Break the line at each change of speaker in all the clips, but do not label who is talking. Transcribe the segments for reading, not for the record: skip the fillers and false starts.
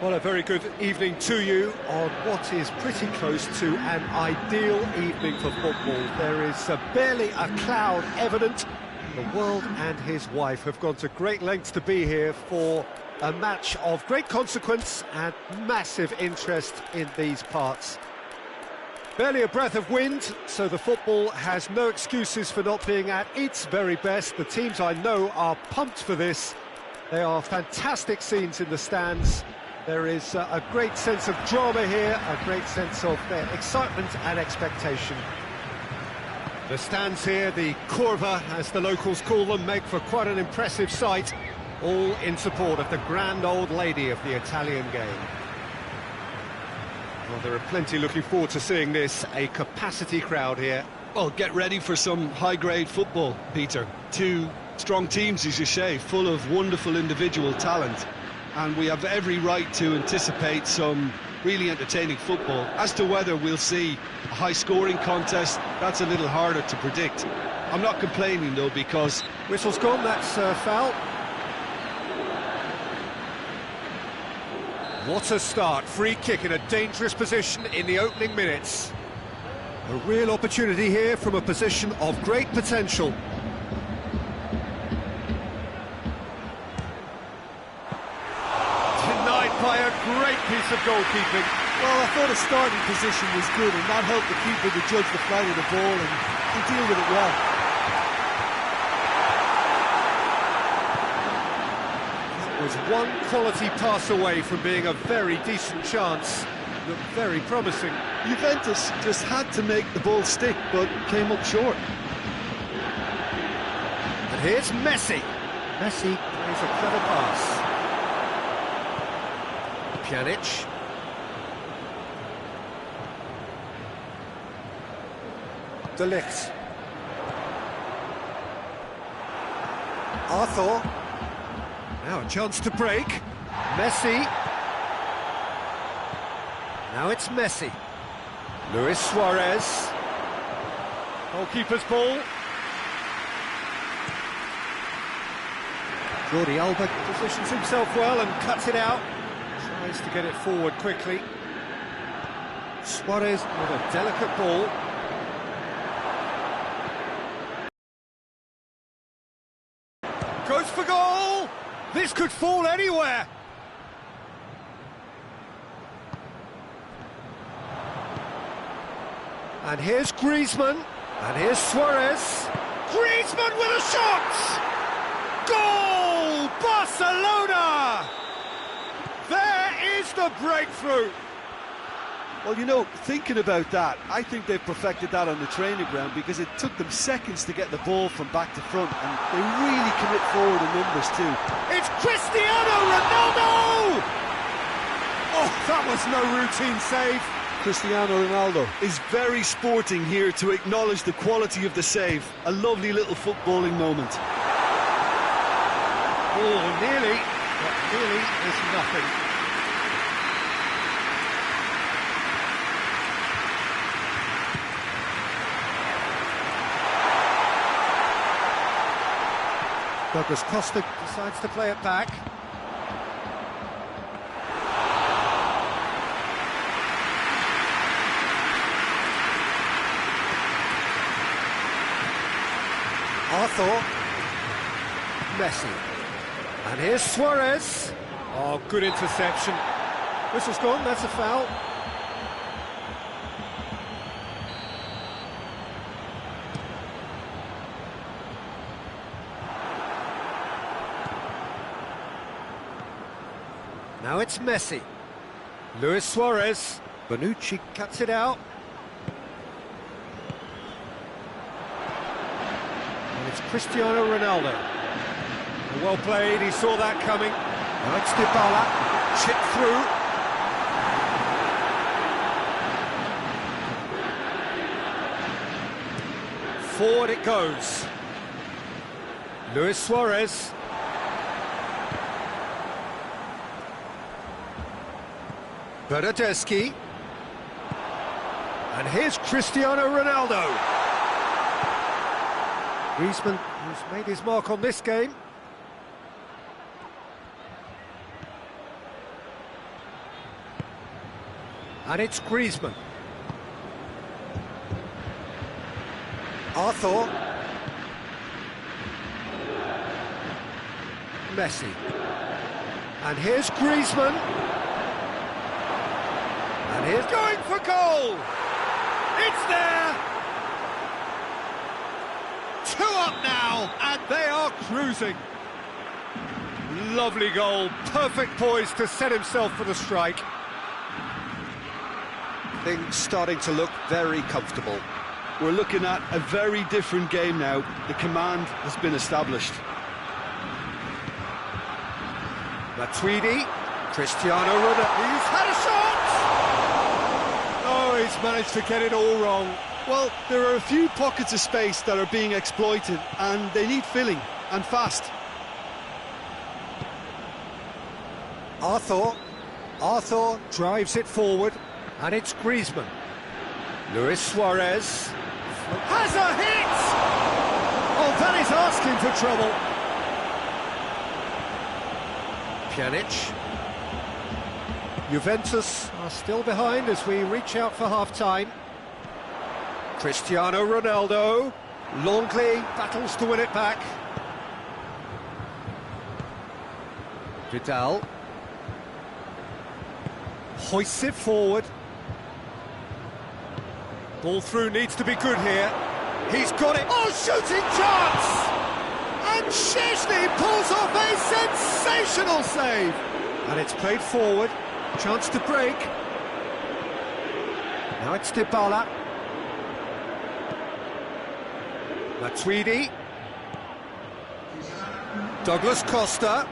Well, a very good evening to you on what is pretty close to an ideal evening for football. There is barely a cloud evident. The world and his wife have gone to great lengths to be here for a match of great consequence and massive interest in these parts. Barely a breath of wind, so the football has no excuses for not being at its very best. The teams I know are pumped for this. They are fantastic scenes in the stands. There is a great sense of drama here, a great sense of excitement and expectation. The stands here, the curva, as the locals call them, make for quite an impressive sight, all in support of the grand old lady of the Italian game. Well, there are plenty looking forward to seeing this, a capacity crowd here.
Well, get ready for some high-grade football, Peter. Two strong teams, as you say, full of wonderful individual talent. And we have every right to anticipate some really entertaining football. As to whether we'll see a high-scoring contest, that's a little harder to predict. I'm not complaining, though, because...
Whistle's gone, that's foul. What a start, free kick in a dangerous position in the opening minutes. A real opportunity here from a position of great potential. Denied by a great piece of goalkeeping.
Well, I thought the starting position was good, and that helped the keeper to judge the flight of the ball and deal with it well.
Was one quality pass away from being a very decent chance. Looked very promising.
Juventus just had to make the ball stick, but came up short.
And here's Messi. Messi plays a clever pass. Pjanic. De Ligt. Arthur. Now a chance to break. Messi. Now it's Messi. Luis Suarez. Goalkeeper's ball. Jordi Alba positions himself well and cuts it out. Tries to get it forward quickly. Suarez with a delicate ball. Goes for goal! This could fall anywhere! And here's Griezmann, and here's Suarez. Griezmann with a shot! Goal! Barcelona! There is the breakthrough!
Well, you know, thinking about that, I think they've perfected that on the training ground because it took them seconds to get the ball from back to front, and they really commit forward in numbers too.
It's Cristiano Ronaldo! Oh, that was no routine save.
Cristiano Ronaldo is very sporting here to acknowledge the quality of the save. A lovely little footballing moment.
Oh, nearly, but nearly is nothing. Douglas Costa decides to play it back. Arthur. Messi. And here's Suarez. Oh, good interception. Whistle's gone, that's a foul. Now it's Messi. Luis Suarez. Bonucci cuts it out. And it's Cristiano Ronaldo. Well played, he saw that coming. Now it's Dybala. Chipped through. Forward it goes. Luis Suarez. Bernardeschi. And here's Cristiano Ronaldo. Griezmann, who's made his mark on this game. And it's Griezmann. Arthur. Messi. And here's Griezmann. And here's going for goal! It's there! 2 up now, and they are cruising. Lovely goal, perfect poise to set himself for the strike. Things starting to look very comfortable.
We're looking at a very different game now. The command has been established.
Matuidi, Cristiano Ronaldo, he's had a shot! Oh, he's managed to get it all wrong.
Well, there are a few pockets of space that are being exploited, and they need filling, and fast.
Arthur drives it forward, and it's Griezmann. Luis Suarez has a hit! Oh, that is asking for trouble. Pjanic. Juventus are still behind as we reach out for half-time. Cristiano Ronaldo. Longley battles to win it back. Vidal. Hoists it forward. Ball through needs to be good here. He's got it. Oh, shooting chance! And Szczesny pulls off a sensational save. And it's played forward. Chance to break. Now it's Dybala. Matuidi. Douglas Costa.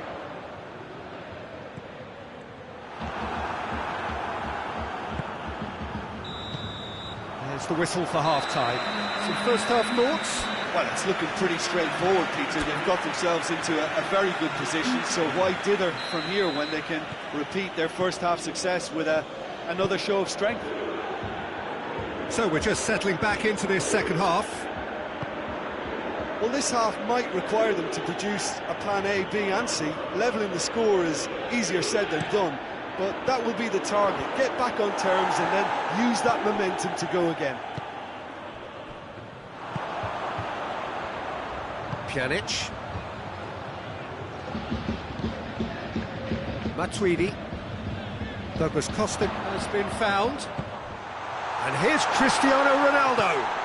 There's the whistle for half-time. Some first-half thoughts?
Well, it's looking pretty straightforward, Peter. They've got themselves into a very good position, so why dither from here when they can repeat their first-half success with another show of strength?
So we're just settling back into this second half.
Well, this half might require them to produce a plan A, B and C. Levelling the score is easier said than done, but that will be the target. Get back on terms and then use that momentum to go again.
Pjanic. Matuidi. Douglas Costa has been found. And here's Cristiano Ronaldo.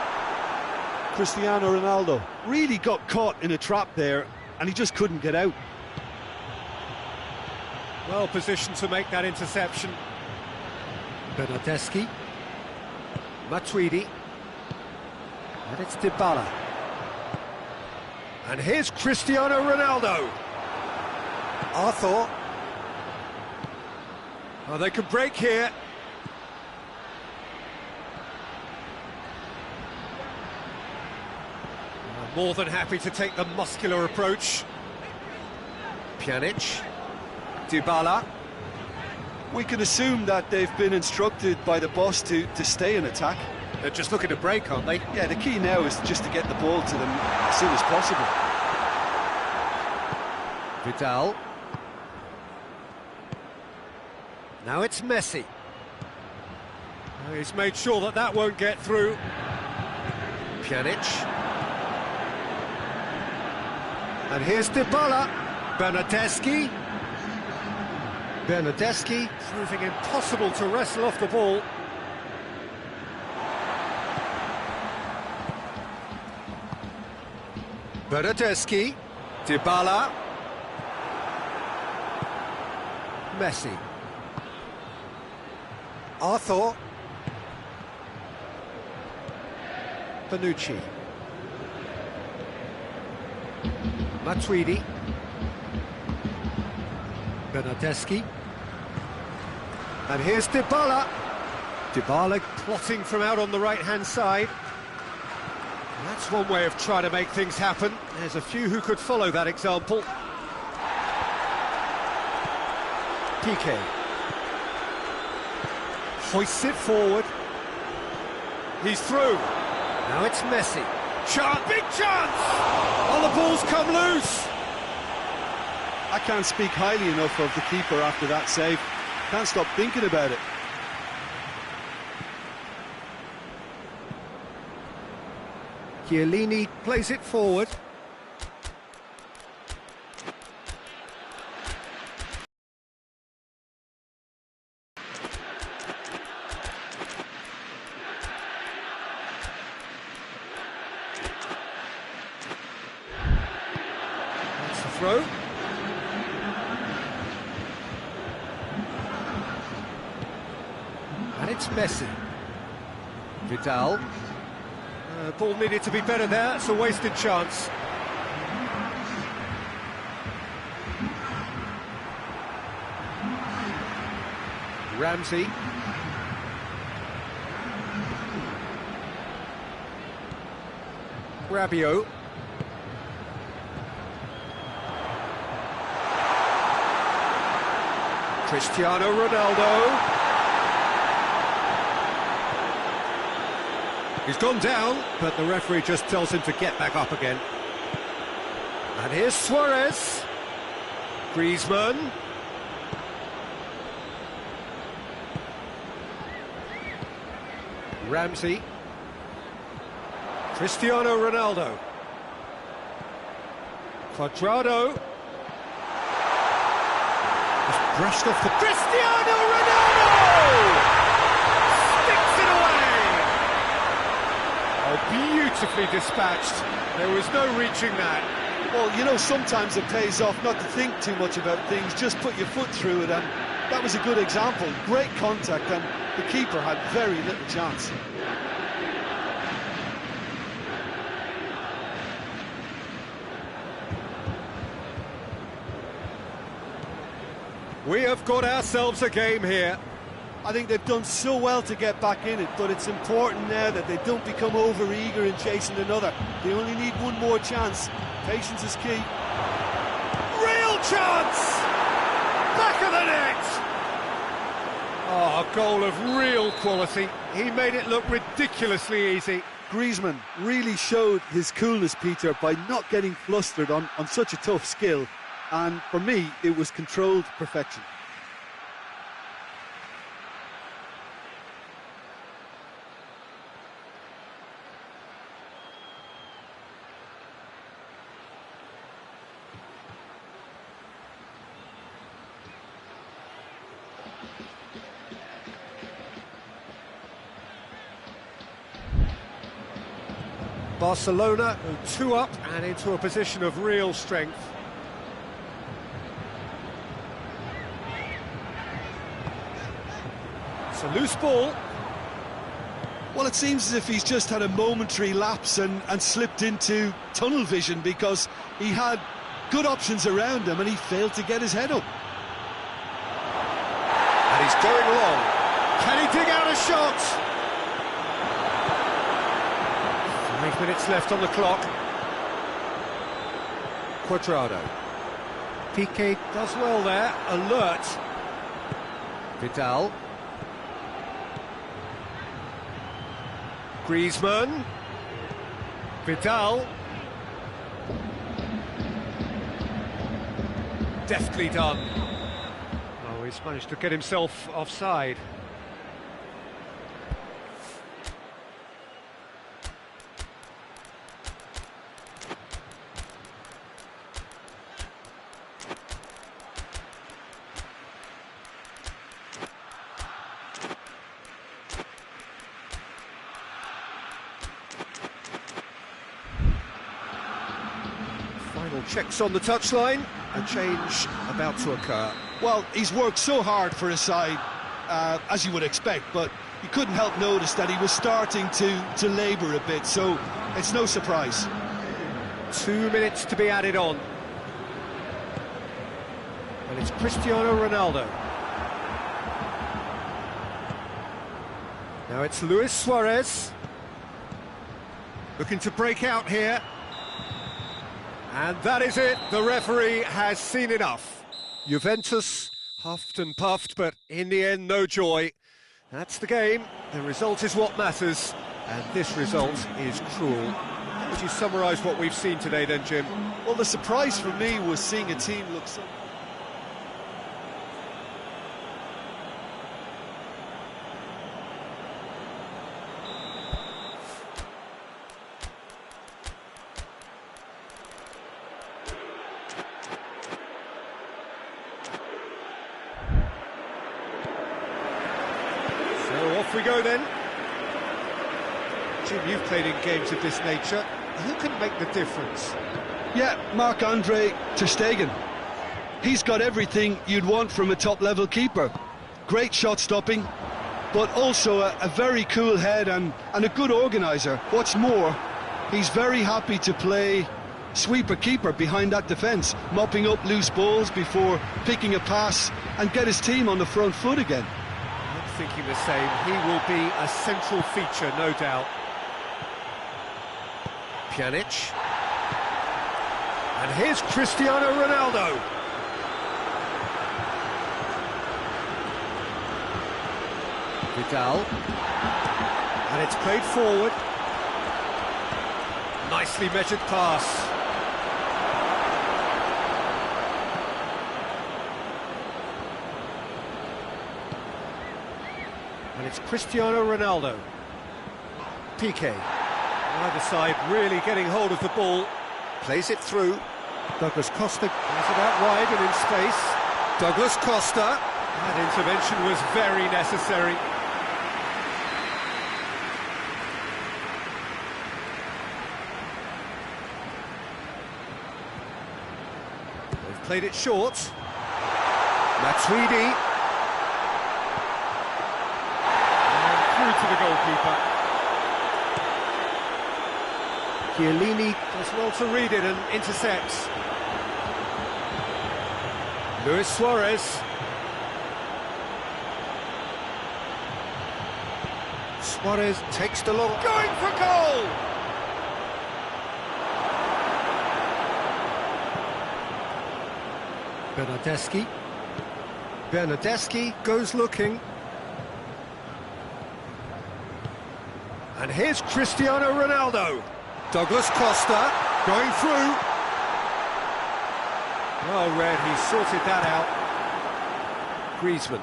Cristiano Ronaldo really got caught in a trap there, and he just couldn't get out.
Well positioned to make that interception. Bernardeschi. Matuidi. And it's Dybala. And here's Cristiano Ronaldo. Arthur. Oh, they could break here. More than happy to take the muscular approach. Pjanic. Dybala.
We can assume that they've been instructed by the boss to stay in attack.
They're just looking to break, aren't they?
Yeah, the key now is just to get the ball to them as soon as possible.
Vidal. Now it's Messi. Oh, he's made sure that that won't get through. Pjanic. And here's Dybala. Bernardeschi. Bernardeschi proving impossible to wrestle off the ball. Bernardeschi. Dybala. Messi. Arthur. Bonucci. Matuidi. Bernardeschi. And here's Dybala. Dybala plotting from out on the right-hand side. And that's one way of trying to make things happen. There's a few who could follow that example. Piqué. Hoists it forward. He's through. Now it's Messi. Chance, big chance! Oh, the ball's come loose.
I can't speak highly enough of the keeper after that save. Can't stop thinking about it.
Chiellini plays it forward. That's the throw. And it's Messi. Vidal. Ball needed to be better there, it's a wasted chance. Ramsey. Rabiot. Cristiano Ronaldo. He's gone down, but the referee just tells him to get back up again. And here's Suarez. Griezmann. Ramsey. Cristiano Ronaldo. Cuadrado. Just brushed off the... Cristiano Ronaldo! Beautifully dispatched. There was no reaching that.
Well, you know, sometimes it pays off not to think too much about things, just put your foot through it, and that was a good example. Great contact, and the keeper had very little chance.
We have got ourselves a game here.
I think they've done so well to get back in it, but it's important now that they don't become over-eager in chasing another. They only need one more chance. Patience is key.
Real chance! Back of the net! Oh, a goal of real quality. He made it look ridiculously easy.
Griezmann really showed his coolness, Peter, by not getting flustered on such a tough skill. And for me, it was controlled perfection.
Barcelona 2 up and into a position of real strength. It's a loose ball.
Well, it seems as if he's just had a momentary lapse and slipped into tunnel vision, because he had good options around him and he failed to get his head up.
And he's going long. Can he dig out a shot? 5 minutes left on the clock. Cuadrado. Piqué does well there, alert. Vidal. Griezmann. Vidal. Deftly done. Oh, he's managed to get himself offside. Final checks on the touchline. A change about to occur.
Well, he's worked so hard for his side, as you would expect, but you couldn't help notice that he was starting to labour a bit, so it's no surprise.
2 minutes to be added on. And it's Cristiano Ronaldo. Now it's Luis Suarez. Looking to break out here. And that is it. The referee has seen enough. Juventus huffed and puffed, but in the end, no joy. That's the game. The result is what matters. And this result is cruel. How would you summarise what we've seen today then, Jim?
Well, the surprise for me was seeing a team look so...
go then. Jim, you've played in games of this nature. Who can make the difference?
Yeah, Marc-Andre ter Stegen. He's got everything you'd want from a top-level keeper. Great shot stopping, but also a very cool head and a good organiser. What's more, he's very happy to play sweeper-keeper behind that defence, mopping up loose balls before picking a pass and get his team on the front foot again.
I'm thinking the same. He will be a central feature, no doubt. Pjanic. And here's Cristiano Ronaldo. Vidal. And it's played forward. Nicely measured pass. And it's Cristiano Ronaldo. Piqué. Either side really getting hold of the ball. Plays it through. Douglas Costa has it out wide and in space. Douglas Costa. That intervention was very necessary. They've played it short. Matuidi. And through to the goalkeeper. Chiellini does well to read it and intercepts. Luis Suarez. Suarez takes the long, going for goal! Bernardeschi. Bernardeschi goes looking. And here's Cristiano Ronaldo. Douglas Costa going through. Well read, he sorted that out. Griezmann.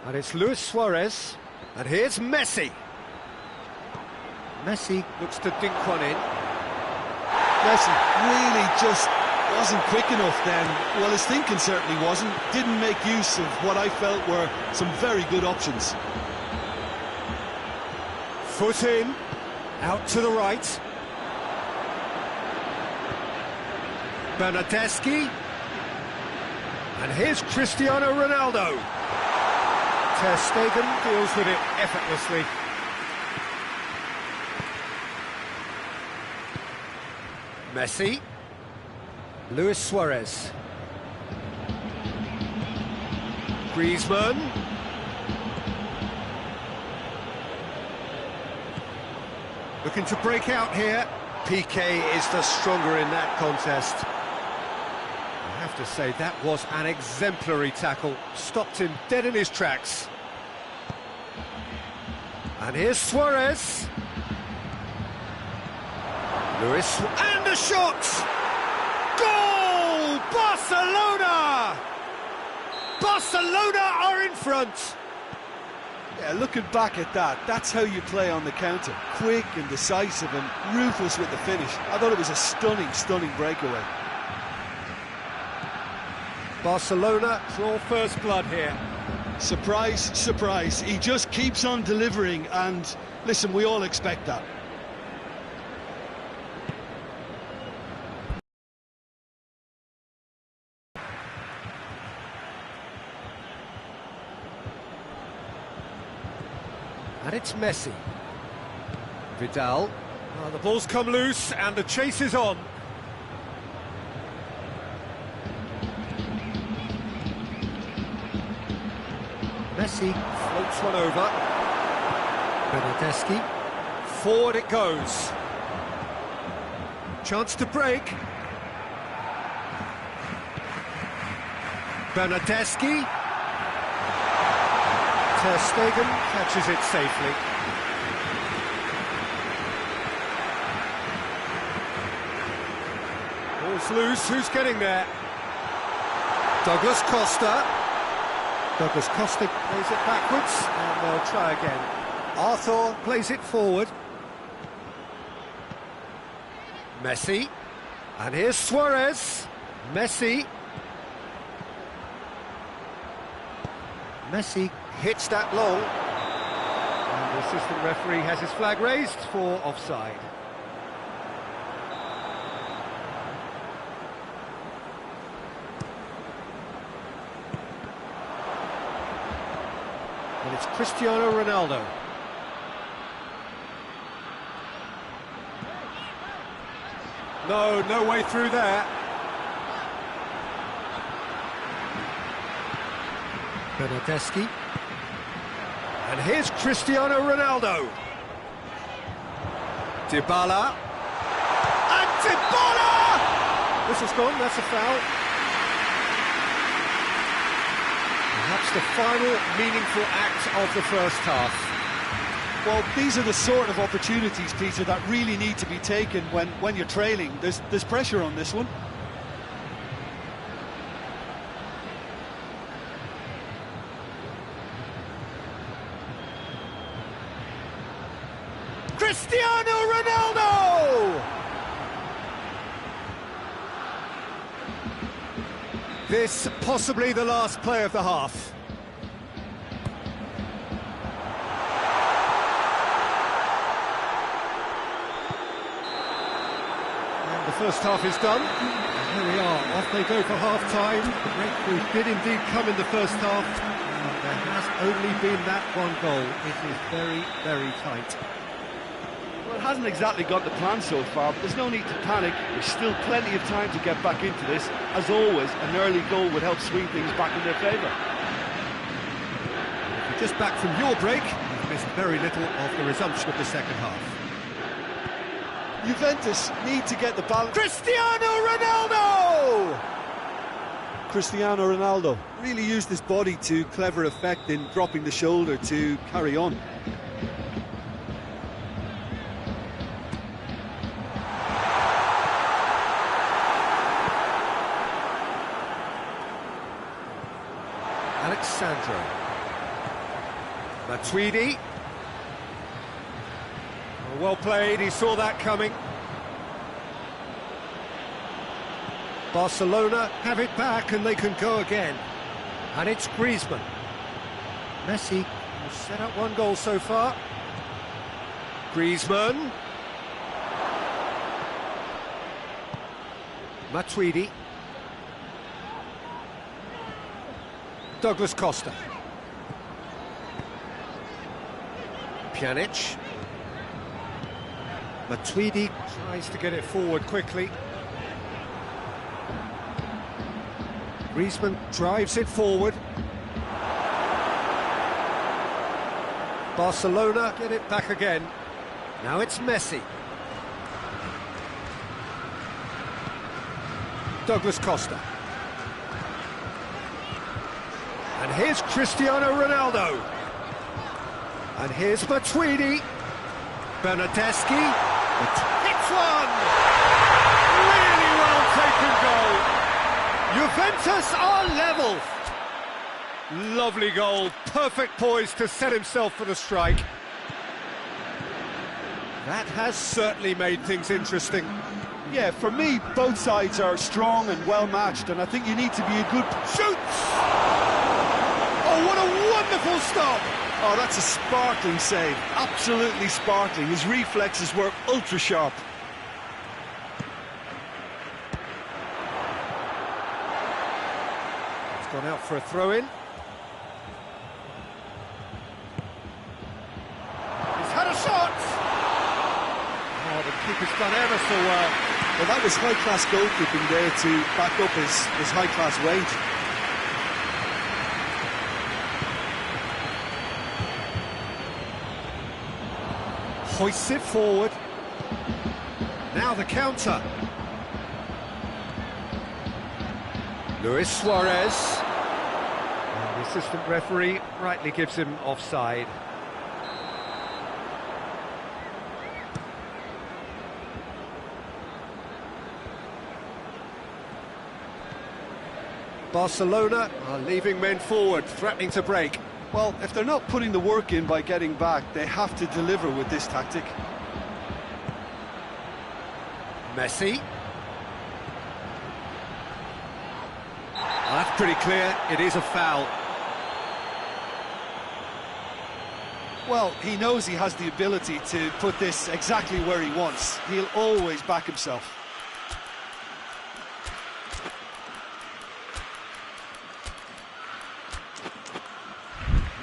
And it's Luis Suarez. And here's Messi. Messi looks to dink one in.
Messi really just wasn't quick enough then. Well, his thinking certainly wasn't. Didn't make use of what I felt were some very good options.
Foot in. Out to the right. Bernardeschi. And here's Cristiano Ronaldo. Ter Stegen deals with it effortlessly. Messi. Luis Suarez. Griezmann. Looking to break out here. Piqué is the stronger in that contest. I have to say, that was an exemplary tackle. Stopped him dead in his tracks. And here's Suarez. Luis, and a shot! Goal! Barcelona! Barcelona are in front!
Yeah, looking back at that, that's how you play on the counter. Quick and decisive and ruthless with the finish. I thought it was a stunning, stunning breakaway.
Barcelona draw first blood here.
Surprise, surprise. He just keeps on delivering, and listen, we all expect that.
And it's Messi. Vidal. Oh, the ball's come loose and the chase is on. Messi floats one over. Bernardeschi. Forward it goes. Chance to break. Bernardeschi. Ter Stegen catches it safely. Ball's loose, who's getting there? Douglas Costa. Douglas Costa plays it backwards, and they'll try again. Arthur plays it forward. Messi. And here's Suarez. Messi. Messi hits that long. assistant referee has his flag raised for offside. And it's Cristiano Ronaldo. No way through there. Bernardeschi. And here's Cristiano Ronaldo. Dybala. And Dybala! This has gone, that's a foul. Perhaps the final meaningful act of the first half.
Well, these are the sort of opportunities, Peter, that really need to be taken when you're trailing. There's pressure on this one.
Cristiano Ronaldo! This possibly the last play of the half. And the first half is done. And here we are, off they go for half-time. The breakthrough did indeed come in the first half. There has only been that one goal. It is very, very tight.
Well, it hasn't exactly got the plan so far, but there's no need to panic. There's still plenty of time to get back into this. As always, an early goal would help swing things back in their favour.
If you're just back from your break, you've missed very little of the resumption of the second half.
Juventus need to get the balance.
Cristiano Ronaldo!
Cristiano Ronaldo really used his body to clever effect in dropping the shoulder to carry on.
Alexandro. Matuidi. Well played, he saw that coming. Barcelona have it back and they can go again. And it's Griezmann. Messi has set up one goal so far. Griezmann. Matuidi. Douglas Costa. Pjanic. Matuidi tries to get it forward quickly. Griezmann drives it forward. Barcelona get it back again. Now it's Messi. Douglas Costa. And here's Cristiano Ronaldo. And here's Matuidi. Bernardeschi. Hits one! Really well taken goal. Juventus are level. Lovely goal. Perfect poise to set himself for the strike. That has certainly made things interesting.
Yeah, for me, both sides are strong and well matched, and I think you need to be a good...
Shoots! Oh, what a wonderful stop!
Oh, that's a sparkling save. Absolutely sparkling. His reflexes were ultra sharp.
It's gone out for a throw-in. He's had a shot! Oh, the keeper's done ever so well.
Well, that was high-class goalkeeping there to back up his high-class range.
Hoists it forward. Now the counter. Luis Suarez. And the assistant referee rightly gives him offside. Barcelona are leaving men forward, threatening to break.
Well, if they're not putting the work in by getting back, they have to deliver with this tactic.
Messi. Well, that's pretty clear, it is a foul.
Well, he knows he has the ability to put this exactly where he wants. He'll always back himself.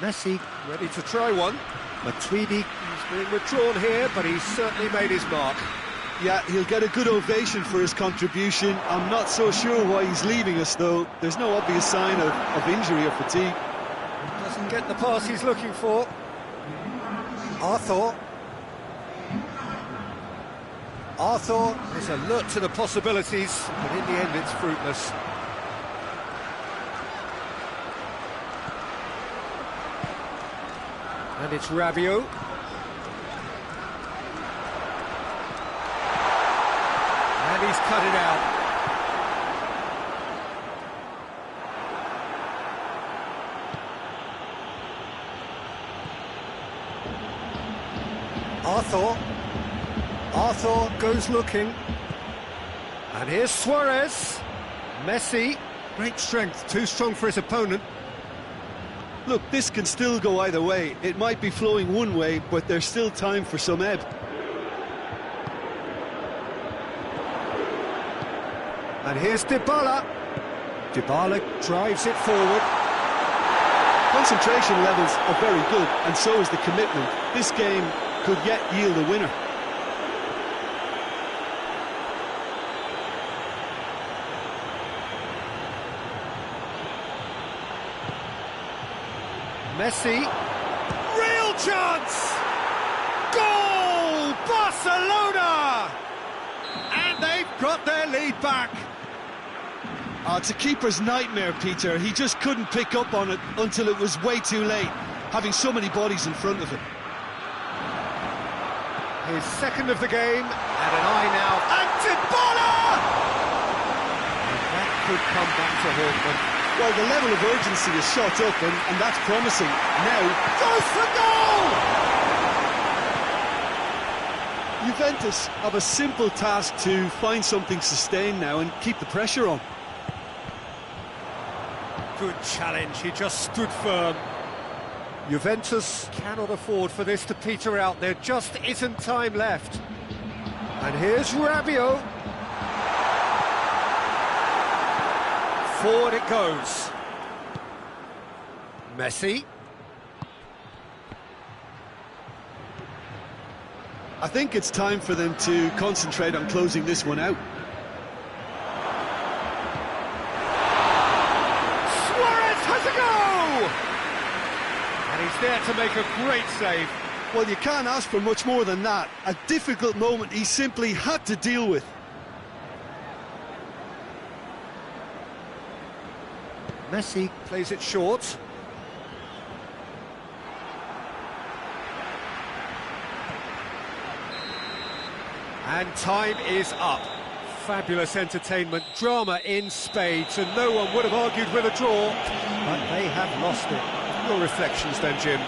Messi ready to try one. Matuidi is being withdrawn here, but he's certainly made his mark.
Yeah, he'll get a good ovation for his contribution. I'm not so sure why he's leaving us, though. There's no obvious sign of injury or fatigue.
Doesn't get the pass he's looking for. Arthur is alert to the possibilities, but in the end it's fruitless. And it's Rabiot. And he's cut it out. Arthur goes looking. And here's Suarez. Messi. Great strength, too strong for his opponent.
Look, this can still go either way. It might be flowing one way, but there's still time for some ebb.
And here's Dybala. Dybala drives it forward.
Concentration levels are very good, and so is the commitment. This game could yet yield a winner.
Messi, real chance! Goal! Barcelona! And they've got their lead back.
It's a keeper's nightmare, Peter. He just couldn't pick up on it until it was way too late, having so many bodies in front of him.
His second of the game, and an eye now, and Dybala! That could come back to haunt them.
Well, the level of urgency is shot up, and that's promising. Now,
goes for goal!
Juventus have a simple task to find something sustained now and keep the pressure on.
Good challenge, he just stood firm. Juventus cannot afford for this to peter out, there just isn't time left. And here's Rabiot. Forward it goes. Messi.
I think it's time for them to concentrate on closing this one out.
Suarez has a go! And he's there to make a great save.
Well, you can't ask for much more than that. A difficult moment he simply had to deal with.
Messi plays it short. And time is up. Fabulous entertainment, drama in spades, and no one would have argued with a draw, but they have lost it. Your reflections then, Jim?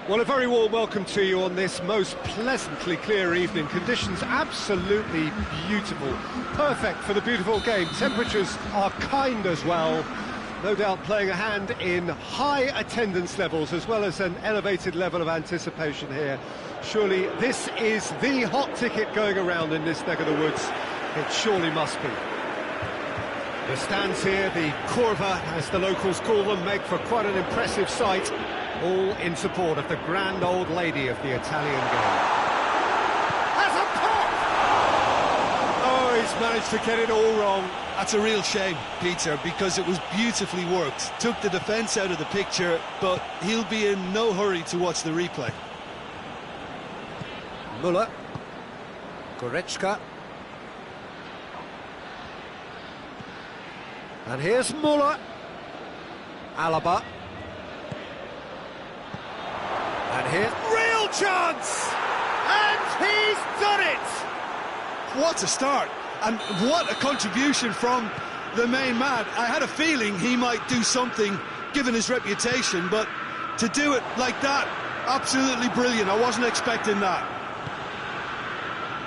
Well, a very warm welcome to you on this most pleasantly clear evening. Conditions absolutely beautiful. Perfect for the beautiful game. Temperatures are kind as well. No doubt playing a hand in high attendance levels as well as an elevated level of anticipation here. Surely this is the hot ticket going around in this neck of the woods. It surely must be. The stands here, the curva as the locals call them, make for quite an impressive sight. All in support of the grand old lady of the Italian game. Has a pop!
Oh, he's managed to get it all wrong.
That's a real shame, Peter, because it was beautifully worked. Took the defence out of the picture, but he'll be in no hurry to watch the replay.
Muller. Goretzka. And here's Muller. Alaba. And here's real chance! And he's done it!
What a start, and what a contribution from the main man. I had a feeling he might do something, given his reputation, but to do it like that, absolutely brilliant. I wasn't expecting that.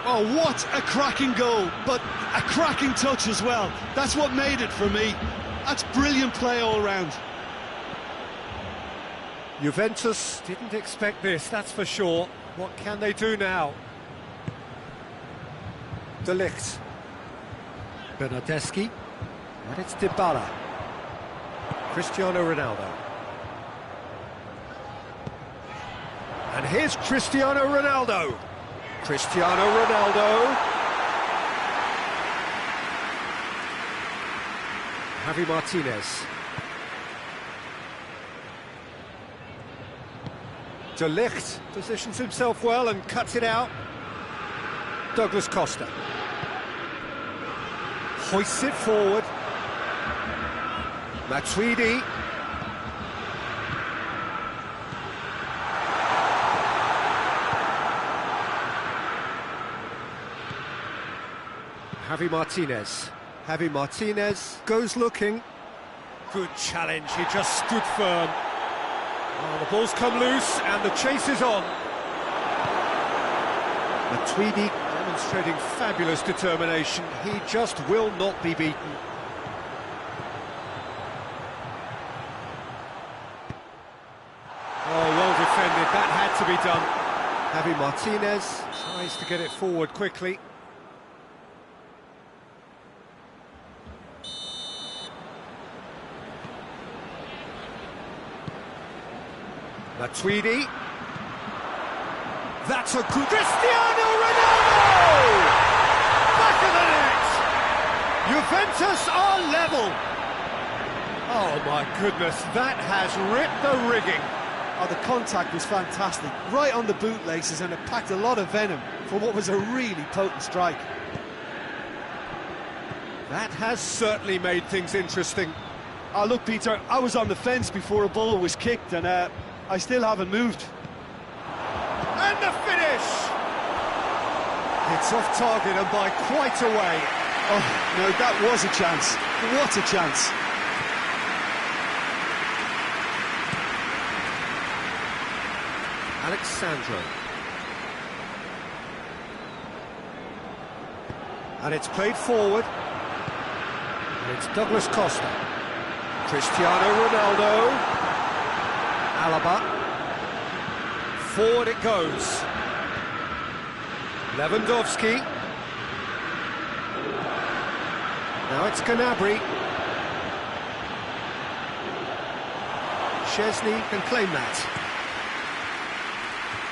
Oh, what a cracking goal, but a cracking touch as well. That's what made it for me. That's brilliant play all round.
Juventus didn't expect this, that's for sure. What can they do now? De Ligt. Bernardeschi. And it's Dybala. Cristiano Ronaldo. And here's Cristiano Ronaldo. Cristiano Ronaldo. Javi Martinez. De Ligt positions himself well and cuts it out. Douglas Costa. Hoists it forward. Matuidi. Javi Martinez. Javi Martinez goes looking. Good challenge, he just stood firm. Oh, the ball's come loose and the chase is on. Matuidi demonstrating fabulous determination. He just will not be beaten. Oh, well defended. That had to be done. Javi Martinez tries to get it forward quickly. Matuidi. That's a good... Cristiano Ronaldo! Back of the net! Juventus are level! Oh my goodness, that has ripped the rigging.
Oh, the contact was fantastic, right on the bootlaces, and it packed a lot of venom for what was a really potent strike.
That has certainly made things interesting.
Oh, look, Peter, I was on the fence before a ball was kicked, and I still haven't moved.
And the finish! It's off target and by quite a way.
Oh, no, that was a chance. What a chance.
Alexandro. And it's played forward. And it's Douglas Costa. Cristiano Ronaldo. Alaba. Forward it goes. Lewandowski. Now it's Gnabry. Szczesny can claim that.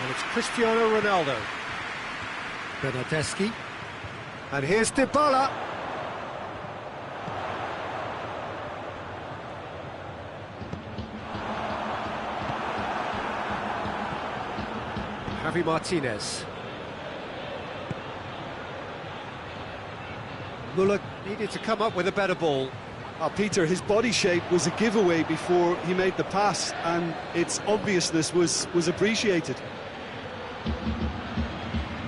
And it's Cristiano Ronaldo. Bernardeschi. And here's Dybala. Javi Martinez. Muller needed to come up with a better ball.
Oh, Peter, his body shape was a giveaway before he made the pass, and its obviousness was appreciated.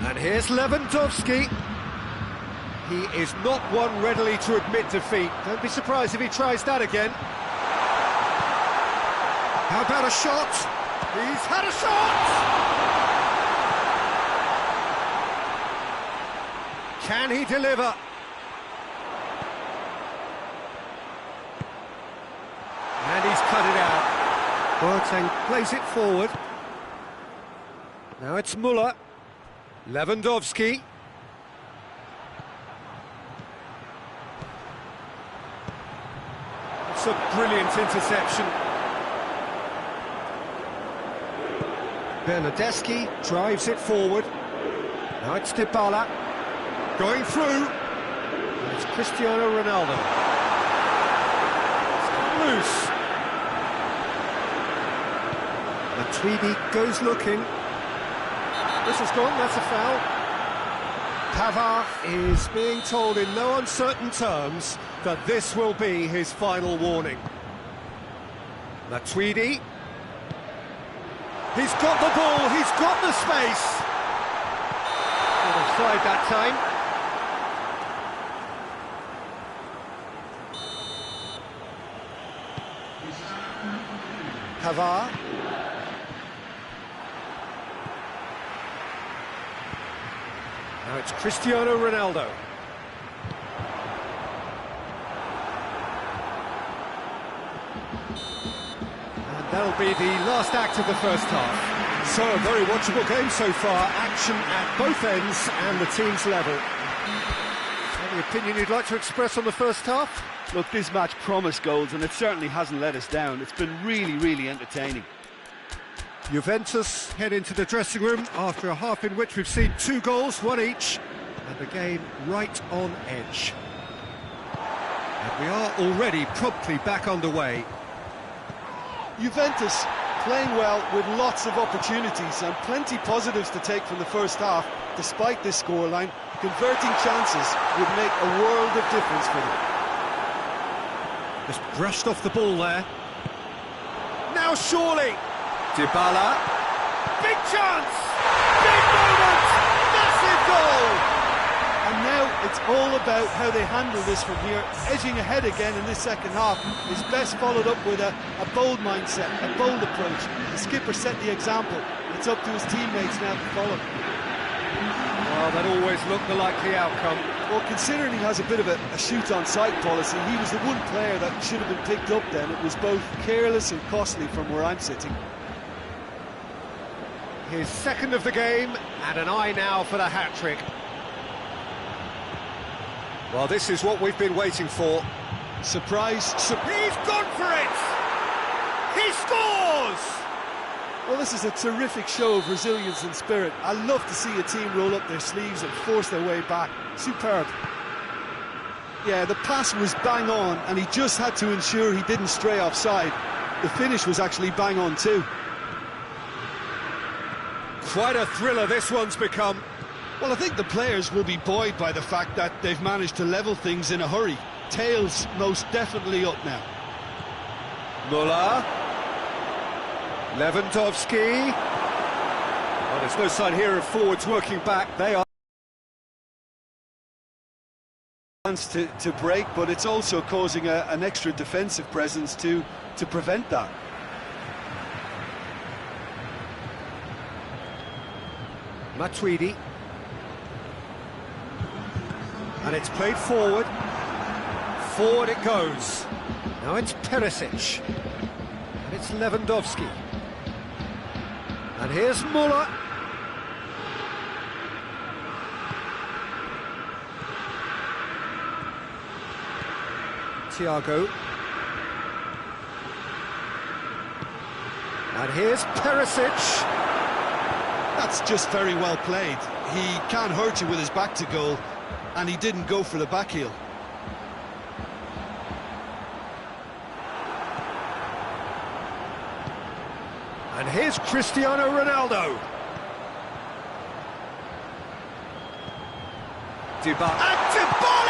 And here's Lewandowski. He is not one readily to admit defeat. Don't be surprised if he tries that again. How about a shot? He's had a shot! Can he deliver? And he's cut it out. Boateng plays it forward. Now it's Müller. Lewandowski. It's a brilliant interception. Bernardeschi drives it forward. Now it's Dybala. Going through. And it's Cristiano Ronaldo. It's loose. Matuidi goes looking. This is gone, that's a foul. Pavard is being told in no uncertain terms that this will be his final warning. Matuidi. He's got the ball, he's got the space. Not offside that time. Pavard. Now it's Cristiano Ronaldo. And that'll be the last act of the first half. So a very watchable game so far. Action at both ends and the team's level. Any opinion you'd like to express on the first half?
Look, this match promised goals and it certainly hasn't let us down. It's been really, really entertaining.
Juventus head into the dressing room after a half in which we've seen 2 goals, 1 each, and the game right on edge. And we are already promptly back underway.
Juventus playing well with lots of opportunities and plenty positives to take from the first half. Despite this scoreline, converting chances would make a world of difference for them.
Just brushed off the ball there. Now surely! Dybala. Big chance! Big moment! Massive goal!
And now it's all about how they handle this from here. Edging ahead again in this second half is best followed up with a bold mindset, a bold approach. The skipper set the example. It's up to his teammates now to follow.
Well, that always looked the likely outcome.
Well, considering he has a bit of a shoot-on-sight policy, he was the one player that should have been picked up then. It was both careless and costly from where I'm sitting.
His second of the game, and an eye now for the hat-trick. Well, this is what we've been waiting for.
Surprise.
He's gone for it! He scores!
Well, this is a terrific show of resilience and spirit. I love to see a team roll up their sleeves and force their way back. Superb. Yeah, the pass was bang on, and he just had to ensure he didn't stray offside. The finish was actually bang on too.
Quite a thriller this one's become.
Well, I think the players will be buoyed by the fact that they've managed to level things in a hurry. Tails most definitely up now.
Müller. Lewandowski. Well, there's no sign here of forwards working back. They are.
Chance to break, but it's also causing an extra defensive presence to prevent that.
Matuidi. And it's played forward. Forward it goes. Now it's Perisic. And it's Lewandowski. And here's Müller. Thiago. And here's Perisic.
That's just very well played. He can't hurt you with his back to goal, and he didn't go for the back heel.
And here's Cristiano Ronaldo. Dybala. And Dybala!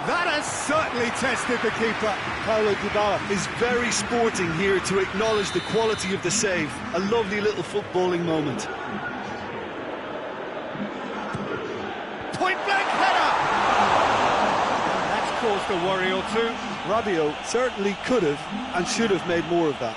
That has certainly tested the keeper.
Paulo Dybala is very sporting here to acknowledge the quality of the save. A lovely little footballing moment.
Point-blank header! That's caused a worry or two.
Rabiot certainly could have and should have made more of that.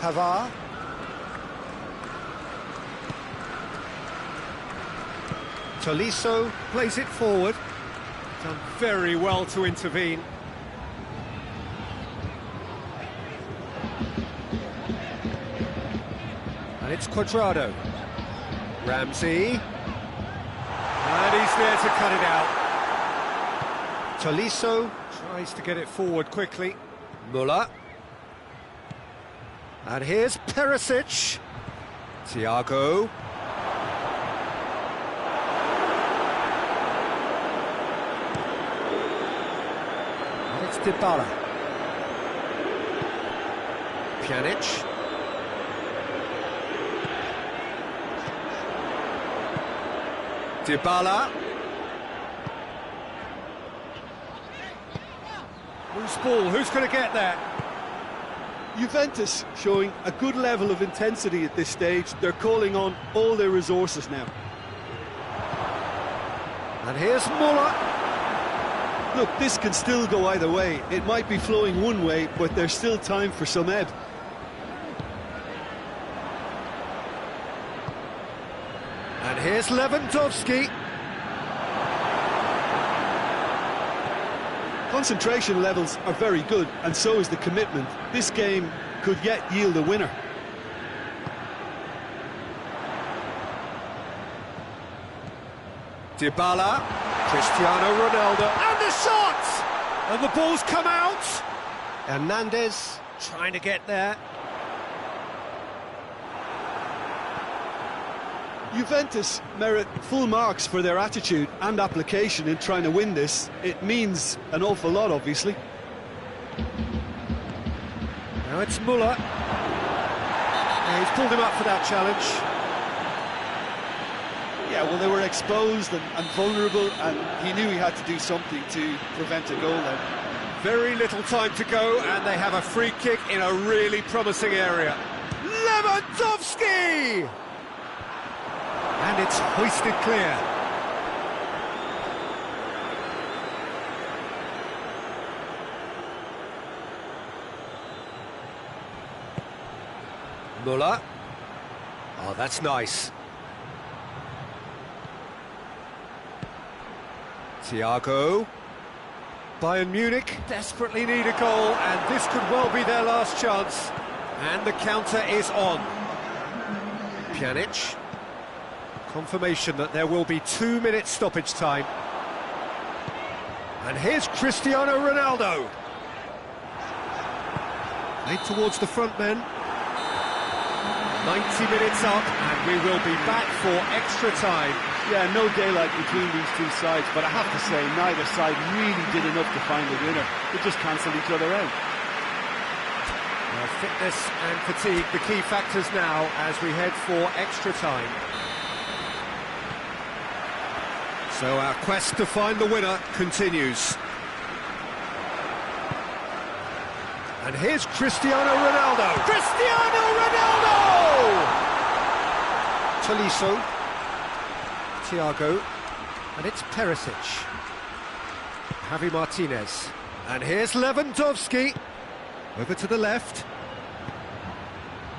Pavard. Tolisso plays it forward. Done very well to intervene. And it's Cuadrado. Ramsey. And he's there to cut it out. Tolisso tries to get it forward quickly. Muller. And here's Perisic. Thiago. And it's Dybala. Pjanic. Dybala. Loose ball, who's going to get there?
Juventus showing a good level of intensity at this stage. They're calling on all their resources now.
And here's Muller.
Look, this can still go either way. It might be flowing one way, but there's still time for some ebb.
And here's Lewandowski.
Concentration levels are very good, and so is the commitment. This game could yet yield a winner.
Dybala, Cristiano Ronaldo, and the shot! And the ball's come out. Hernandez trying to get there.
Juventus merit full marks for their attitude and application in trying to win this. It means an awful lot, obviously.
Now it's Muller. Yeah, he's pulled him up for that challenge.
Yeah, well, they were exposed and vulnerable, and he knew he had to do something to prevent a goal then.
Very little time to go, and they have a free kick in a really promising area. Lewandowski! And it's hoisted clear. Muller. Oh, that's nice. Thiago. Bayern Munich desperately need a goal, and this could well be their last chance. And the counter is on. Pjanic. Confirmation that there will be 2 minutes stoppage time. And here's Cristiano Ronaldo. Played towards the front men. 90 minutes up, and we will be back for extra time.
Yeah, no daylight between these two sides, but I have to say, neither side really did enough to find a winner. They just cancelled each other out.
Well, fitness and fatigue, the key factors now as we head for extra time. So our quest to find the winner continues. And here's Cristiano Ronaldo. Cristiano Ronaldo! Tolisso. Thiago. And it's Perisic. Javi Martinez. And here's Lewandowski. Over to the left.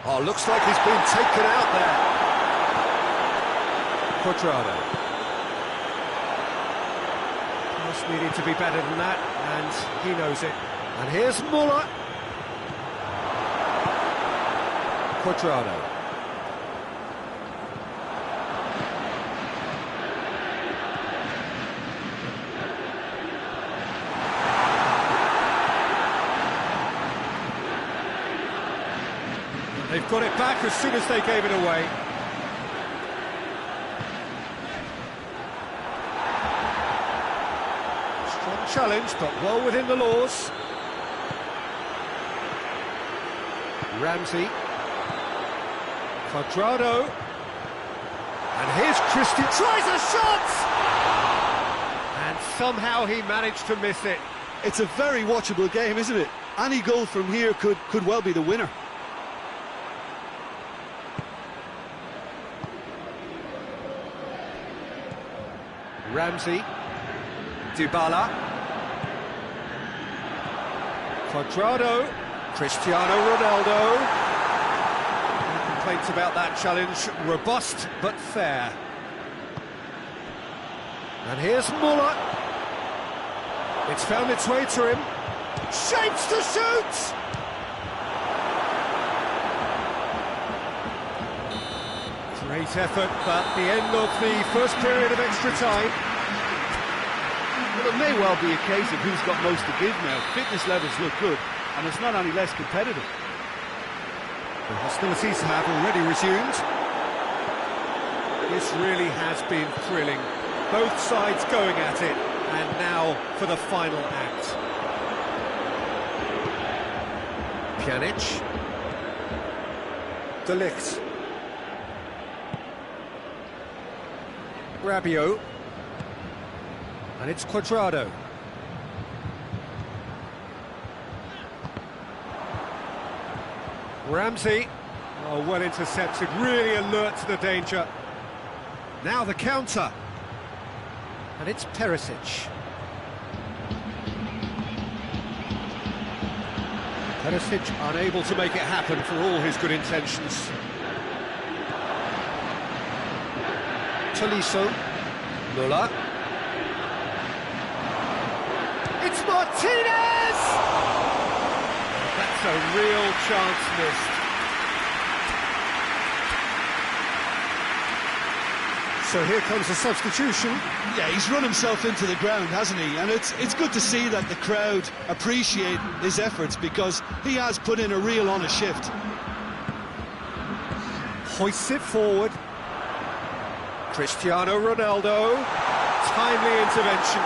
Oh, looks like he's been taken out there. Cuadrado. Pass needed to be better than that, and he knows it. And here's Muller. Cuadrado. They've got it back as soon as they gave it away. challenge, but well within the laws. Ramsey. Cuadrado. And here's Christian. Tries a shot! And somehow he managed to miss it.
It's a very watchable game, isn't it? Any goal from here could well be the winner.
Ramsey. Dybala. Cuadrado. Cristiano Ronaldo. No complaints about that challenge. Robust but fair. And here's Muller. It's found its way to him. Shapes to shoot! Great effort, but the end of the first period of extra time.
Well, it may well be a case of who's got most to give now. Fitness levels look good, and it's not any less competitive.
The hostilities have already resumed. This really has been thrilling. Both sides going at it, and now for the final act. Pjanic. De Ligt. Rabiot. And it's Cuadrado. Ramsey. Oh, well intercepted, really alert to the danger. Now the counter. And it's Perisic. Perisic unable to make it happen for all his good intentions. Tolisso. Muller. It's Martinez! That's a real chance missed. So here comes the substitution.
Yeah, he's run himself into the ground, hasn't he? And it's good to see that the crowd appreciate his efforts, because he has put in a real honest shift.
Hoists it forward. Cristiano Ronaldo. Timely intervention.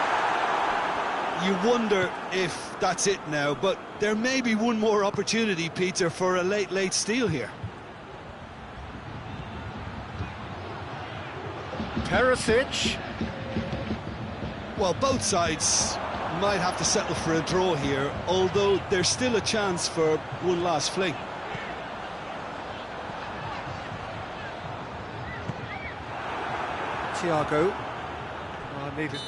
You wonder if that's it now, but there may be one more opportunity, Peter, for a late steal here.
Perisic.
Well, both sides might have to settle for a draw here, although there's still a chance for one last fling.
Thiago. Needed.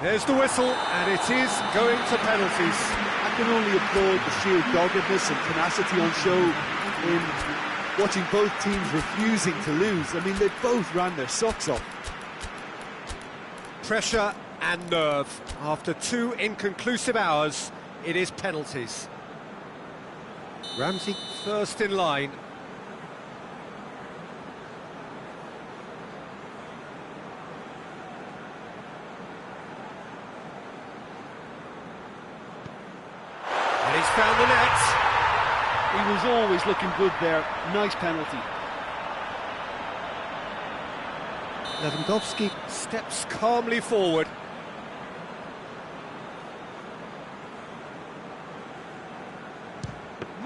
There's the whistle, and it is going to penalties.
I can only applaud the sheer doggedness and tenacity on show in watching both teams refusing to lose. I mean, they both ran their socks off.
Pressure and nerve. After 2 inconclusive hours, it is penalties. Ramsey first in line. And he's found the net.
He was always looking good there. Nice penalty.
Lewandowski steps calmly forward.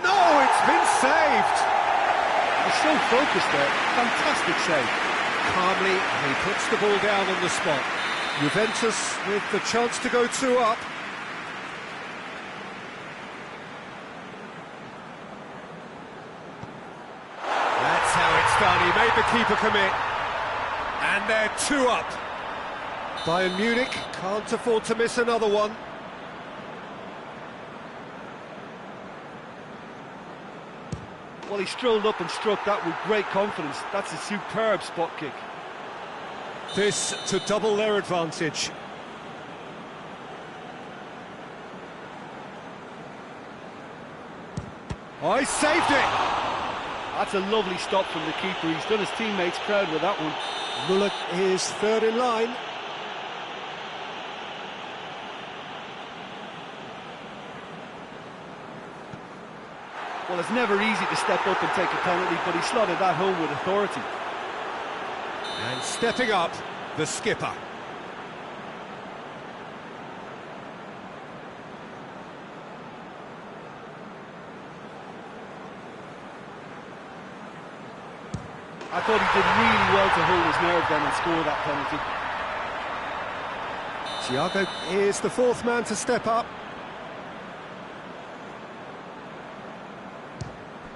No, it's been saved!
He's so focused there. Fantastic save.
Calmly, he puts the ball down on the spot. Juventus with the chance to go 2 up. That's how it's done. He made the keeper commit. And they're 2 up. Bayern Munich can't afford to miss another one.
Well, he strolled up and struck that with great confidence. That's a superb spot kick.
This to double their advantage. Oh, he saved it!
That's a lovely stop from the keeper. He's done his teammates proud with that one.
Muller is third in line.
Well, it's never easy to step up and take a penalty, but he slotted that home with authority.
And stepping up, the skipper.
I thought he did really well to hold his nerve then and score that penalty.
Thiago is the fourth man to step up.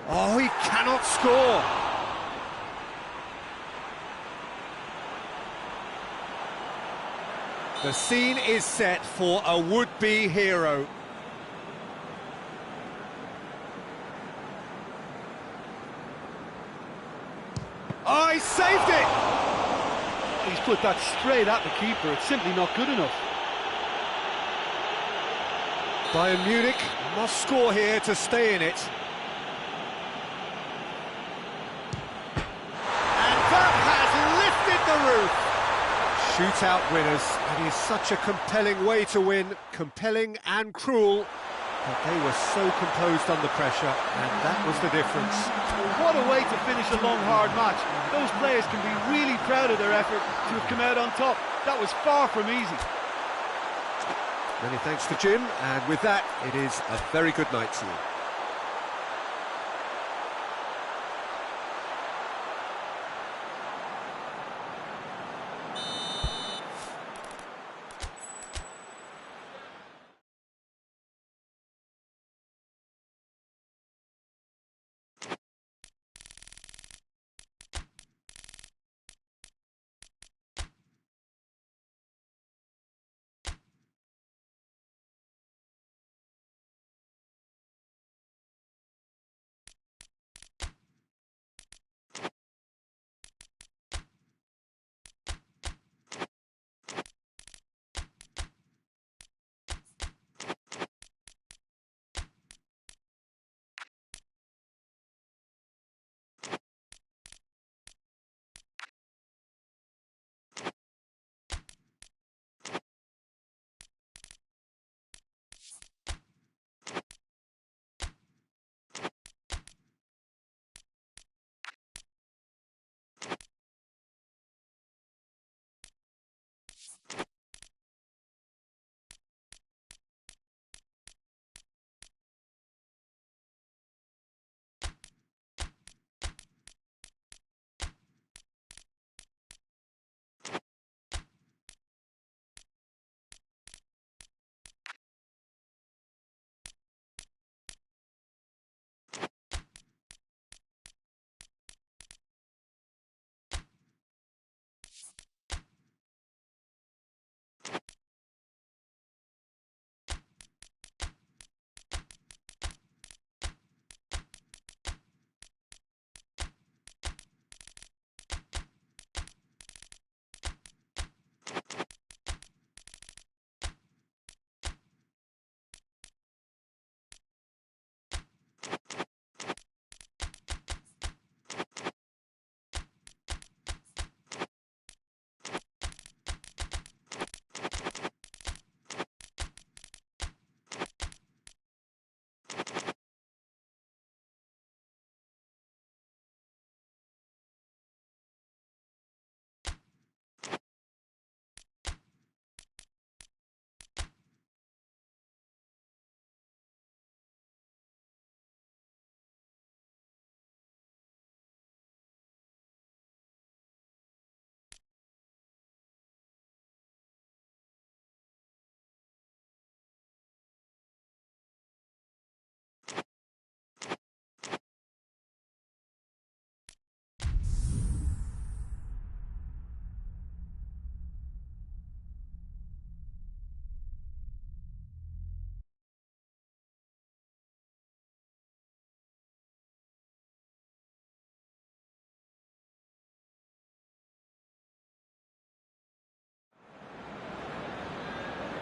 Oh, he cannot score. The scene is set for a would-be hero. Oh, he saved it!
He's put that straight at the keeper. It's simply not good enough.
Bayern Munich must score here to stay in it. And that has lifted the roof. Shootout winners. It is such a compelling way to win, compelling and cruel. But they were so composed under pressure, and that was the difference.
What a way to finish a long, hard match. Those players can be really proud of their effort to have come out on top. That was far from easy.
Many thanks to Jim, and with that, it is a very good night to you.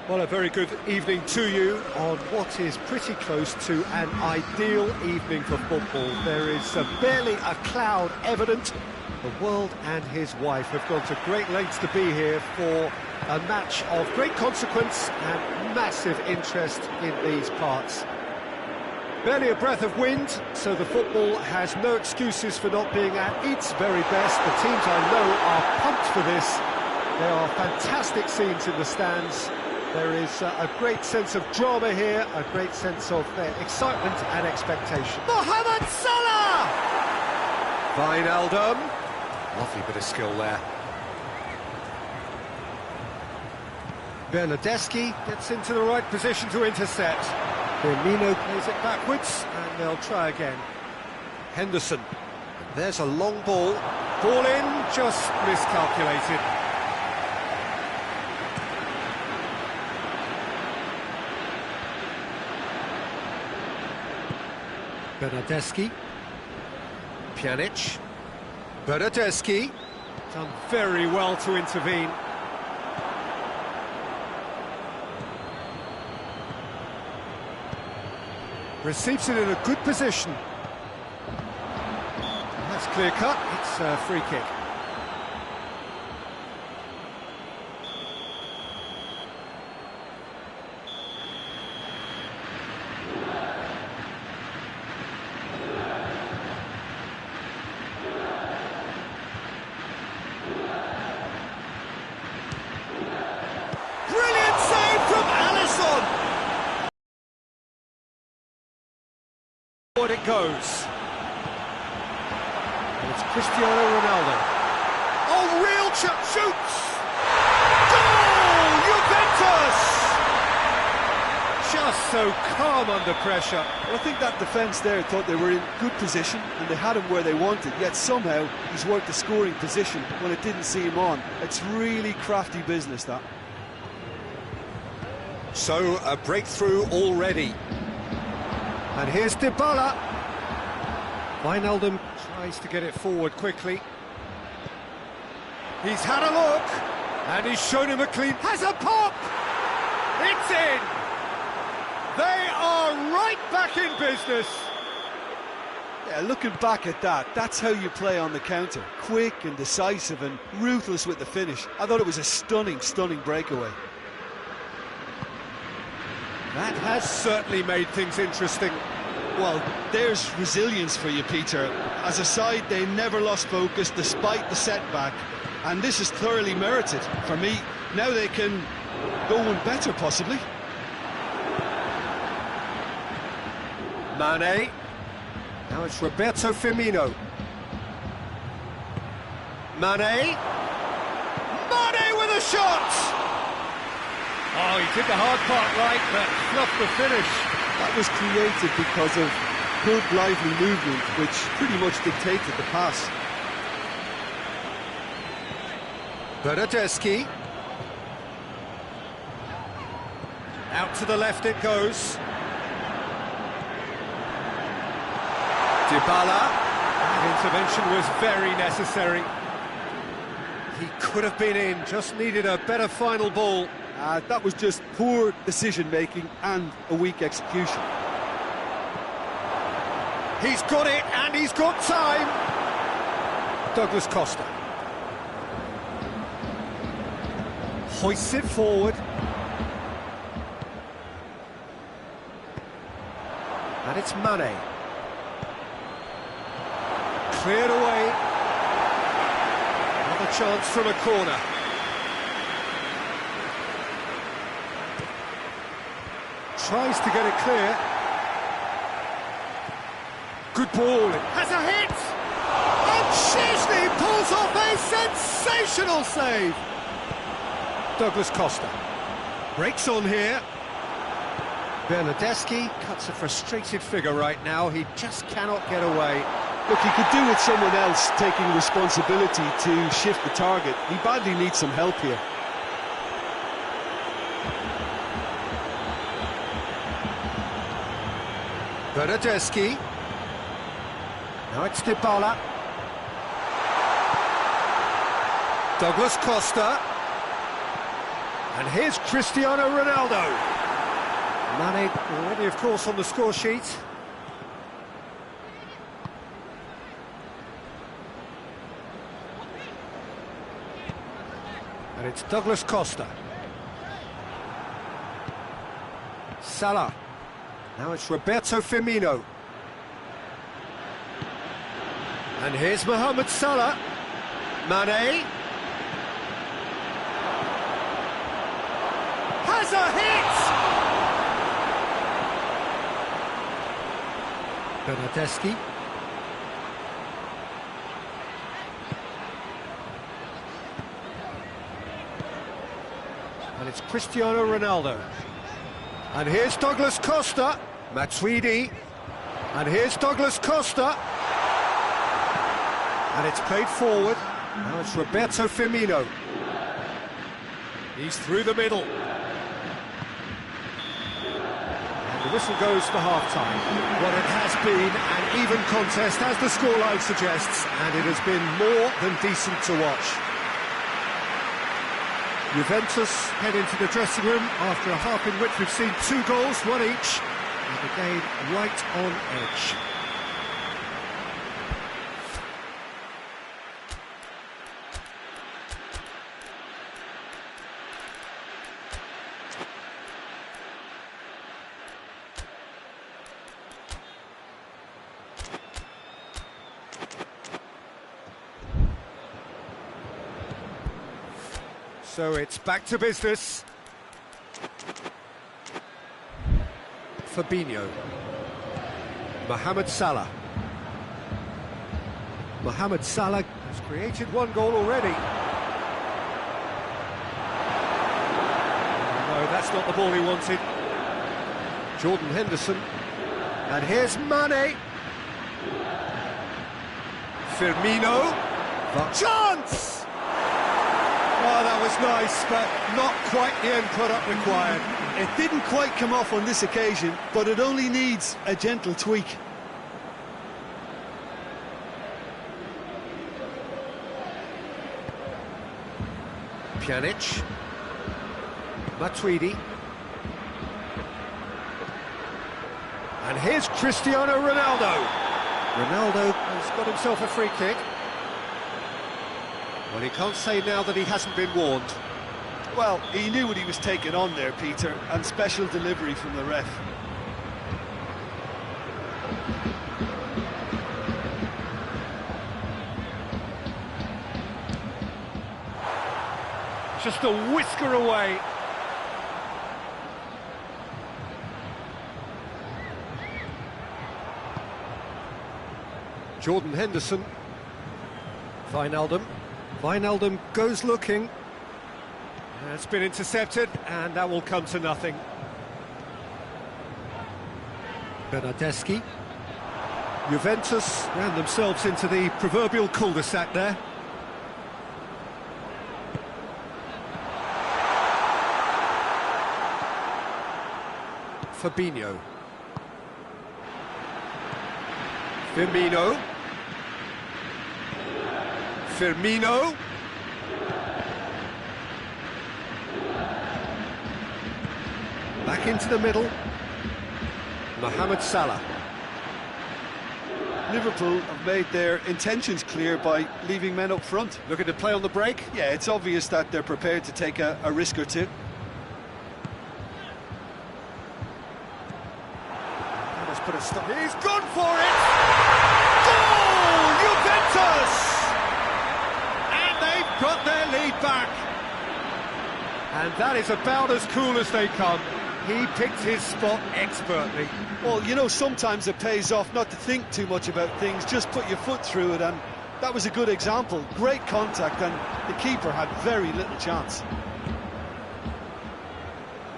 Well, a very good evening to you on what is pretty close to an ideal evening for football. There is barely a cloud evident. The world and his wife have gone to great lengths to be here for a match of great consequence and massive interest in these parts. Barely a breath of wind, so the football has no excuses for not being at its very best. The teams I know are pumped for this. There are fantastic scenes in the stands. There is a great sense of drama here, a great sense of excitement and expectation. Mohamed Salah! Wijnaldum. Lovely bit of skill there. Bernardeschi gets into the right position to intercept. Firmino plays it backwards, and they'll try again. Henderson. And there's a long ball. Ball in, just miscalculated. Bernardeschi. Pjanic. Bernardeschi. Done very well to intervene. Receives it in a good position. That's clear cut, it's a free kick. Brilliant save from Alisson! Forward it goes. And it's Cristiano Ronaldo. Oh, real shoots! Goal! Juventus! Just so calm under pressure.
Well, I think that defence there thought they were in good position and they had him where they wanted, yet somehow he's worked the scoring position when it didn't see him on. It's really crafty business, that.
So, a breakthrough already. And here's Dybala. Wijnaldum tries to get it forward quickly. He's had a look, and he's shown him a clean... Has a pop! It's in! They are right back in business.
Yeah, looking back at that, that's how you play on the counter. Quick and decisive and ruthless with the finish. I thought it was a stunning, stunning breakaway.
That has certainly made things interesting.
Well, there's resilience for you, Peter. As a side, they never lost focus despite the setback, and this is thoroughly merited. For me, now they can go one better, possibly.
Mane. Now it's Roberto Firmino. Mane. Mane with a shot! Oh, he did the hard part right, but fluffed the finish.
That was created because of good, lively movement, which pretty much dictated the pass.
Bernardeschi. Out to the left it goes. Dybala. That intervention was very necessary. He could have been in, just needed a better final ball.
That was just poor decision-making and a weak execution.
He's got it, and he's got time. Douglas Costa. Hoists it forward. And it's Mane. Cleared away. Another chance from a corner. Tries to get it clear. Good ball. It has a hit. And Szczesny pulls off a sensational save. Douglas Costa breaks on here. Bernardeschi cuts a frustrated figure right now. He just cannot get away.
Look, he could do with someone else taking responsibility to shift the target. He badly needs some help here.
Bernardeschi. Now it's Dybala. Douglas Costa. And here's Cristiano Ronaldo. Mane already, of course, on the score sheet. And it's Douglas Costa. Salah. Now it's Roberto Firmino. And here's Mohamed Salah. Mane. Has a hit! Bernardeschi. And it's Cristiano Ronaldo. And here's Douglas Costa. Matuidi. And here's Douglas Costa. And it's played forward. Now it's Roberto Firmino. He's through the middle. And the whistle goes for half-time. Well, it has been an even contest, as the scoreline suggests, and it has been more than decent to watch. Juventus head into the dressing room after a half in which we've seen 2 goals, one each, and the game right on edge. So it's back to business. Fabinho. Mohamed Salah. Mohamed Salah has created 1 goal already. No, that's not the ball he wanted. Jordan Henderson. And here's Mane. Firmino. The chance! Oh, that was nice, but not quite the end product required.
It didn't quite come off on this occasion, but it only needs a gentle tweak.
Pjanic. Matuidi. And here's Cristiano Ronaldo. Ronaldo has got himself a free kick. Well, he can't say now that he hasn't been warned.
Well, he knew what he was taking on there, Peter, and special delivery from the ref.
Just a whisker away. Jordan Henderson. Wijnaldum. Wijnaldum goes looking. It's been intercepted, and that will come to nothing. Bernardeschi. Juventus ran themselves into the proverbial cul-de-sac there. Fabinho. Firmino. Firmino. Back into the middle. Mohamed Salah.
Liverpool have made their intentions clear by leaving men up front.
Looking to play on the break.
Yeah, it's obvious that they're prepared to take a risk or two.
Let's put a stop. He's gone for it! Goal! Juventus! Got their lead back. And that is about as cool as they come. He picked his spot expertly.
Well, you know, sometimes it pays off not to think too much about things, just put your foot through it, and that was a good example. Great contact, and the keeper had very little chance.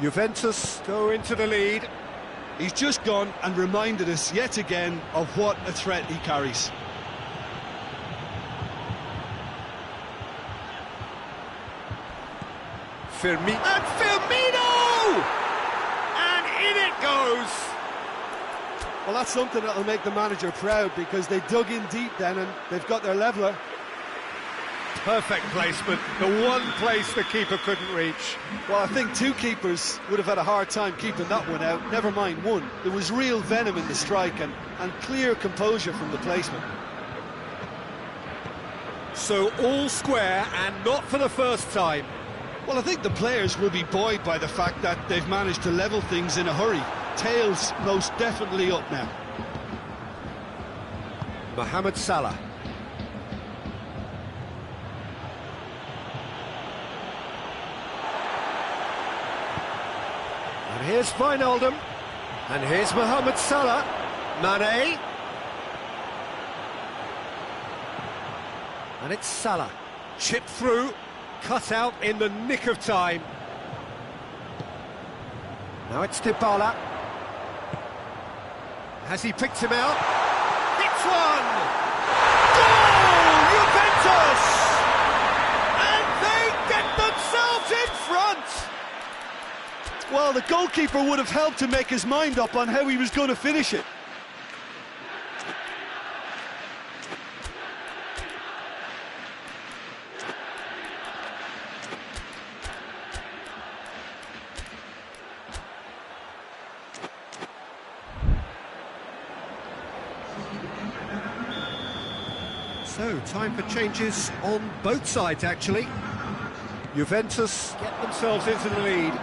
Juventus go into the lead.
He's just gone and reminded us yet again of what a threat he carries.
And Firmino! And in it goes!
Well, that's something that'll make the manager proud, because they dug in deep then and they've got their leveller.
Perfect placement, the one place the keeper couldn't reach.
Well, I think 2 keepers would have had a hard time keeping that one out, never mind 1. There was real venom in the strike and clear composure from the placement.
So all square, and not for the first time.
Well, I think the players will be buoyed by the fact that they've managed to level things in a hurry. Tails most definitely up now.
Mohamed Salah. And here's Wijnaldum. And here's Mohamed Salah. Mane. And it's Salah. Chipped through. Cut out in the nick of time. Now it's Dybala. Has he picked him out? It's one! Goal! Juventus! And they get themselves in front!
Well, the goalkeeper would have helped to make his mind up on how he was going to finish it.
So, time for changes on both sides, actually. Juventus get themselves into the lead.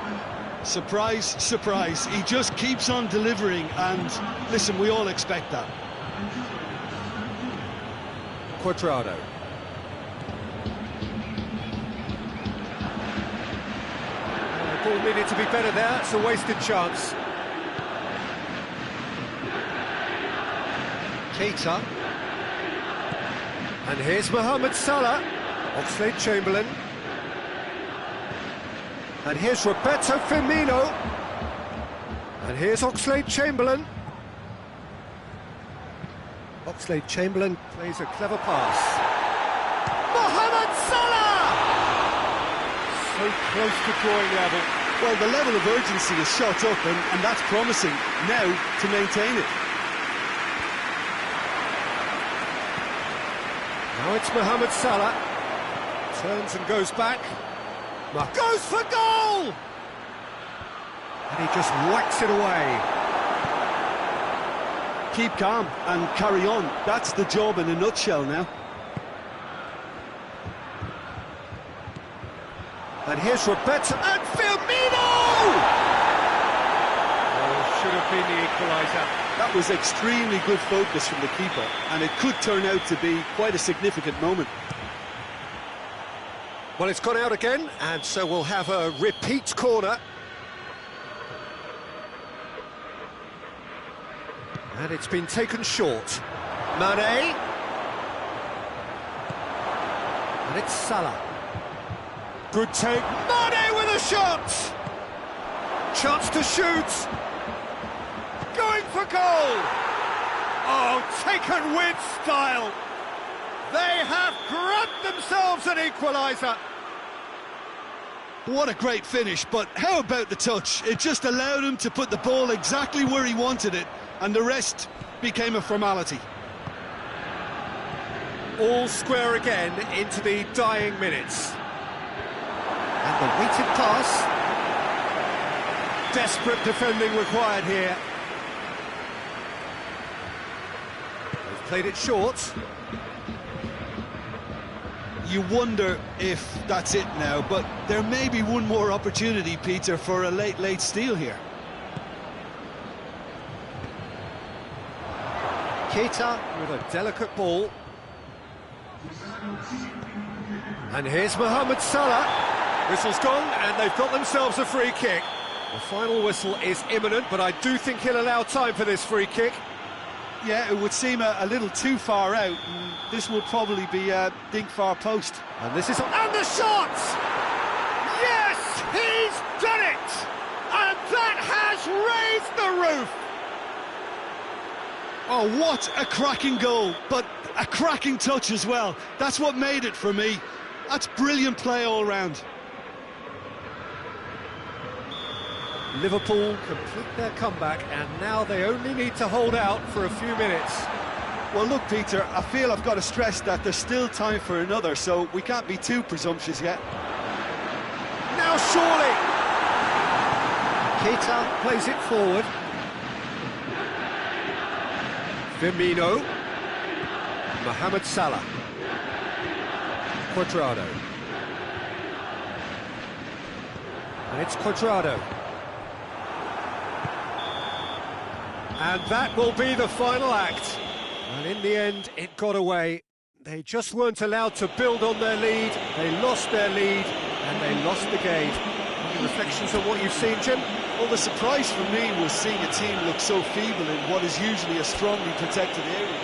Surprise, surprise. He just keeps on delivering, and listen, we all expect that.
Quadrado. Ball needed to be better there, it's a wasted chance. Keita. And here's Mohamed Salah. Oxlade-Chamberlain. And here's Roberto Firmino. And here's Oxlade-Chamberlain. Oxlade-Chamberlain plays a clever pass. Mohamed Salah! So close to drawing level.
Well, the level of urgency is shot up, and that's promising now to maintain it.
Now it's Mohamed Salah. Turns and goes back. Goes for goal! And he just whacks it away.
Keep calm and carry on. That's the job in a nutshell now.
And here's Roberto and Firmino! Oh, should have been the equaliser.
That was extremely good focus from the keeper, and it could turn out to be quite a significant moment.
Well, it's gone out again, and so we'll have a repeat corner. And it's been taken short. Mane. And it's Salah. Good take. Mane with a shot! Chance to shoot. Going for goal! Oh, taken with style! They have grabbed themselves an equaliser!
What a great finish, but how about the touch? It just allowed him to put the ball exactly where he wanted it, and the rest became a formality.
All square again into the dying minutes. And the weighted pass. Desperate defending required here. They've played it short.
You wonder if that's it now, but there may be one more opportunity, Peter, for a late steal here.
Keita with a delicate ball. And here's Mohamed Salah. Whistle's gone, and they've got themselves a free kick. The final whistle is imminent, but I do think he'll allow time for this free kick.
Yeah, it would seem a little too far out, and this will probably be a dink far post.
And this is... And the shot! Yes, he's done it! And that has raised the roof!
Oh, what a cracking goal, but a cracking touch as well. That's what made it for me. That's brilliant play all round.
Liverpool complete their comeback, and now they only need to hold out for a few minutes.
Well, look, Peter, I feel I've got to stress that there's still time for another, so we can't be too presumptuous yet.
Now surely! Keita plays it forward. Firmino. Mohamed Salah. Quadrado. And it's Quadrado. And that will be the final act. And in the end, it got away. They just weren't allowed to build on their lead. They lost their lead, and they lost the game. Any reflections on what you've seen, Jim?
Well, the surprise for me was seeing a team look so feeble in what is usually a strongly protected area.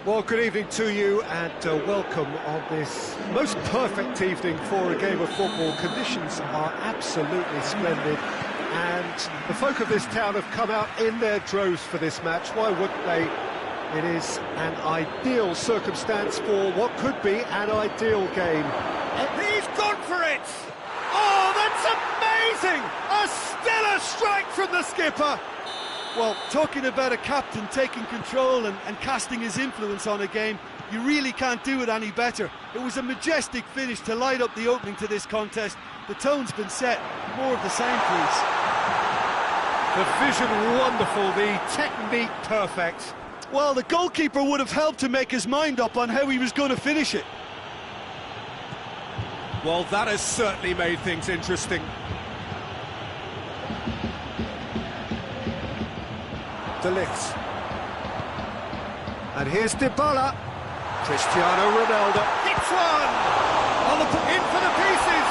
Well, good evening to you and welcome on this most perfect evening for a game of football. Conditions are absolutely splendid and the folk of this town have come out in their droves for this match. Why wouldn't they? It is an ideal circumstance for what could be an ideal game.
He's gone for it! Oh, that's amazing! A stellar strike from the skipper!
Well, talking about a captain taking control and casting his influence on a game, you really can't do it any better. It was a majestic finish to light up the opening to this contest. The tone's been set. More of the same, please.
The vision wonderful, the technique perfect.
Well, the goalkeeper would have helped to make his mind up on how he was going to finish it.
Well, that has certainly made things interesting. De Ligt. And here's Dybala. Cristiano Ronaldo.
Hits one! In for the pieces!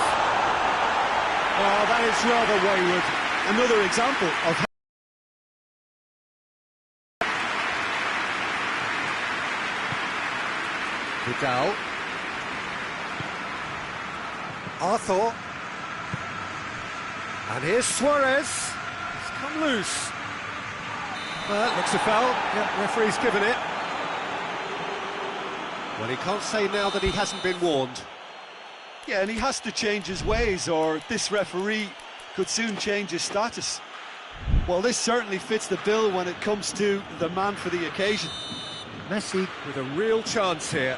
Oh, that is rather wayward. Another example of
Vidal. Arthur. And here's Suarez. He's come loose. Looks a foul. Yeah, referee's given it. Well, he can't say now that he hasn't been warned.
Yeah, and he has to change his ways, or this referee could soon change his status. Well, this certainly fits the bill when it comes to the man for the occasion.
Messi with a real chance here.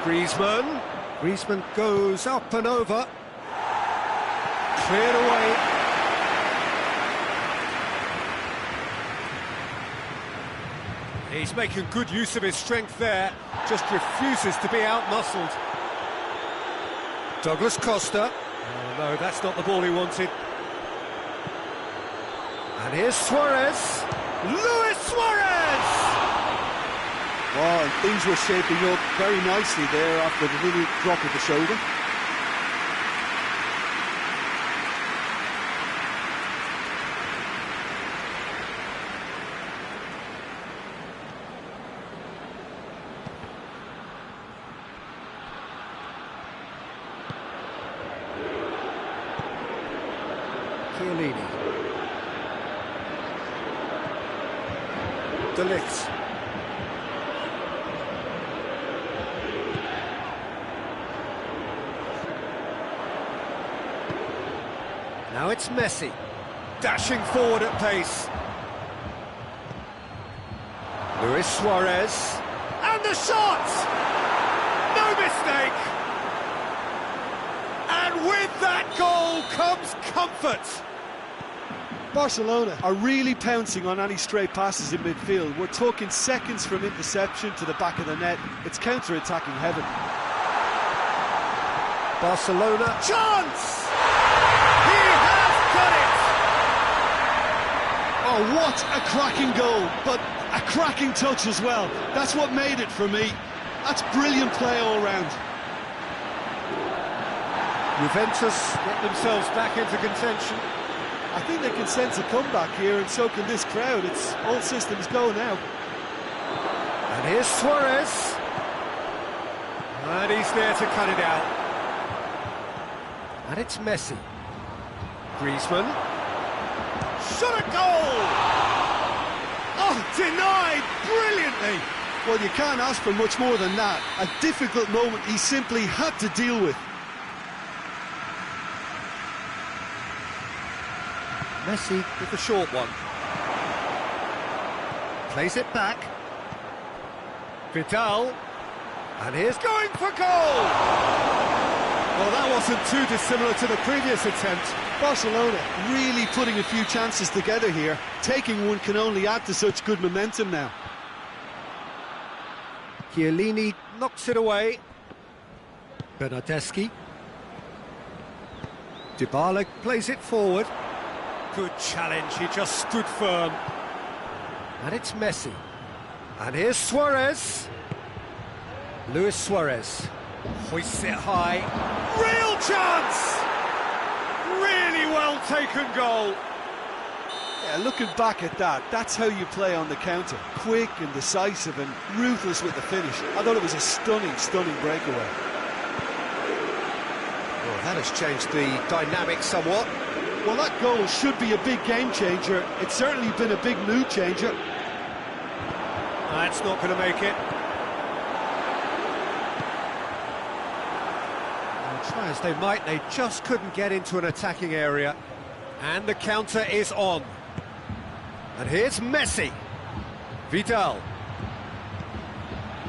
Griezmann goes up and over. Cleared away. He's making good use of his strength there. Just refuses to be out-muscled. Douglas Costa. Oh no, that's not the ball he wanted. And here's Suarez. Luis Suarez!
Well, things were shaping up very nicely there after the little drop of the shoulder.
Chiellini. De Ligt. Now it's Messi, dashing forward at pace. Luis Suarez.
And the shot! No mistake! And with that goal comes comfort.
Barcelona are really pouncing on any stray passes in midfield. We're talking seconds from interception to the back of the net. It's counter-attacking heaven.
Barcelona.
Chance! He has done it!
Oh, what a cracking goal, but a cracking touch as well. That's what made it for me. That's brilliant play all round.
Juventus get themselves back into contention.
I think they can sense a comeback here, and so can this crowd. It's all systems go now.
And here's Suarez. And he's there to cut it out. And it's Messi. Griezmann.
Shot a goal! Oh, denied brilliantly!
Well, you can't ask for much more than that. A difficult moment he simply had to deal with.
Messi with the short one. Plays it back. Vidal. And here's going for goal! Well, that wasn't too dissimilar to the previous attempt.
Barcelona really putting a few chances together here. Taking one can only add to such good momentum now.
Chiellini knocks it away. Bernardeschi. Dybala plays it forward. Good challenge, he just stood firm. And it's Messi. And here's Suarez. Luis Suarez hoists it high.
Real chance! Really well taken goal.
Yeah, looking back at that, that's how you play on the counter. Quick and decisive and ruthless with the finish. I thought it was a stunning, stunning breakaway.
Well, that has changed the dynamic somewhat.
Well, that goal should be a big game changer. It's certainly been a big mood changer.
That's not going to make it. Well, try as they might, they just couldn't get into an attacking area. And the counter is on. And here's Messi. Vidal.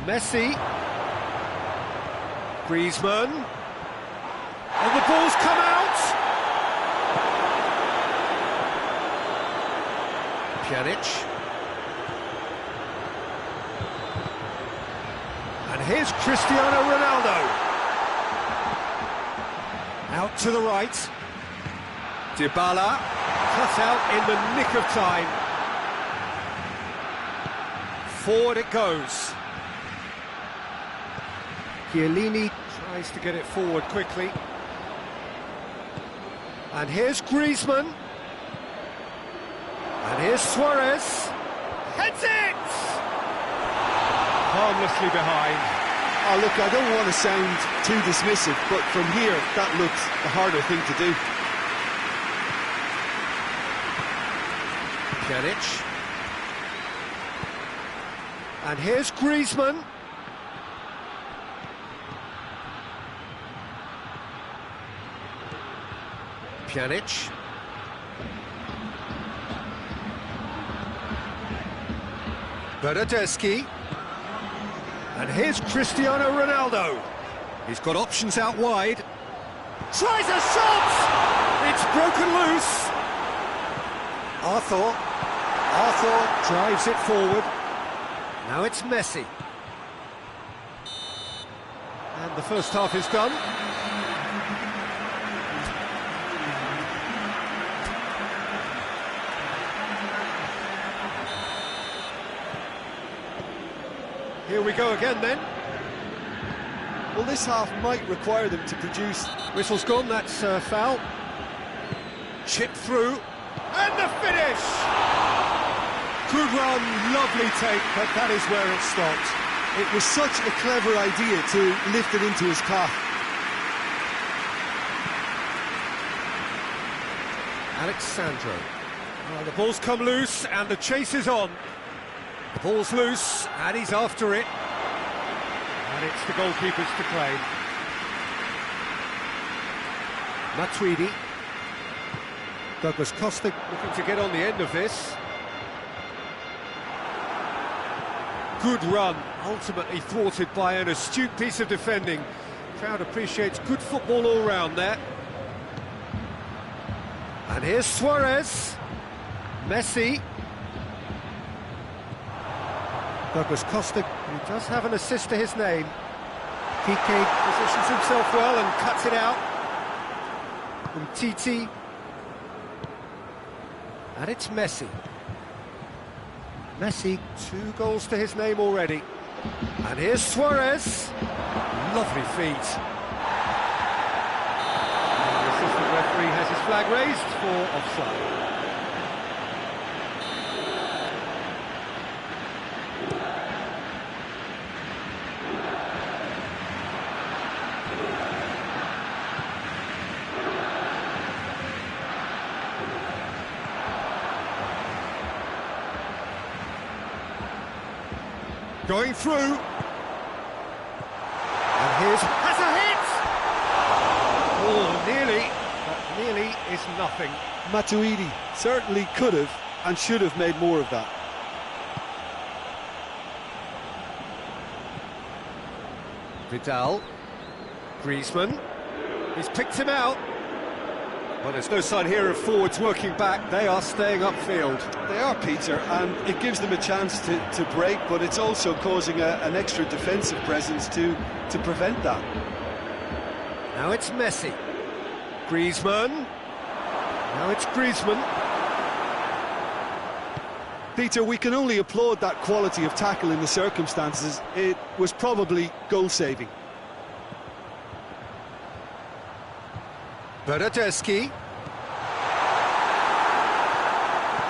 Messi. Griezmann. And the ball's come out. Pjanic. And here's Cristiano Ronaldo. Out to the right. Dybala. Cut out in the nick of time. Forward it goes. Chiellini tries to get it forward quickly. And here's Griezmann. And here's Suarez. Heads it! Harmlessly behind.
Oh, look, I don't want to sound too dismissive, but from here, that looks the harder thing to do.
Pjanic. And here's Griezmann. Pjanic. Bernardeschi. And here's Cristiano Ronaldo. He's got options out wide. Tries a shot! It's broken loose. Arthur drives it forward. Now it's Messi. And the first half is done. Here we go again then.
Well, this half might require them to produce.
Whistle's gone, that's foul. Chip through. And the finish! Good run, lovely take, but that is where it stopped.
It was such a clever idea to lift it into his calf.
Alexandro. Oh, the ball's come loose and the chase is on. The ball's loose and he's after it. And it's the goalkeepers to claim. Matuidi. Douglas Costa looking to get on the end of this. Good run, ultimately thwarted by an astute piece of defending. Crowd appreciates good football all round there. And here's Suarez. Messi. Douglas Costa, who does have an assist to his name. Piqué positions himself well and cuts it out. And Titi. And it's Messi. Messi, 2 goals to his name already. And here's Suarez. Lovely feet. And the assistant referee has his flag raised for offside. Going through. And here's... has a hit! Oh, nearly. But nearly is nothing.
Matuidi certainly could have and should have made more of that.
Vidal. Griezmann. He's picked him out. Well, there's no sign here of forwards working back. They are staying upfield.
They are, Peter, and it gives them a chance to break, but it's also causing an extra defensive presence to prevent that.
Now it's Messi. Griezmann. Now it's Griezmann.
Peter, we can only applaud that quality of tackle in the circumstances. It was probably goal-saving.
Bernardeschi.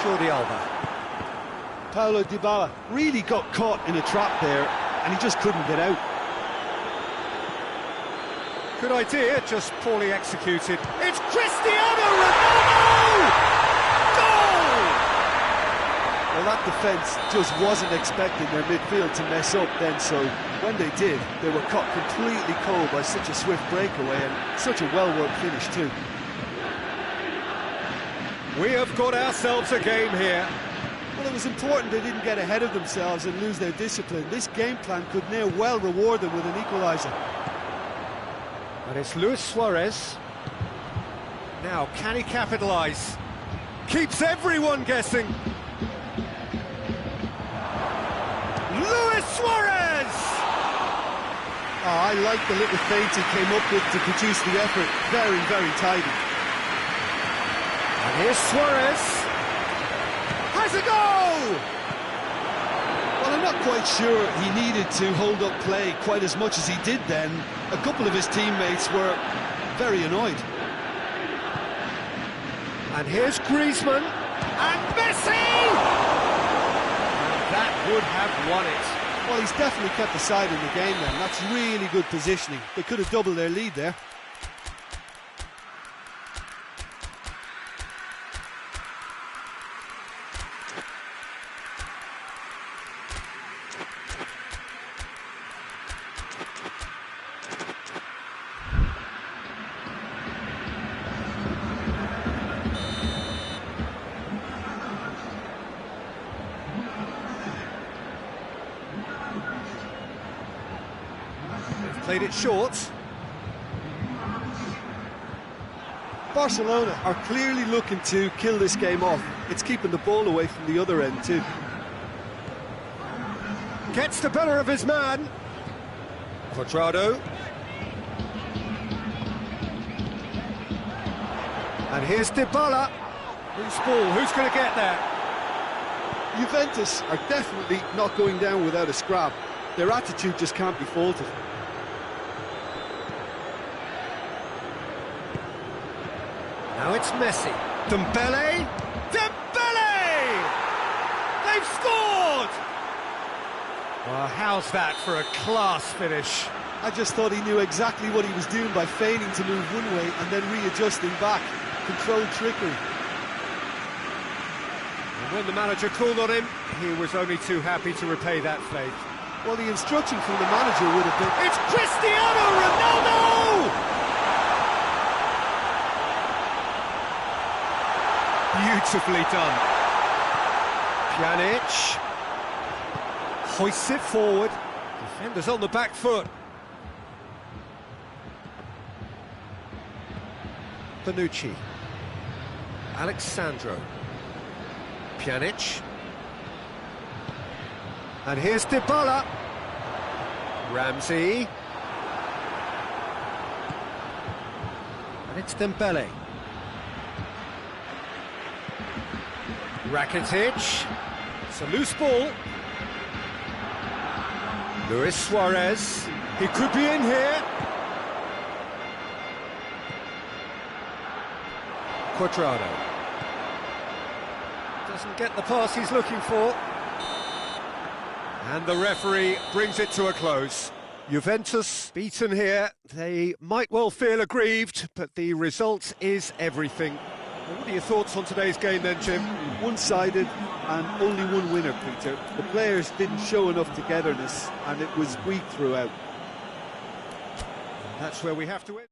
Jordi Alba.
Paulo Dybala really got caught in a trap there, and he just couldn't get out.
Good idea, just poorly executed. It's Cristiano Ronaldo! Goal!
Well, that defence just wasn't expecting their midfield to mess up then, so when they did, they were caught completely cold by such a swift breakaway and such a well-worked finish too.
We have got ourselves a game here.
Well, it was important they didn't get ahead of themselves and lose their discipline. This game plan could now well reward them with an equaliser.
And it's Luis Suarez. Now, can he capitalise? Keeps everyone guessing. Luis Suarez!
Oh, I like the little feint he came up with to produce the effort. Very, very tidy.
And here's Suarez. Has a go!
Well, I'm not quite sure he needed to hold up play quite as much as he did then. A couple of his teammates were very annoyed.
And here's Griezmann. And Messi! And that would have won it.
Well, he's definitely kept the side in the game then. That's really good positioning. They could have doubled their lead there.
Played it short.
Barcelona are clearly looking to kill this game off. It's keeping the ball away from the other end too.
Gets the better of his man. Cuadrado. And here's Dybala. Loose ball, who's going to get there?
Juventus are definitely not going down without a scrap. Their attitude just can't be faulted.
Now it's Messi. Dembele. Dembele! They've scored! Well, how's that for a class finish?
I just thought he knew exactly what he was doing by feigning to move one way and then readjusting back. Controlled trickery.
And when the manager called on him, he was only too happy to repay that faith.
Well, the instruction from the manager would have been...
It's Cristiano Ronaldo! Beautifully done. Pjanic hoists it forward. Defenders on the back foot. Bonucci. Alexandro. Pjanic. And here's Dybala. Ramsey. And it's Dembele. Rakitic. It's a loose ball. Luis Suarez. He could be in here. Cuadrado. Doesn't get the pass he's looking for. And the referee brings it to a close. Juventus beaten here. They might well feel aggrieved, but the result is everything. Well, what are your thoughts on today's game then, Jim?
One-sided and only one winner, Peter. The players didn't show enough togetherness and it was weak throughout.
That's where we have to end.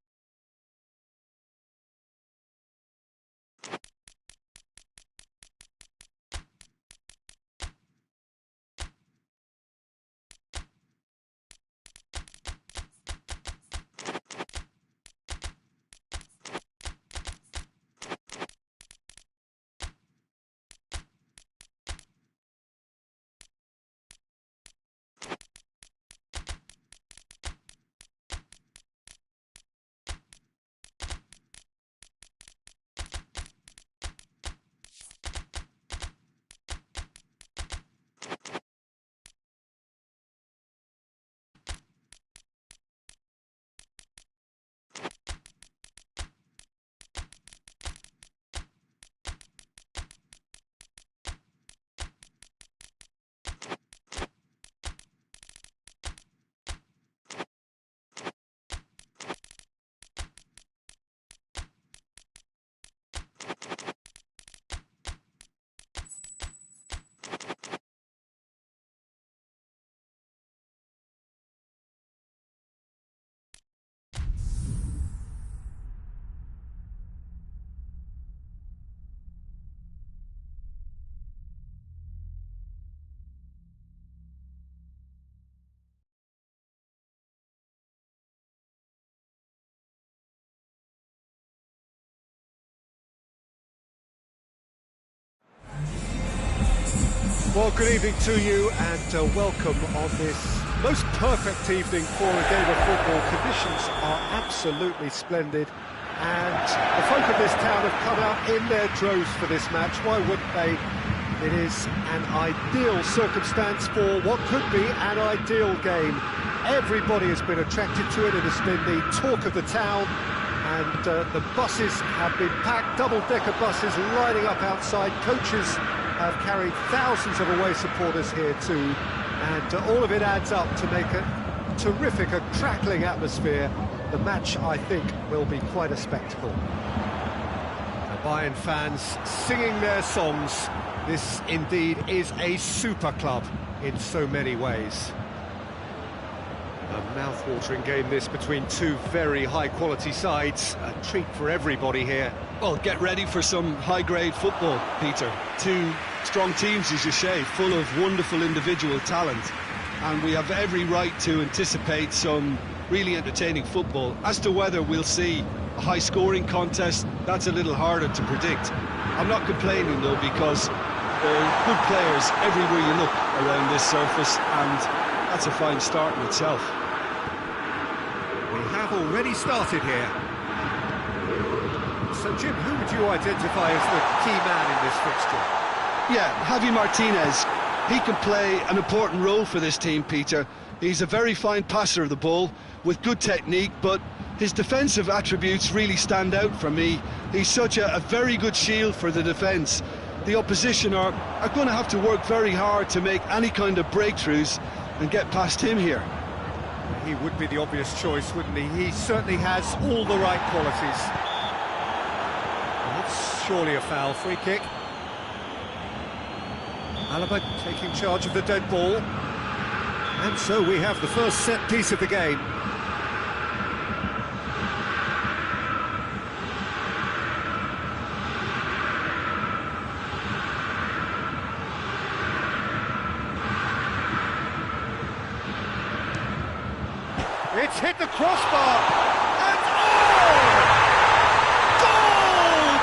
Well, good evening to you and welcome on this most perfect evening for a game of football. Conditions are absolutely splendid and the folk of this town have come out in their droves for this match. Why wouldn't they? It is an ideal circumstance for what could be an ideal game. Everybody has been attracted to it. It has been the talk of the town, and the buses have been packed, double-decker buses lining up outside. Coaches have carried thousands of away supporters here too, and all of it adds up to make a terrific, a crackling atmosphere. The match, I think, will be quite a spectacle. The Bayern fans singing their songs. This indeed is a super club in so many ways. A mouth-watering game this between two very high-quality sides. A treat for everybody here.
Well, get ready for some high-grade football, Peter. Two strong teams, as you say, full of wonderful individual talent. And we have every right to anticipate some really entertaining football. As to whether we'll see a high-scoring contest, that's a little harder to predict. I'm not complaining, though, because there are good players everywhere you look around this surface, and that's a fine start in itself.
We have already started here. So, Jim, who would you identify as the key man in this fixture?
Yeah, Javi Martinez. He can play an important role for this team, Peter. He's a very fine passer of the ball with good technique, but his defensive attributes really stand out for me. He's such a very good shield for the defence. The opposition are going to have to work very hard to make any kind of breakthroughs and get past him here.
He would be the obvious choice, wouldn't he? He certainly has all the right qualities. That's surely a foul. Free kick. Alaba taking charge of the dead ball. And so we have the first set piece of the game. It's hit the crossbar, and goal!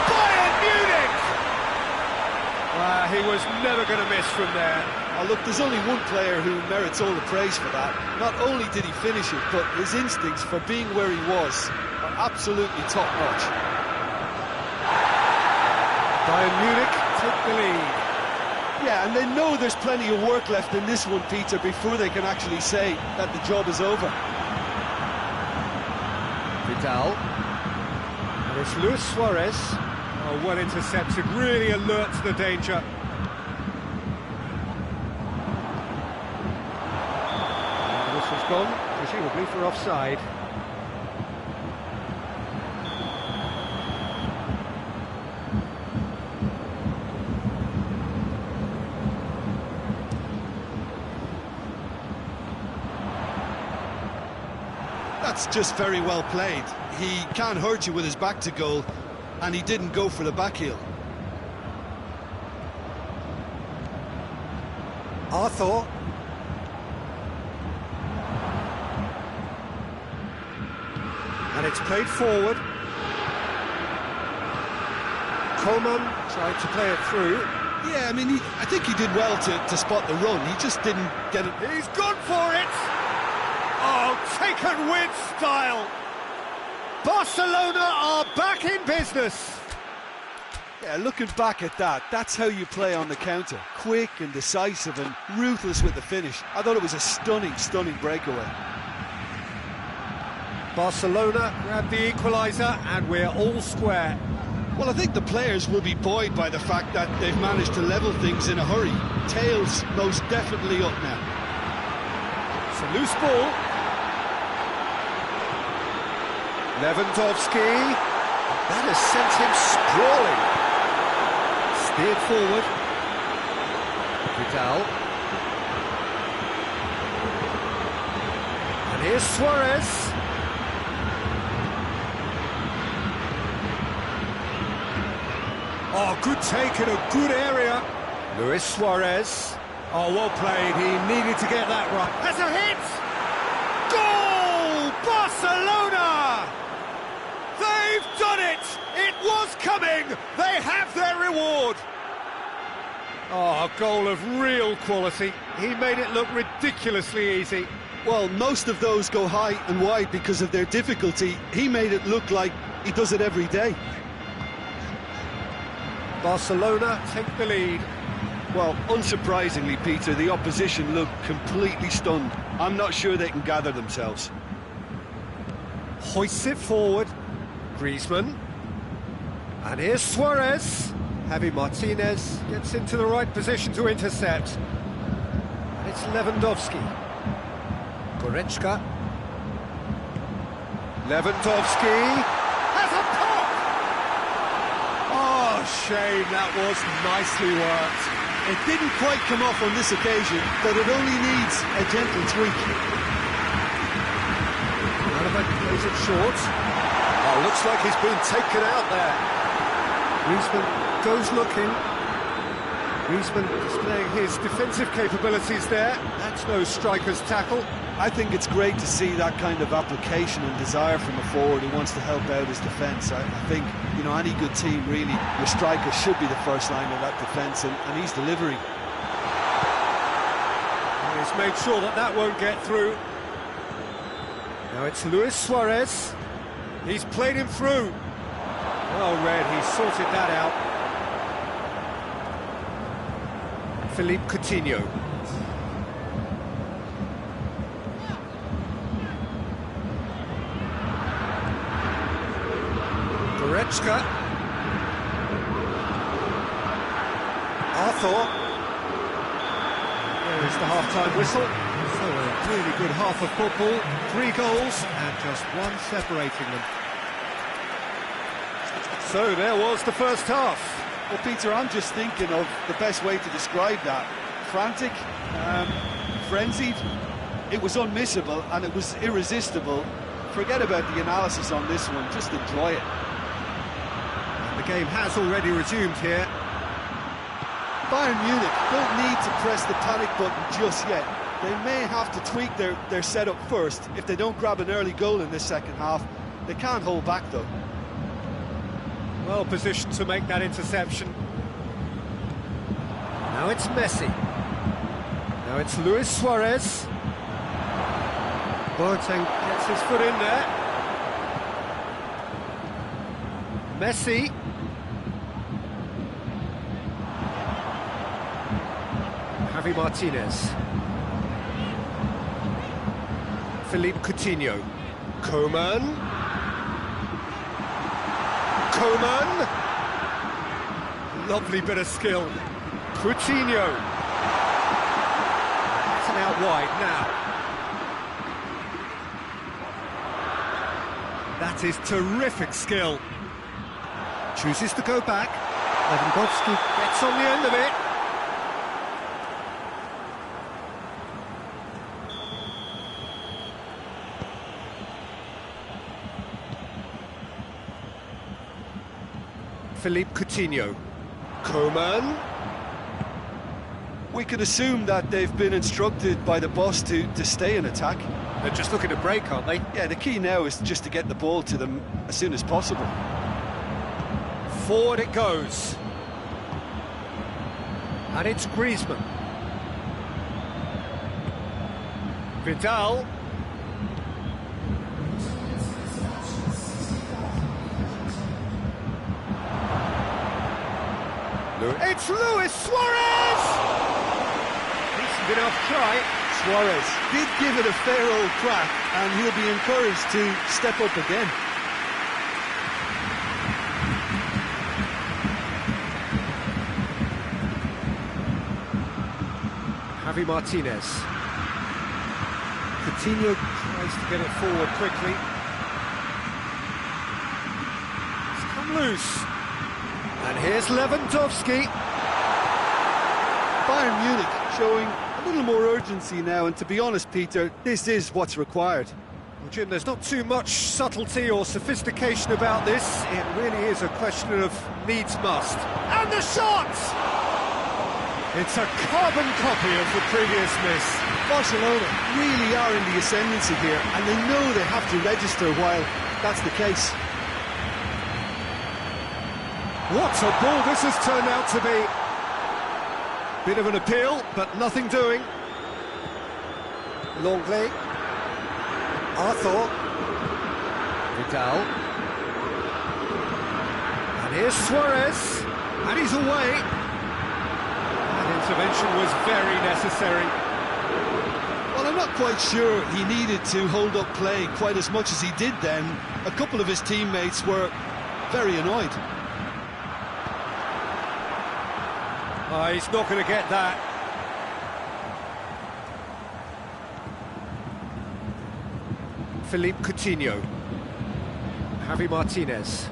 Bayern Munich! He was never going to miss from there.
Oh, look, there's only one player who merits all the praise for that. Not only did he finish it, but his instincts for being where he was are absolutely top-notch.
Bayern Munich take the lead.
Yeah, and they know there's plenty of work left in this one, Peter, before they can actually say that the job is over.
Vidal, and it's Luis Suarez. Oh, well intercepted, really alert to the danger. And this has gone, presumably for offside.
That's just very well played. He can't hurt you with his back to goal, and he didn't go for the back heel.
Arthur. And it's played forward. Coleman tried to play it through.
Yeah, I mean, I think he did well to spot the run. He just didn't get it.
He's gone for it! Oh, taken with style! Barcelona are back in business!
Yeah, looking back at that, that's how you play on the counter. Quick and decisive and ruthless with the finish. I thought it was a stunning, stunning breakaway.
Barcelona grab the equaliser and we're all square.
Well, I think the players will be buoyed by the fact that they've managed to level things in a hurry. Tails most definitely up now.
It's a loose ball. Lewandowski. That has sent him sprawling. Steered forward. Vidal. And here's Suarez. Oh, good take in a good area. Luis Suarez. Oh, well played. He needed to get that right.
Has a hit! Goal! Barcelona! They've done it! It was coming! They have their reward!
Oh, a goal of real quality. He made it look ridiculously easy.
Well, most of those go high and wide because of their difficulty. He made it look like he does it every day.
Barcelona take the lead.
Well, unsurprisingly, Peter, the opposition look completely stunned. I'm not sure they can gather themselves.
Hoists it forward. Griezmann. And here's Suarez. Javi Martinez gets into the right position to intercept. And it's Lewandowski. Goretzka. Lewandowski has a pop! Oh, shame, that was nicely worked.
It didn't quite come off on this occasion, but it only needs a gentle tweak.
Donovan plays it short. Oh, looks like he's been taken out there. Griezmann goes looking. Griezmann displaying his defensive capabilities there. That's no striker's tackle.
I think it's great to see that kind of application and desire from a forward who wants to help out his defence. I think, you know, any good team, really, your striker should be the first line of that defence, and he's delivering.
And he's made sure that that won't get through. Now it's Luis Suarez. He's played him through. Well read, he sorted that out. Philippe Coutinho. Goretzka. Arthur. There is the half-time whistle. So a really good half of football. 3 goals and just one separating them. So there was the first half.
Well, Peter, I'm just thinking of the best way to describe that. Frantic, frenzied. It was unmissable and it was irresistible. Forget about the analysis on this one, just enjoy it.
And the game has already resumed here.
Bayern Munich don't need to press the panic button just yet. They may have to tweak their setup first. If they don't grab an early goal in this second half, they can't hold back though.
Well positioned to make that interception. Now it's Messi. Now it's Luis Suarez. Boateng gets his foot in there. Messi. Javi Martinez. Philippe Coutinho. Coman. Lovely bit of skill. Coutinho. That's an out wide now. That is terrific skill. Chooses to go back. Lewandowski gets on the end of it. Philippe Coutinho. Coman.
We could assume that they've been instructed by the boss to stay in attack.
They're just looking to break, aren't they?
Yeah, the key now is just to get the ball to them as soon as possible.
Forward it goes. And it's Griezmann. Vidal. It's Luis Suarez! Decent enough try.
Suarez did give it a fair old crack, and he'll be encouraged to step up again.
Javi Martinez. Coutinho tries to get it forward quickly. It's come loose. And here's Lewandowski.
Bayern Munich showing a little more urgency now, and to be honest, Peter, this is what's required.
Well, Jim, there's not too much subtlety or sophistication about this. It really is a question of needs must. And the shot! It's a carbon copy of the previous miss.
Barcelona really are in the ascendancy here, and they know they have to register while that's the case.
What a ball this has turned out to be. Bit of an appeal, but nothing doing. Longley. Arthur. Vidal. And here's Suarez. And he's away. That intervention was very necessary.
Well, I'm not quite sure he needed to hold up play quite as much as he did then. A couple of his teammates were very annoyed.
Oh, he's not going to get that. Philippe Coutinho. Javi Martinez.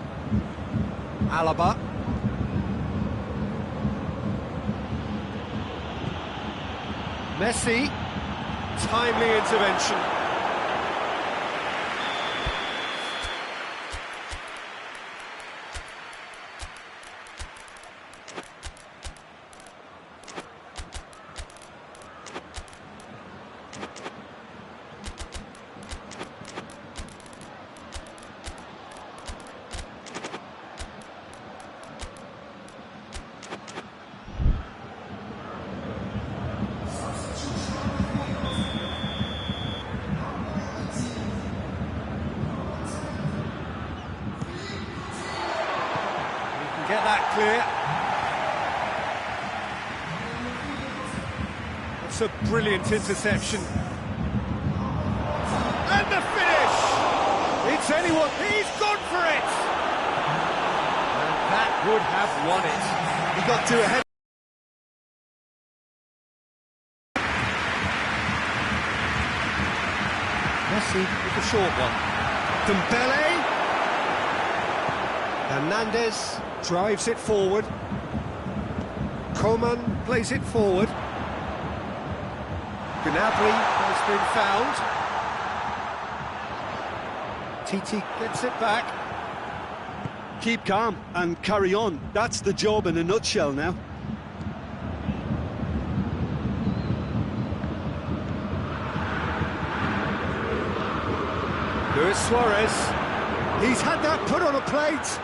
Alaba. Messi. Timely intervention. Get that clear. That's a brilliant interception. And the finish! It's anyone, he's gone for it! And that would have won it.
He got two ahead.
Messi with the short one. Dembele. Hernandez drives it forward. Coman plays it forward. Gnabry has been found. Titi gets it back.
Keep calm and carry on. That's the job in a nutshell now.
Luis Suarez. He's had that put on a plate.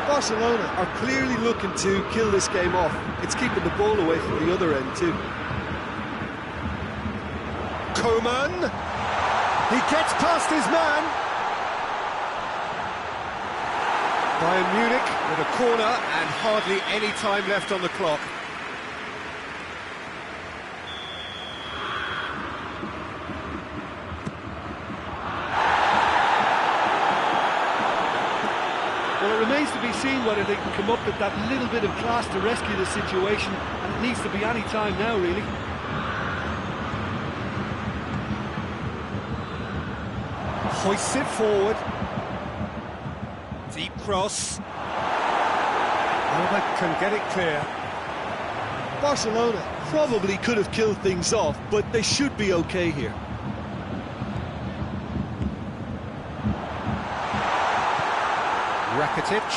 Barcelona are clearly looking to kill this game off. It's keeping the ball away from the other end too.
Coman. He gets past his man. Bayern Munich with a corner and hardly any time left on the clock.
Well, it remains to be seen whether they can come up with that little bit of class to rescue the situation, and it needs to be any time now, really.
Hoists it forward. Deep cross. Alba can get it clear.
Barcelona probably could have killed things off, but they should be okay here.
Rakitic.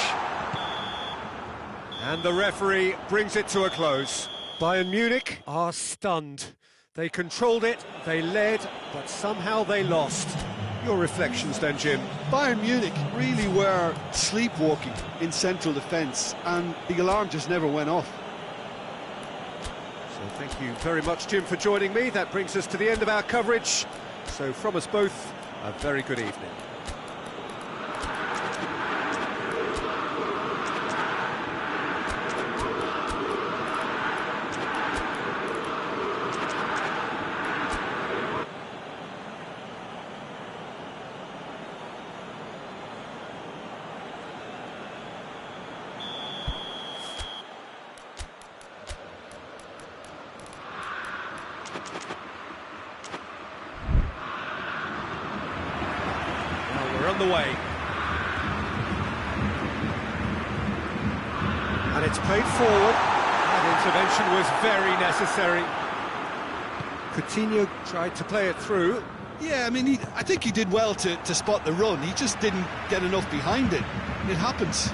And the referee brings it to a close. Bayern Munich are stunned. They controlled it, they led, but somehow they lost. Your reflections then, Jim?
Bayern Munich really were sleepwalking in central defence, and the alarm just never went off.
So thank you very much, Jim, for joining me. That brings us to the end of our coverage. So from us both, a very good evening. On the way. And it's played forward. That intervention was very necessary. Coutinho tried to play it through.
Yeah, I mean, I think he did well to spot the run. He just didn't get enough behind it. It happens.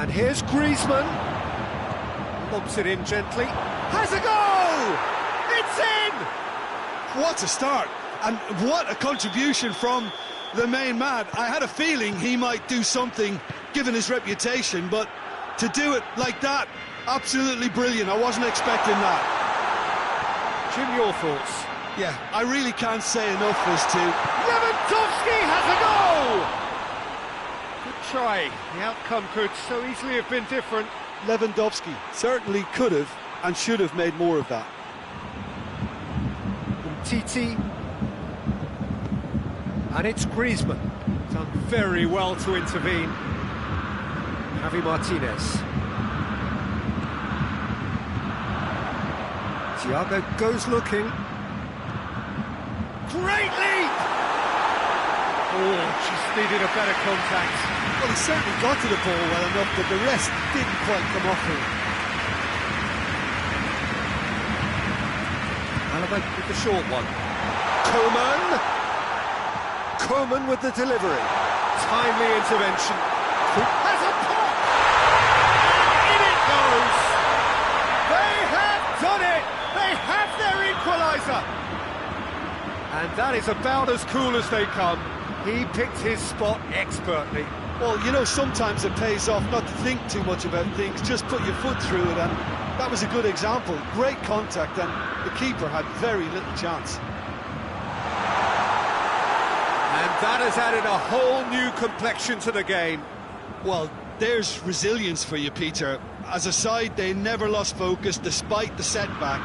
And here's Griezmann. Lobs it in gently. Has a goal! It's in!
What a start! And what a contribution from the main man. I had a feeling he might do something, given his reputation, but to do it like that, absolutely brilliant. I wasn't expecting that.
Jim, your thoughts?
Yeah, I really can't say enough as to...
Lewandowski has a goal! Good try. The outcome could so easily have been different.
Lewandowski certainly could have and should have made more of that.
Titi. And it's Griezmann. Done very well to intervene. Javi Martinez. Thiago goes looking. Great leap! Oh, just needed a better contact.
Well, he certainly got to the ball well enough, but the rest didn't quite come off him.
Alaba with the short one. Coman with the delivery. Timely intervention. Has a pop! In it goes! They have done it! They have their equaliser! And that is about as cool as they come. He picked his spot expertly.
Well, you know, sometimes it pays off not to think too much about things, just put your foot through it, and that was a good example. Great contact, and the keeper had very little chance.
And that has added a whole new complexion to the game.
Well, there's resilience for you, Peter. As a side, they never lost focus despite the setback,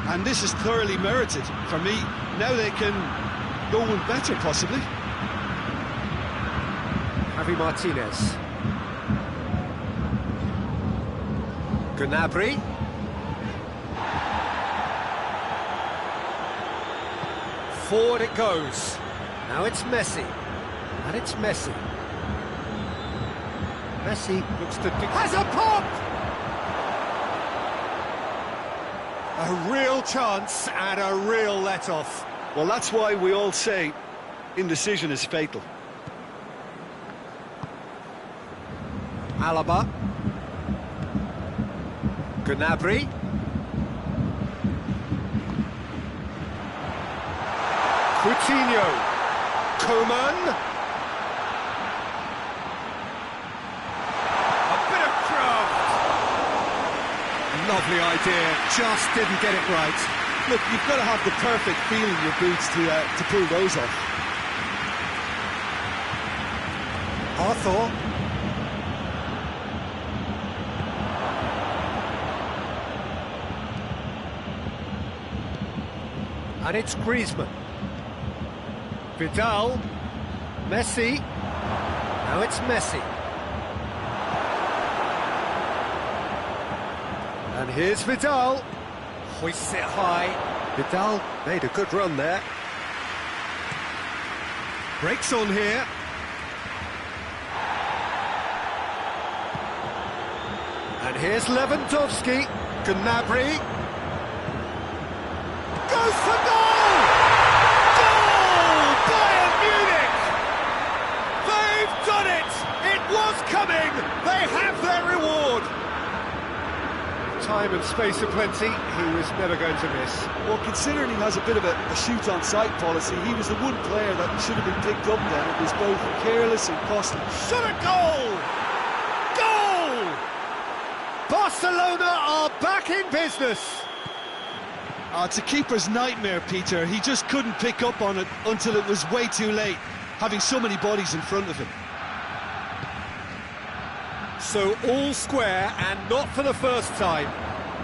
and this is thoroughly merited for me. Now they can go one better, possibly.
Javi Martinez. Gnabry. Forward it goes. Now it's Messi. And it's Messi. Messi looks to... Has a pop! A real chance and a real let-off.
Well, that's why we all say indecision is fatal.
Alaba. Gnabry. Coutinho. Coman. A bit of craft. Lovely idea, just didn't get it right.
Look, you've got to have the perfect feel in your boots to pull those off.
Arthur. And it's Griezmann. Vidal. Messi. Now it's Messi. And here's Vidal. Hoists it high. Vidal made a good run there. Breaks on here. And here's Lewandowski. Gnabry. Goes for goal! Goal! Bayern Munich! They've done it! It was coming! They have their reward! Time and space aplenty, he was never going to miss.
Well, considering he has a bit of a shoot-on-sight policy, he was the one player that should have been picked up then. It was both careless and costly.
Shot a goal! Goal! Barcelona are back in business!
Oh, it's a keeper's nightmare, Peter. He just couldn't pick up on it until it was way too late, having so many bodies in front of him.
So all square, and not for the first time.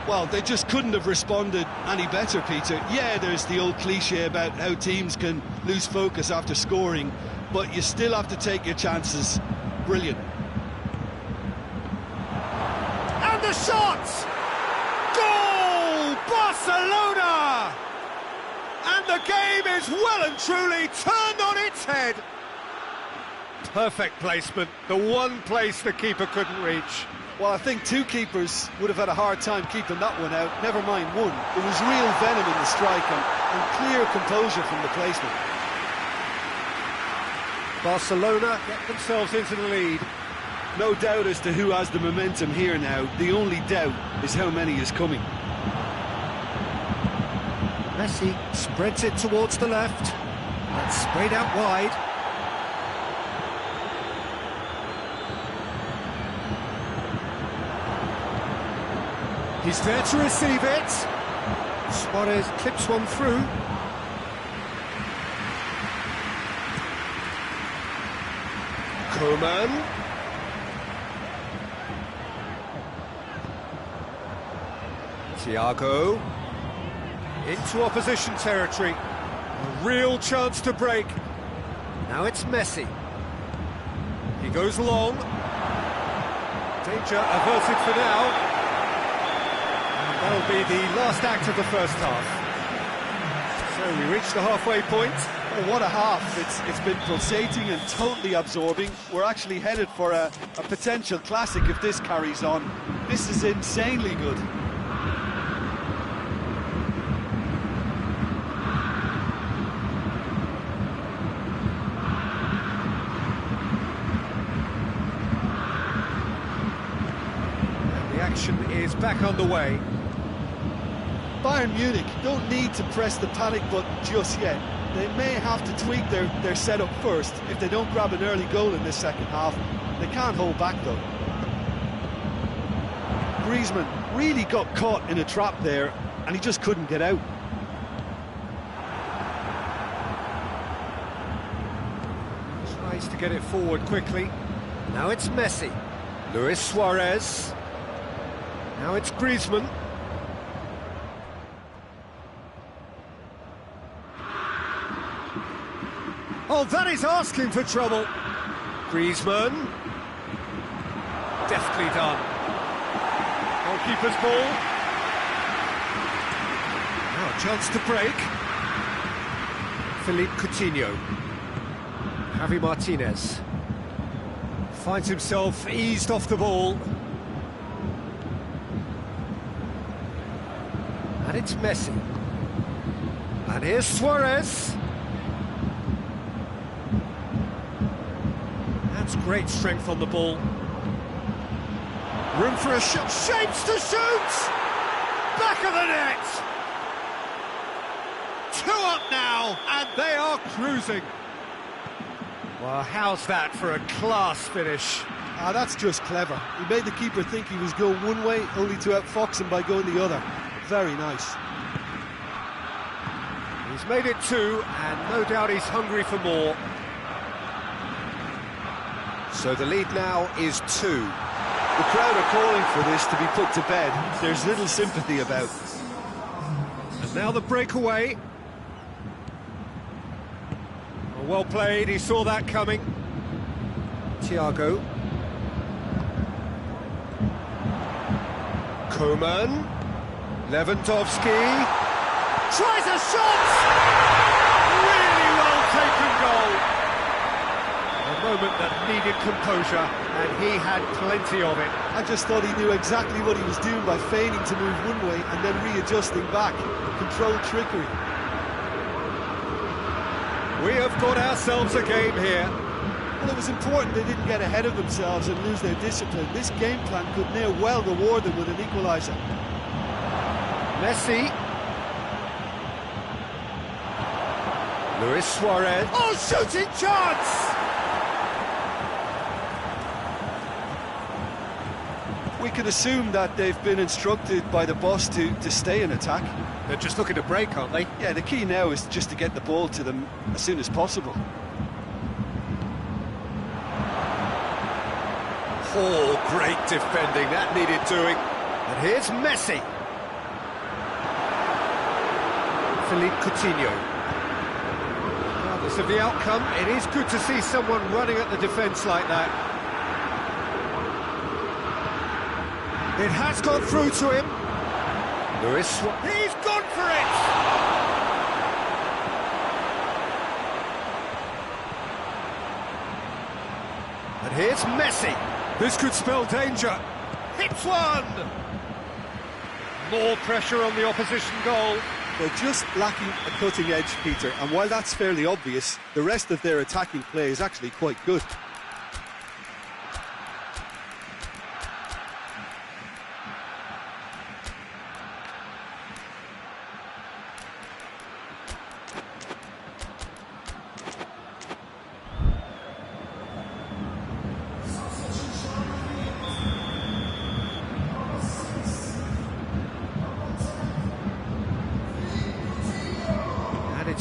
Well, they just couldn't have responded any better, Peter. Yeah, there's the old cliche about how teams can lose focus after scoring, but you still have to take your chances. Brilliant.
And the shot! Goal! Barcelona! And the game is well and truly turned on its head. Perfect placement, the one place the keeper couldn't reach.
Well, I think two keepers would have had a hard time keeping that one out, never mind one. There was real venom in the strike and clear composure from the placement.
Barcelona get themselves into the lead.
No doubt as to who has the momentum here now. The only doubt is how many is coming.
Messi spreads it towards the left. That's sprayed out wide. He's there to receive it. Suarez clips one through.
Koeman. Thiago. Into opposition territory. A real chance to break. Now it's Messi. He goes long. Danger averted for now. And that'll be the last act of the first half. So we reach the halfway point.
Oh, what a half. It's been pulsating and totally absorbing. We're actually headed for a potential classic if this carries on. This is insanely good.
The action is back underway.
Bayern Munich don't need to press the panic button just yet. They may have to tweak their setup first if they don't grab an early goal in this second half. They can't hold back though. Griezmann really got caught in a trap there and he just couldn't get out.
Tries to get it forward quickly. Now it's Messi. Luis Suarez. Now it's Griezmann. Oh, that is asking for trouble. Griezmann. Deftly done. Goalkeeper's ball. Now a chance to break. Philippe Coutinho. Javi Martinez. Finds himself eased off the ball. And it's Messi. And here's Suarez. That's great strength on the ball. Room for a shot. Shapes to shoot! Back of the net! 2 up now, and they are cruising. Well, how's that for a class finish?
Ah, that's just clever. He made the keeper think he was going one way, only to outfox him by going the other. Very nice.
He's made it 2, and no doubt he's hungry for more. So the lead now is 2.
The crowd are calling for this to be put to bed. There's little sympathy about.
And now the breakaway. Well played, he saw that coming. Thiago. Koeman. Lewandowski. Tries a shot! Really well taken goal. A moment that needed composure, and he had plenty of it.
I just thought he knew exactly what he was doing by feigning to move one way and then readjusting back. Controlled trickery.
We have got ourselves a game here.
Well, it was important they didn't get ahead of themselves and lose their discipline. This game plan could near well reward them with an equaliser.
Messi. Luis Suarez. Oh, shooting chance!
We can assume that they've been instructed by the boss to stay in attack.
They're just looking to break, aren't they?
Yeah, the key now is just to get the ball to them as soon as possible.
Oh, great defending, that needed doing. And here's Messi. Philippe Coutinho. Regardless of the outcome, it is good to see someone running at the defence like that. It has gone through to him. He's gone for it! And here's Messi. This could spell danger. Hits one! More pressure on the opposition goal.
They're just lacking a cutting edge, Peter, and while that's fairly obvious, the rest of their attacking play is actually quite good.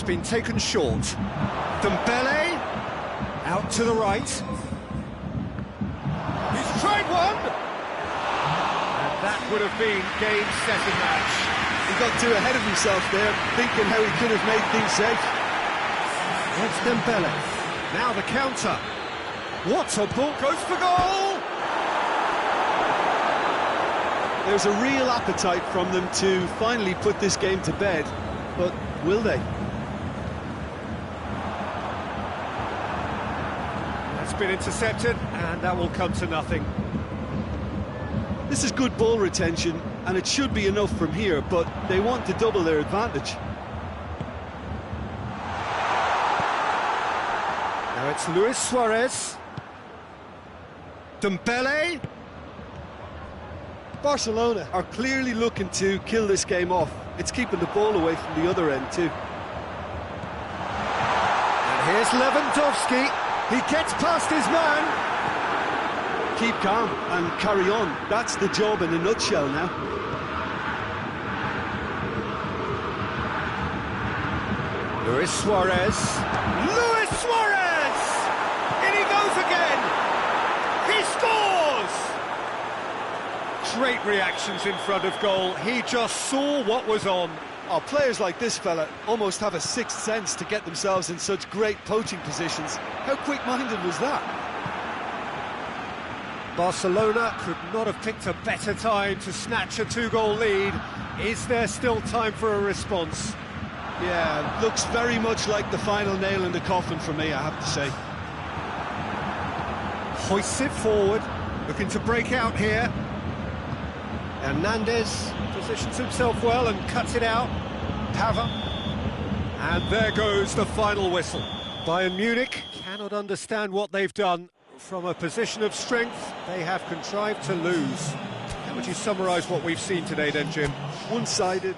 been taken short. Dembele, out to the right. He's tried one! And that would have been game, set and match.
He got too ahead of himself there, thinking how he could have made things safe.
It's Dembele. Now the counter. What a ball, goes for goal!
There's a real appetite from them to finally put this game to bed, but will they?
That's been intercepted, and that will come to nothing.
This is good ball retention, and it should be enough from here, but they want to double their advantage.
Now it's Luis Suarez. Dembele.
Barcelona are clearly looking to kill this game off. It's keeping the ball away from the other end too.
And here's Lewandowski. He gets past his man.
Keep calm and carry on. That's the job in a nutshell now.
Luis Suarez. Luis Suarez! In he goes again. He scores! Great reactions in front of goal. He just saw what was on.
Oh, players like this fella almost have a sixth sense to get themselves in such great poaching positions. How quick-minded was that?
Barcelona could not have picked a better time to snatch a two-goal lead. Is there still time for a response?
Yeah, looks very much like the final nail in the coffin for me, I have to say.
Hoists it forward, looking to break out here. Hernandez positions himself well and cuts it out. Pava. And there goes the final whistle. Bayern Munich cannot understand what they've done. From a position of strength, they have contrived to lose. How would you summarise what we've seen today then, Jim?
One-sided.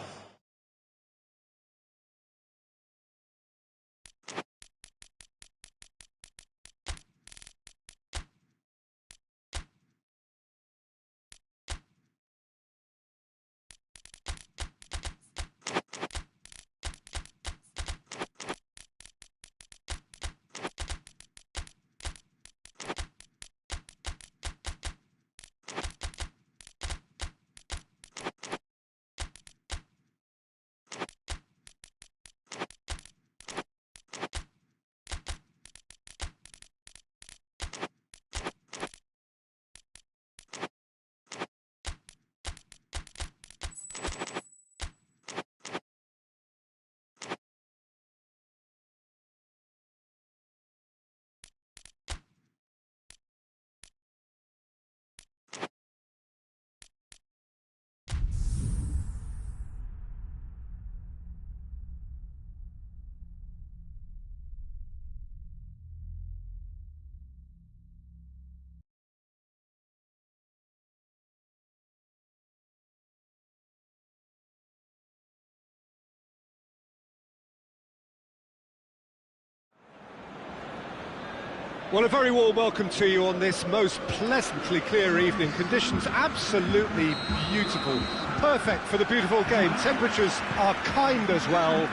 Well, a very warm welcome to you on this most pleasantly clear evening. Conditions absolutely beautiful. Perfect for the beautiful game. Temperatures are kind as well.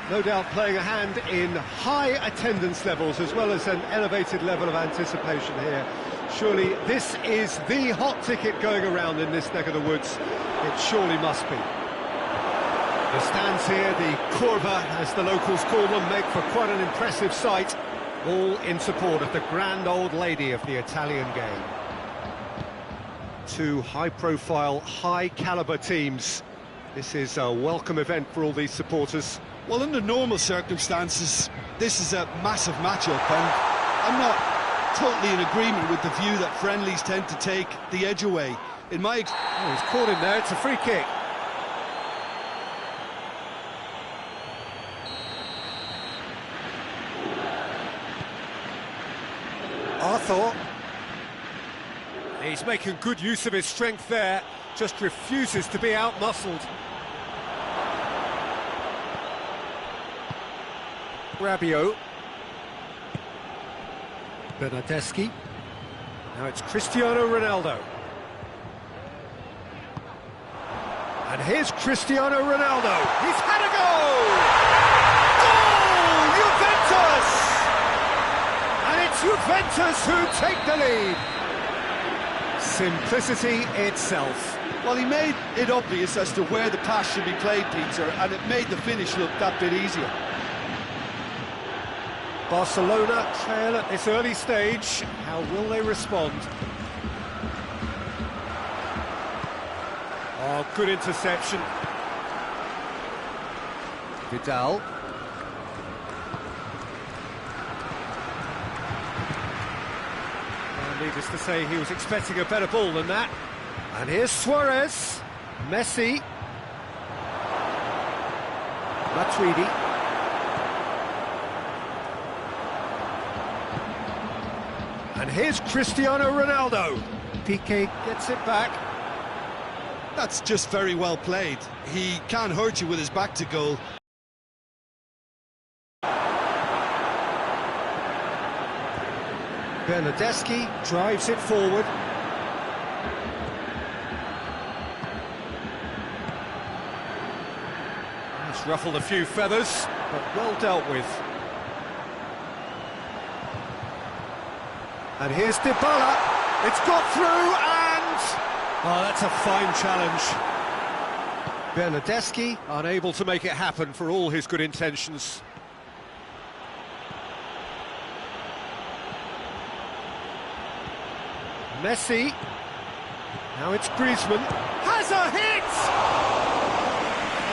No doubt playing a hand in high attendance levels as well as an elevated level of anticipation here. Surely this is the hot ticket going around in this neck of the woods. It surely must be. The stands here, the curva, as the locals call them, make for quite an impressive sight. All in support of the grand old lady of the Italian game. Two high-profile, high-caliber teams. This is a welcome event for all these supporters.
Well, under normal circumstances, this is a massive matchup, and I'm not totally in agreement with the view that friendlies tend to take the edge away. In my...
Oh, he's caught him there, it's a free kick. Arthur. He's making good use of his strength there, just refuses to be out-muscled. Rabiot. Bernardeschi. Now it's Cristiano Ronaldo. And here's Cristiano Ronaldo. He's had a goal! Goal! it's Juventus who take the lead. Simplicity itself.
Well, he made it obvious as to where the pass should be played, Peter, and it made the finish look that bit easier.
Barcelona trail at this early stage. How will they respond? Oh, good interception. Vidal. Well, needless to say, he was expecting a better ball than that. And here's Suarez. Messi. Matuidi. And here's Cristiano Ronaldo. Piqué gets it back.
That's just very well played. He can hurt you with his back to goal.
Bernardeschi drives it forward. It's ruffled a few feathers, but well dealt with. And here's Dybala. It's got through and... Oh, that's a fine challenge. Bernardeschi unable to make it happen for all his good intentions. Messi. Now it's Griezmann. Has a hit!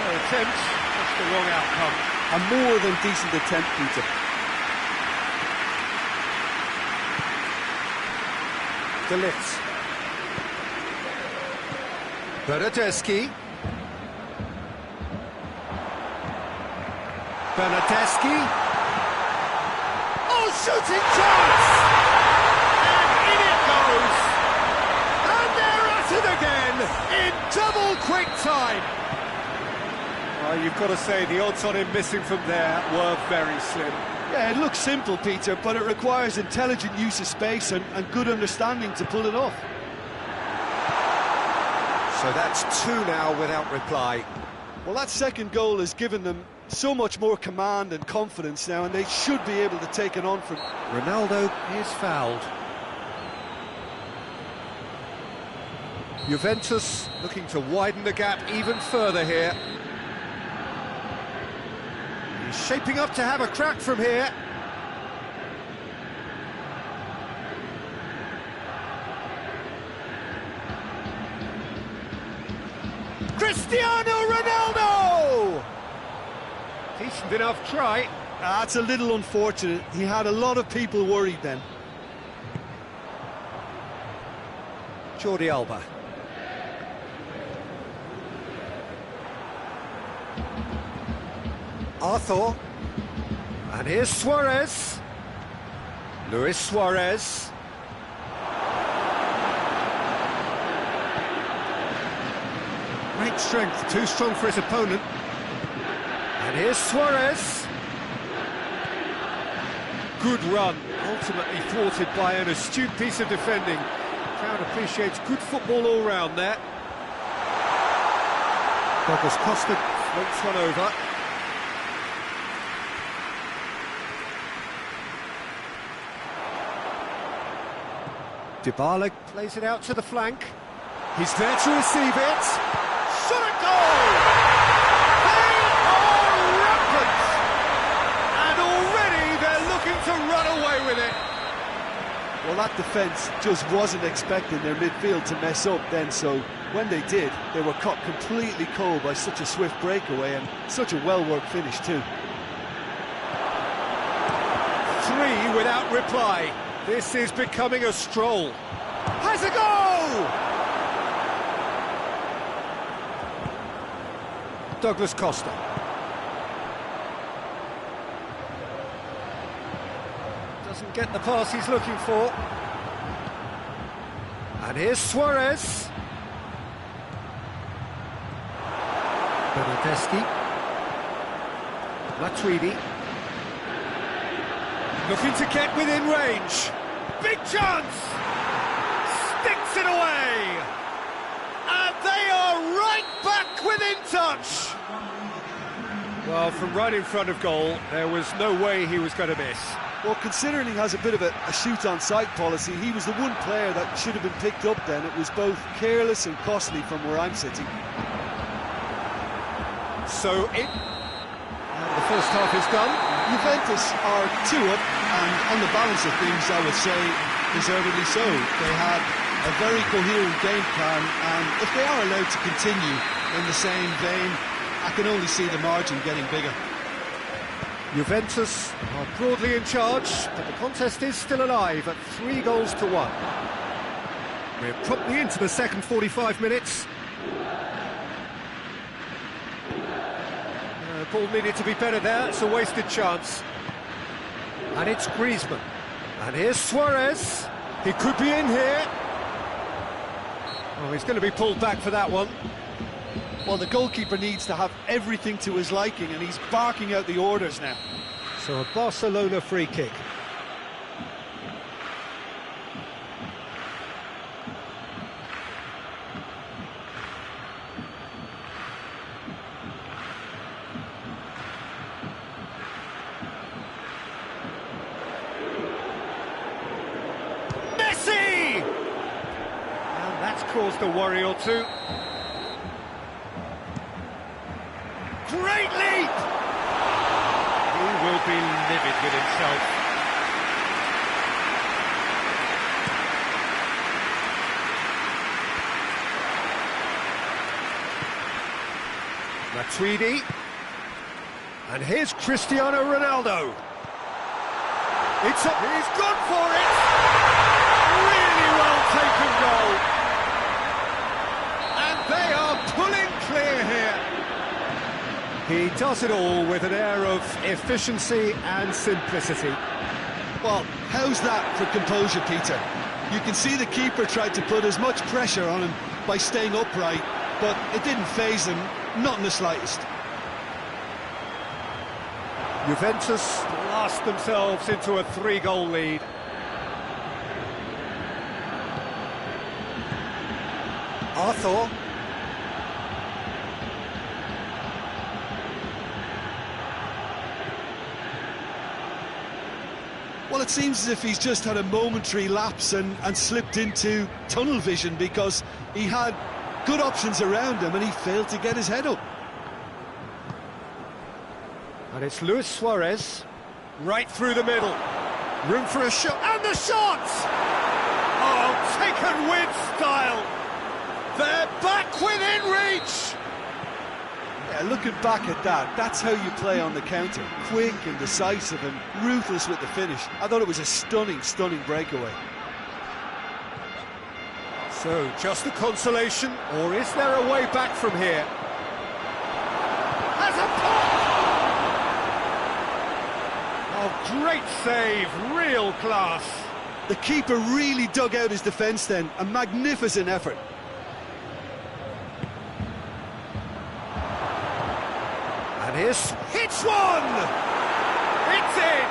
No attempt, just the wrong outcome.
A more than decent attempt, Peter.
De Ligt. Bernardeschi. Bernardeschi. Oh, shooting chance! And in it goes! And they're at it again in double quick time! Well, you've got to say the odds on him missing from there were very slim.
Yeah, it looks simple, Peter, but it requires intelligent use of space and good understanding to pull it off.
So that's two now without reply.
Well, that second goal has given them so much more command and confidence now, and they should be able to take it on from...
Ronaldo is fouled. Juventus looking to widen the gap even further here. He's shaping up to have a crack from here. Cristiano Ronaldo! Decent enough try.
That's a little unfortunate. He had a lot of people worried then.
Jordi Alba. Arthur. And here's Suarez. Luis Suarez. Great strength, too strong for his opponent. And here's Suarez. Good run, ultimately thwarted by an astute piece of defending. The crowd appreciates good football all round there. Douglas Costa floats one over. Dybala plays it out to the flank. He's there to receive it. Shot at goal! They are rampant! And already they're looking to run away with it.
Well, that defence just wasn't expecting their midfield to mess up then, so when they did, they were caught completely cold by such a swift breakaway and such a well-worked finish too.
3 without reply. This is becoming a stroll. Has a goal! Douglas Costa. Doesn't get the pass he's looking for. And here's Suarez. Bernardeschi. Matuidi. Looking to get within range. Big chance! Sticks it away! And they are right back within touch! Well, from right in front of goal, there was no way he was going to miss.
Well, considering he has a bit of a shoot-on-sight policy, he was the one player that should have been picked up then. It was both careless and costly from where I'm sitting.
So the first half is done.
Juventus are 2 up, and on the balance of things, I would say deservedly so. They had a very coherent game plan, and if they are allowed to continue in the same vein, I can only see the margin getting bigger.
Juventus are broadly in charge, but the contest is still alive at 3-1. We're promptly into the second 45 minutes. Ball needed to be better there, it's a wasted chance. And it's Griezmann. And here's Suarez. He could be in here. Oh, he's going to be pulled back for that one.
Well, the goalkeeper needs to have everything to his liking, and he's barking out the orders now.
So a Barcelona free kick. Messi! And that's caused a worry or two. Great leap! He will be livid with himself. Matuidi. And here's Cristiano Ronaldo. It's up, he's gone for it! Really well taken goal. And they are pulling clear here. He does it all with an air of efficiency and simplicity.
Well, how's that for composure, Peter? You can see the keeper tried to put as much pressure on him by staying upright, but it didn't faze him, not in the slightest.
Juventus blast themselves into a 3-goal lead. Arthur.
Well, it seems as if he's just had a momentary lapse and slipped into tunnel vision, because he had good options around him and he failed to get his head up.
And it's Luis Suarez, right through the middle. Room for a shot, and the shot! Oh, taken with style. They're back within reach.
Yeah, looking back at that, that's how you play on the counter. Quick and decisive and ruthless with the finish. I thought it was a stunning, stunning breakaway.
So, just a consolation, or is there a way back from here? Has a pop! Oh, great save, real class.
The keeper really dug out his defence then, a magnificent effort.
And here's hits one! It's in!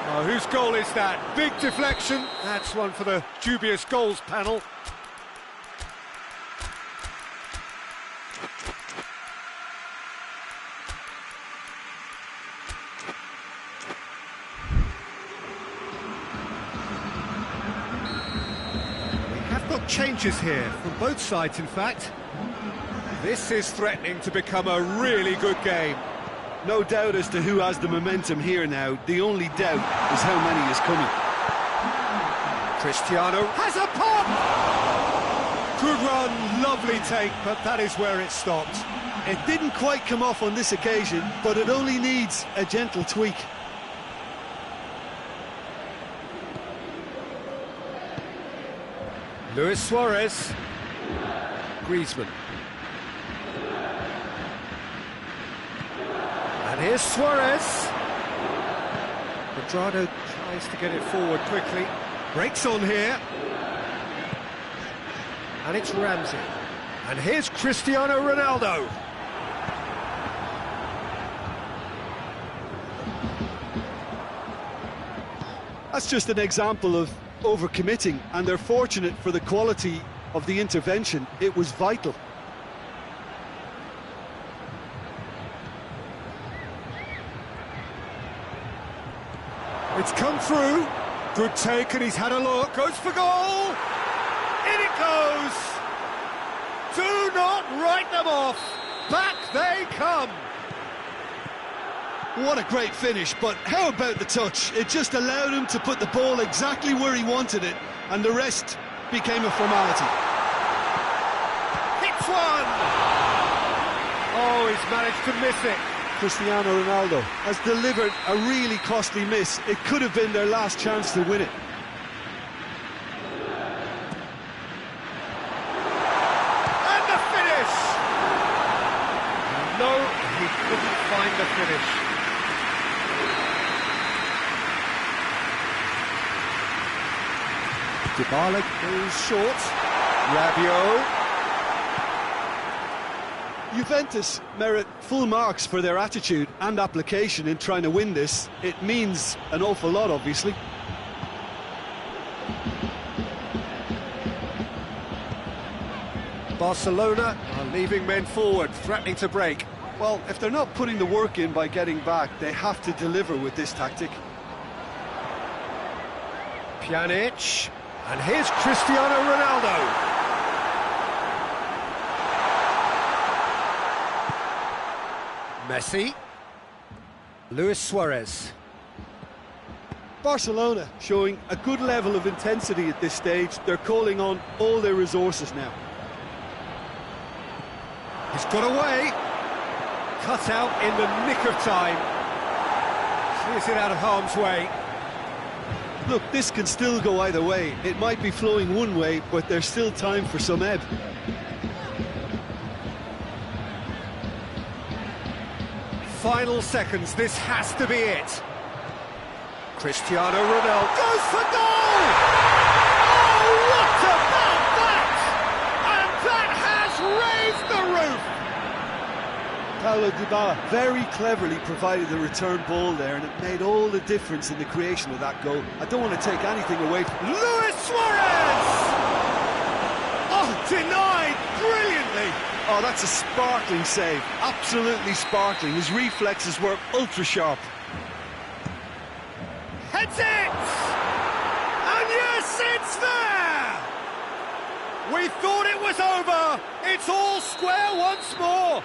Oh, whose goal is that? Big deflection. That's one for the dubious goals panel. We have got changes here, from both sides in fact. This is threatening to become a really good game.
No doubt as to who has the momentum here now. The only doubt is how many is coming.
Cristiano has a pop! Good run, lovely take, but that is where it stopped.
It didn't quite come off on this occasion, but it only needs a gentle tweak.
Luis Suarez. Griezmann. And here's Suarez. Quadrado tries to get it forward quickly. Breaks on here. And it's Ramsey. And here's Cristiano Ronaldo.
That's just an example of overcommitting, and they're fortunate for the quality of the intervention. It was vital.
It's come through. Good take, and he's had a look. Goes for goal. In it goes. Do not write them off. Back they come.
What a great finish, but how about the touch? It just allowed him to put the ball exactly where he wanted it, and the rest became a formality.
Hits one! Oh, he's managed to miss it.
Cristiano Ronaldo has delivered a really costly miss. It could have been their last chance to win it.
And the finish! No, he couldn't find the finish. Dybala goes short. Rabiot.
Juventus merit full marks for their attitude and application in trying to win this. It means an awful lot, obviously.
Barcelona are leaving men forward, threatening to break.
Well, if they're not putting the work in by getting back, they have to deliver with this tactic.
Pjanic, and here's Cristiano Ronaldo. Messi. Luis Suarez.
Barcelona showing a good level of intensity at this stage. They're calling on all their resources now.
He's got away. Cut out in the nick of time. Clears it out of harm's way.
Look, this can still go either way. It might be flowing one way, but there's still time for some ebb.
Final seconds, this has to be it. Cristiano Ronaldo goes for goal! Oh, what about that? And that has raised the roof!
Paulo Dybala very cleverly provided the return ball there, and it made all the difference in the creation of that goal. I don't want to take anything away from
Luis Suarez! Oh, denied brilliantly!
Oh, that's a sparkling save. Absolutely sparkling. His reflexes were ultra sharp.
Heads it! And yes, it's there! We thought it was over. It's all square once more.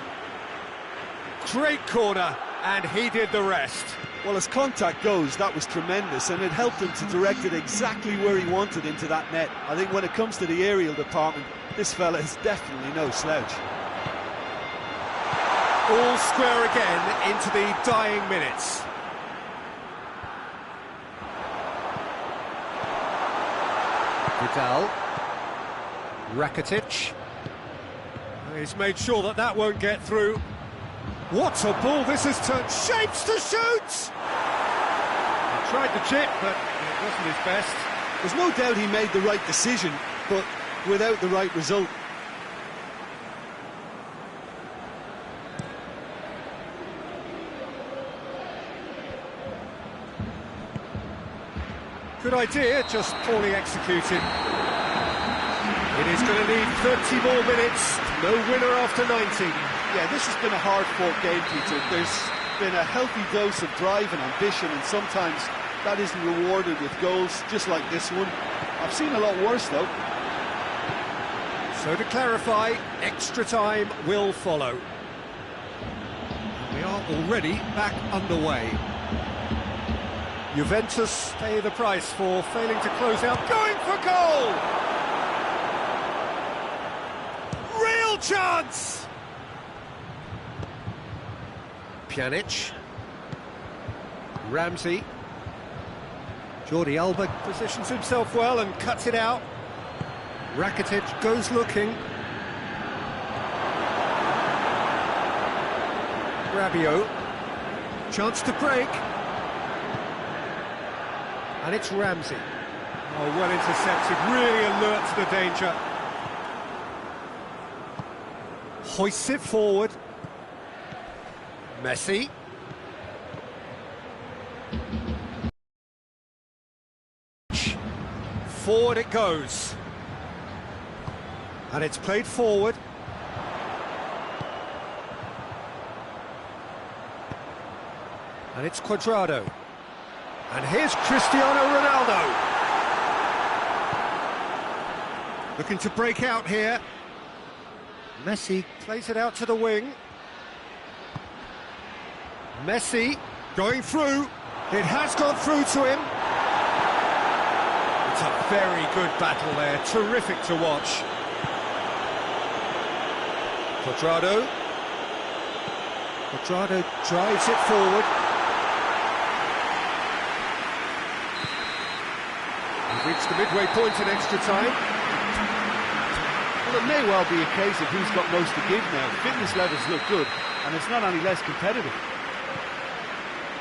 Great corner, and he did the rest.
Well, as contact goes, that was tremendous, and it helped him to direct it exactly where he wanted into that net. I think when it comes to the aerial department, this fella is definitely no slouch.
All square again into the dying minutes. Vidal. Rakitic. He's made sure that that won't get through. What a ball this has turned. Shapes to shoot! He tried the chip, but it wasn't his best.
There's no doubt he made the right decision, but without the right result.
Good idea, just poorly executed. It is going to need 30 more minutes. No winner after 90.
Yeah, this has been a hard-fought game, Peter. There's been a healthy dose of drive and ambition, and sometimes that isn't rewarded with goals, just like this one. I've seen a lot worse, though.
So to clarify, extra time will follow. We are already back underway. Juventus pay the price for failing to close out. Going for goal! Real chance! Pjanic. Ramsey. Jordi Alba positions himself well and cuts it out. Rakitic goes looking. Rabiot. Chance to break. And it's Ramsey. Oh, well intercepted, really alert to the danger. Hoists it forward. Messi. Forward it goes. And it's played forward. And it's Cuadrado. And here's Cristiano Ronaldo. Looking to break out here. Messi plays it out to the wing. Messi going through. It has gone through to him. It's a very good battle there. Terrific to watch. Quadrado. Quadrado drives it forward. We've reached the midway point in extra time.
Well, it may well be a case of who's got most to give now. Fitness levels look good, and it's not any less competitive.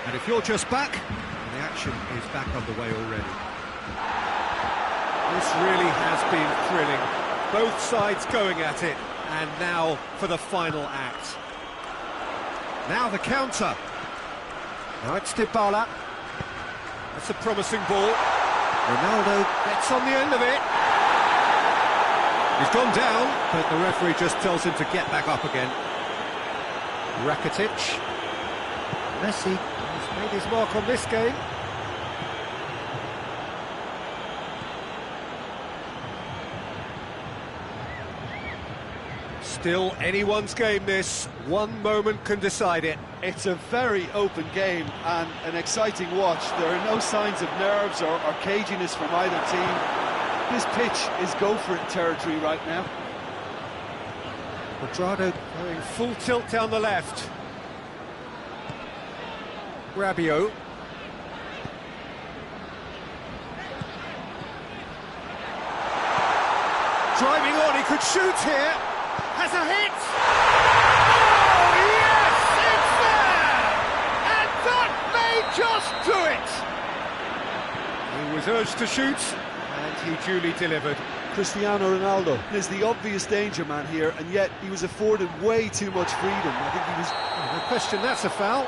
And if you're just back, the action is back underway already. This really has been thrilling. Both sides going at it, and now for the final act. Now the counter. Now it's Dybala. That's a promising ball. Ronaldo gets on the end of it. He's gone down, but the referee just tells him to get back up again. Rakitic. Messi has made his mark on this game. Still anyone's game this. One moment can decide it.
It's a very open game and an exciting watch. There are no signs of nerves or caginess from either team. This pitch is go-for-it territory right now.
Quadrado going full tilt down the left. Rabiot. Driving on, he could shoot here. Has a hit! Oh, yes, it's there! And that may just do it! He was urged to shoot, and he duly delivered.
Cristiano Ronaldo is the obvious danger man here, and yet he was afforded way too much freedom. I think he was...
Oh, no question, that's a foul.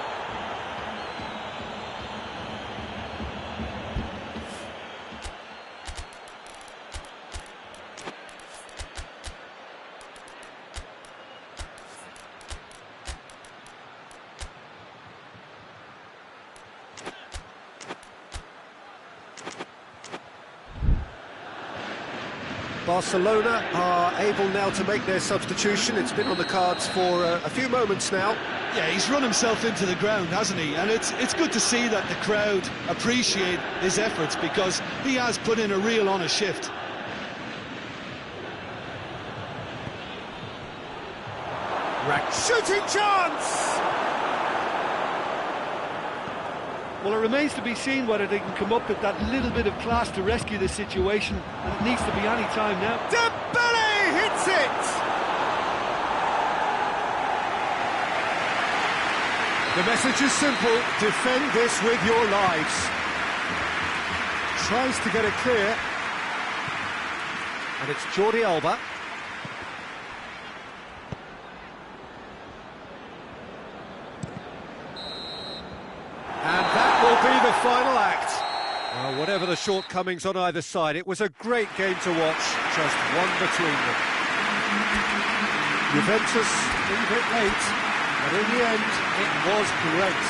Barcelona are able now to make their substitution. It's been on the cards for a few moments now.
Yeah, he's run himself into the ground, hasn't he? And it's good to see that the crowd appreciate his efforts, because he has put in a real honest shift.
Shooting chance!
Well, it remains to be seen whether they can come up with that little bit of class to rescue the situation, and it needs to be any time now.
Dembele hits it! The message is simple: defend this with your lives. Tries to get it clear, and it's Jordi Alba. And that will be the final act. Well, whatever the shortcomings on either side, it was a great game to watch, just one between them. Juventus a little bit late, but in the end, it was great.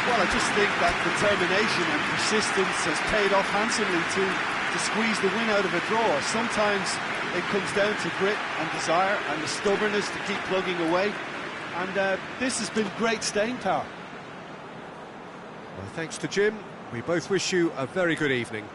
Well, I just think that determination and persistence has paid off handsomely to squeeze the win out of a draw. Sometimes it comes down to grit and desire and the stubbornness to keep plugging away. And this has been great staying power.
Well, thanks to Jim, we both wish you a very good evening.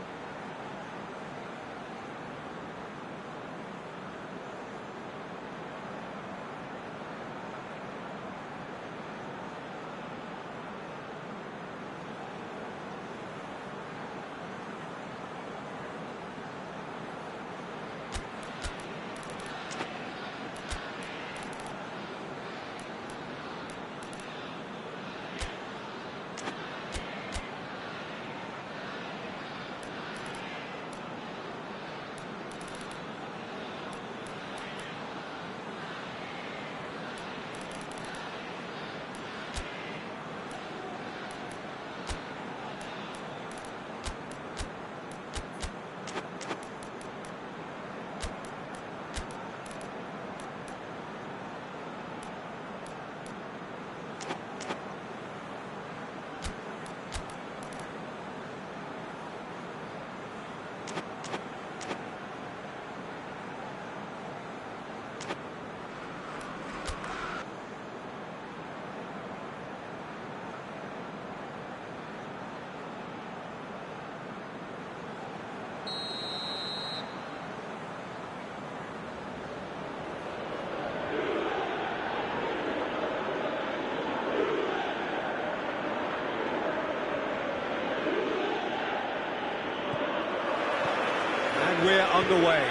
and we're underway.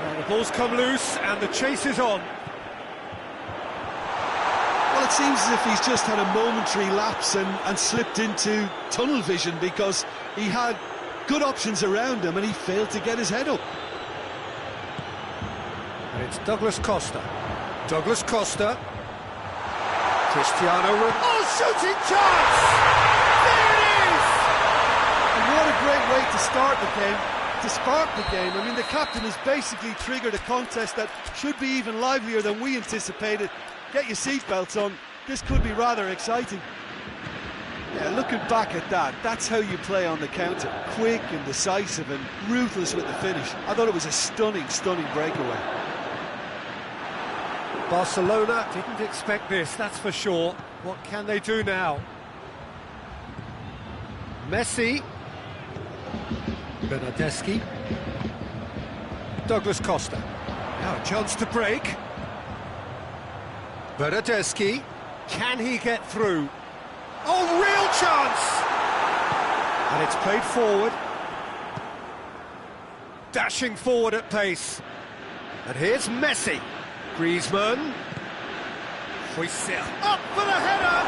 Well, the ball's come loose and the chase is on.
Well, it seems as if he's just had a momentary lapse and slipped into tunnel vision, because he had good options around him and he failed to get his head up.
And it's Douglas Costa. Douglas Costa. Cristiano Ronaldo. Oh, shooting chance! There it is!
And what a great way to start the game, to spark the game. I mean, the captain has basically triggered a contest that should be even livelier than we anticipated. Get your seatbelts on, this could be rather exciting. Yeah, looking back at that, that's how you play on the counter. Quick and decisive and ruthless with the finish. I thought it was a stunning, stunning breakaway.
Barcelona didn't expect this, that's for sure. What can they do now? Messi. Bernardeschi. Douglas Costa. Now a chance to break. Bernardeschi. Can he get through? Oh, real chance! And it's played forward. Dashing forward at pace. And here's Messi. Griezmann. Huysel. Up for the header!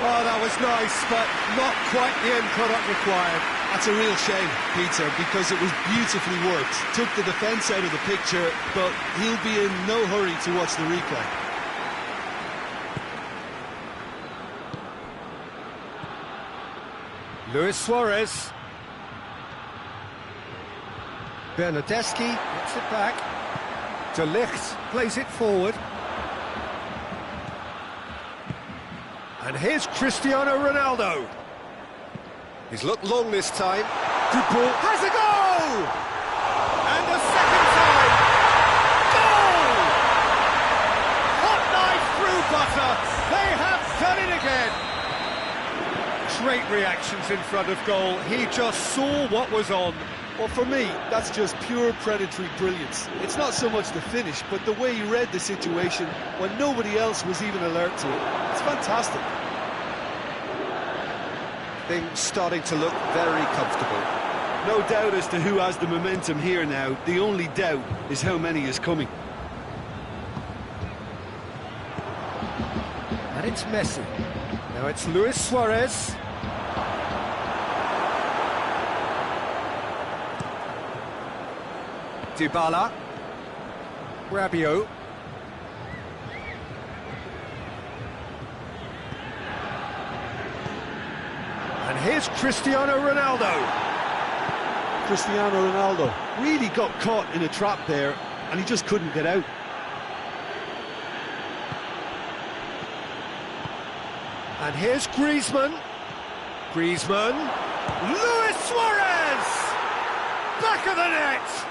Oh, that was nice, but not quite the end product required.
That's a real shame, Peter, because it was beautifully worked. Took the defence out of the picture, but he'll be in no hurry to watch the replay.
Luis Suarez. Bernardeschi gets it back. De Ligt plays it forward. And here's Cristiano Ronaldo. He's looked long this time. Good ball. Has a goal! And the second time. Goal! Hot knife through butter. They have done it again. Great reactions in front of goal. He just saw what was on.
Well, for me, that's just pure predatory brilliance. It's not so much the finish, but the way he read the situation when nobody else was even alert to it. It's fantastic.
Things starting to look very comfortable.
No doubt as to who has the momentum here now. The only doubt is how many is coming.
And it's Messi. Now it's Luis Suarez. Dybala. Rabiot. And here's Cristiano Ronaldo.
Cristiano Ronaldo really got caught in a trap there, and he just couldn't get out.
And here's Griezmann. Griezmann. Luis Suarez! Back of the net!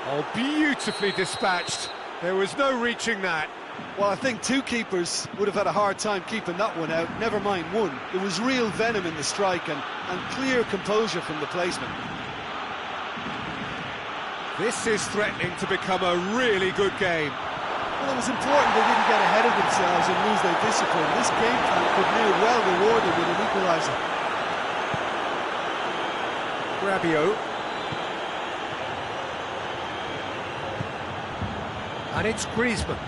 Oh, beautifully dispatched. There was no reaching that.
Well, I think two keepers would have had a hard time keeping that one out, never mind one. There was real venom in the strike and clear composure from the placement.
This is threatening to become a really good game.
Well, it was important they didn't get ahead of themselves and lose their discipline. This game plan could be well rewarded with an equaliser.
Rabiot. And it's Griezmann.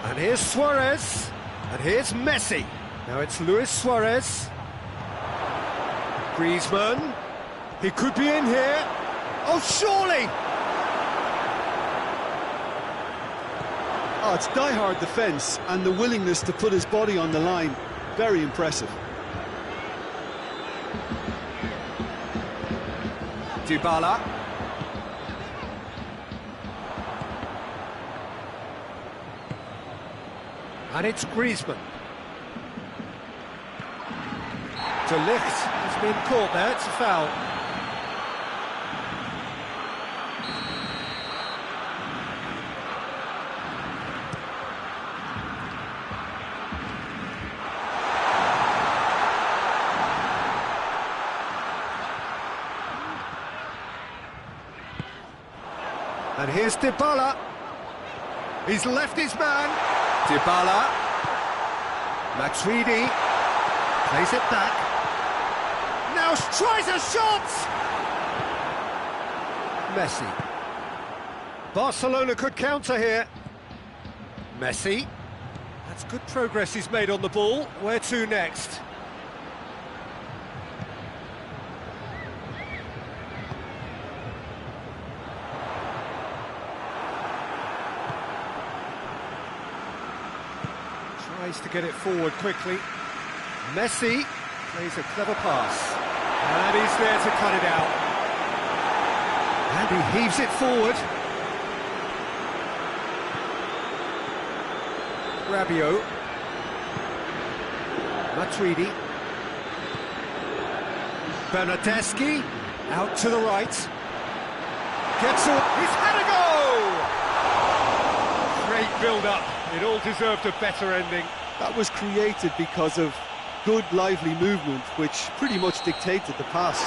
And here's Suarez. And here's Messi. Now it's Luis Suarez. Griezmann. He could be in here. Oh, surely!
Oh, it's die-hard defence and the willingness to put his body on the line. Very impressive.
Dybala. And it's Griezmann. De Ligt has been caught there, it's a foul. And here's Dybala. He's left his man. Dybala. Matuidi plays it back. Now Marquinhos tries a shot! Messi. Barcelona could counter here. Messi. That's good progress he's made on the ball. Where to next? Tries to get it forward quickly. Messi plays a clever pass. And he's there to cut it out. And he heaves it forward. Rabiot. Matuidi. Bernardeschi. Out to the right. Gets all. He's had a go! Great build-up. It all deserved a better ending.
That was created because of good, lively movement, which pretty much dictated the pass.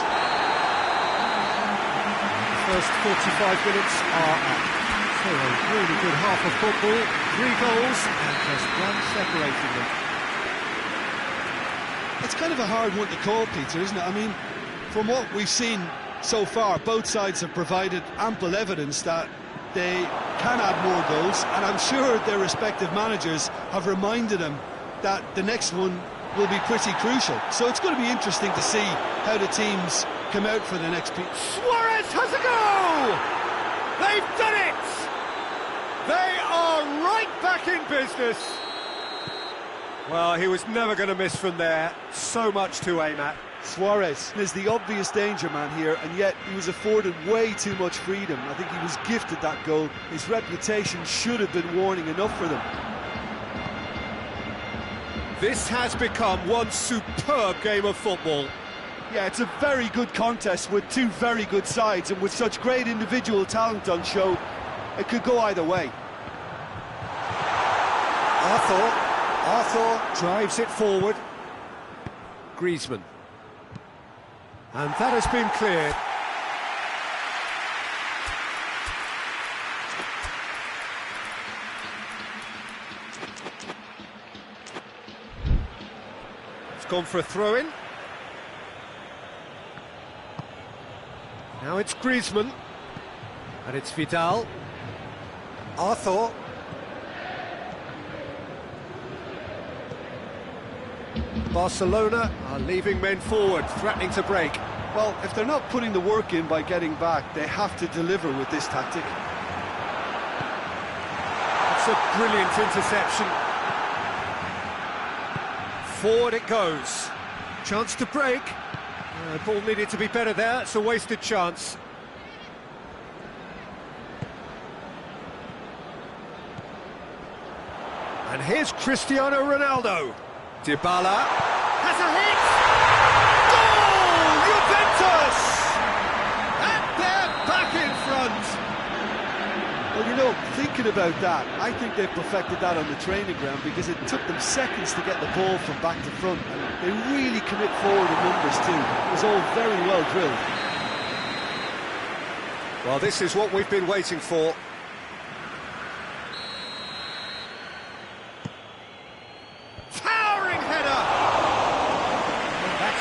First 45 minutes are up. So a really good half of football, 3 goals and just one separating them.
It's kind of a hard one to call, Peter, isn't it? I mean, from what we've seen so far, both sides have provided ample evidence that they can add more goals, and I'm sure their respective managers have reminded them that the next one will be pretty crucial. So it's going to be interesting to see how the teams come out for the next piece.
Suarez has a go! They've done it! They are right back in business. Well, he was never going to miss from there. So much to aim at.
Suarez is the obvious danger man here, and yet he was afforded way too much freedom. I think he was gifted that goal. His reputation should have been warning enough for them.
This has become one superb game of football.
Yeah, it's a very good contest with two very good sides, and with such great individual talent on show, it could go either way.
Arthur drives it forward. Griezmann. And that has been cleared. It's gone for a throw-in. Now it's Griezmann. And it's Vidal. Arthur. Barcelona are leaving men forward, threatening to break.
Well, if they're not putting the work in by getting back, they have to deliver with this tactic.
It's a brilliant interception. Forward it goes. Chance to break. Ball needed to be better there. It's a wasted chance. And here's Cristiano Ronaldo. Dybala has a hit! Goal! Juventus! And they're back in front!
Well, you know, thinking about that, I think they've perfected that on the training ground, because it took them seconds to get the ball from back to front, and they really commit forward in numbers too. It was all very well drilled.
Well, this is what we've been waiting for.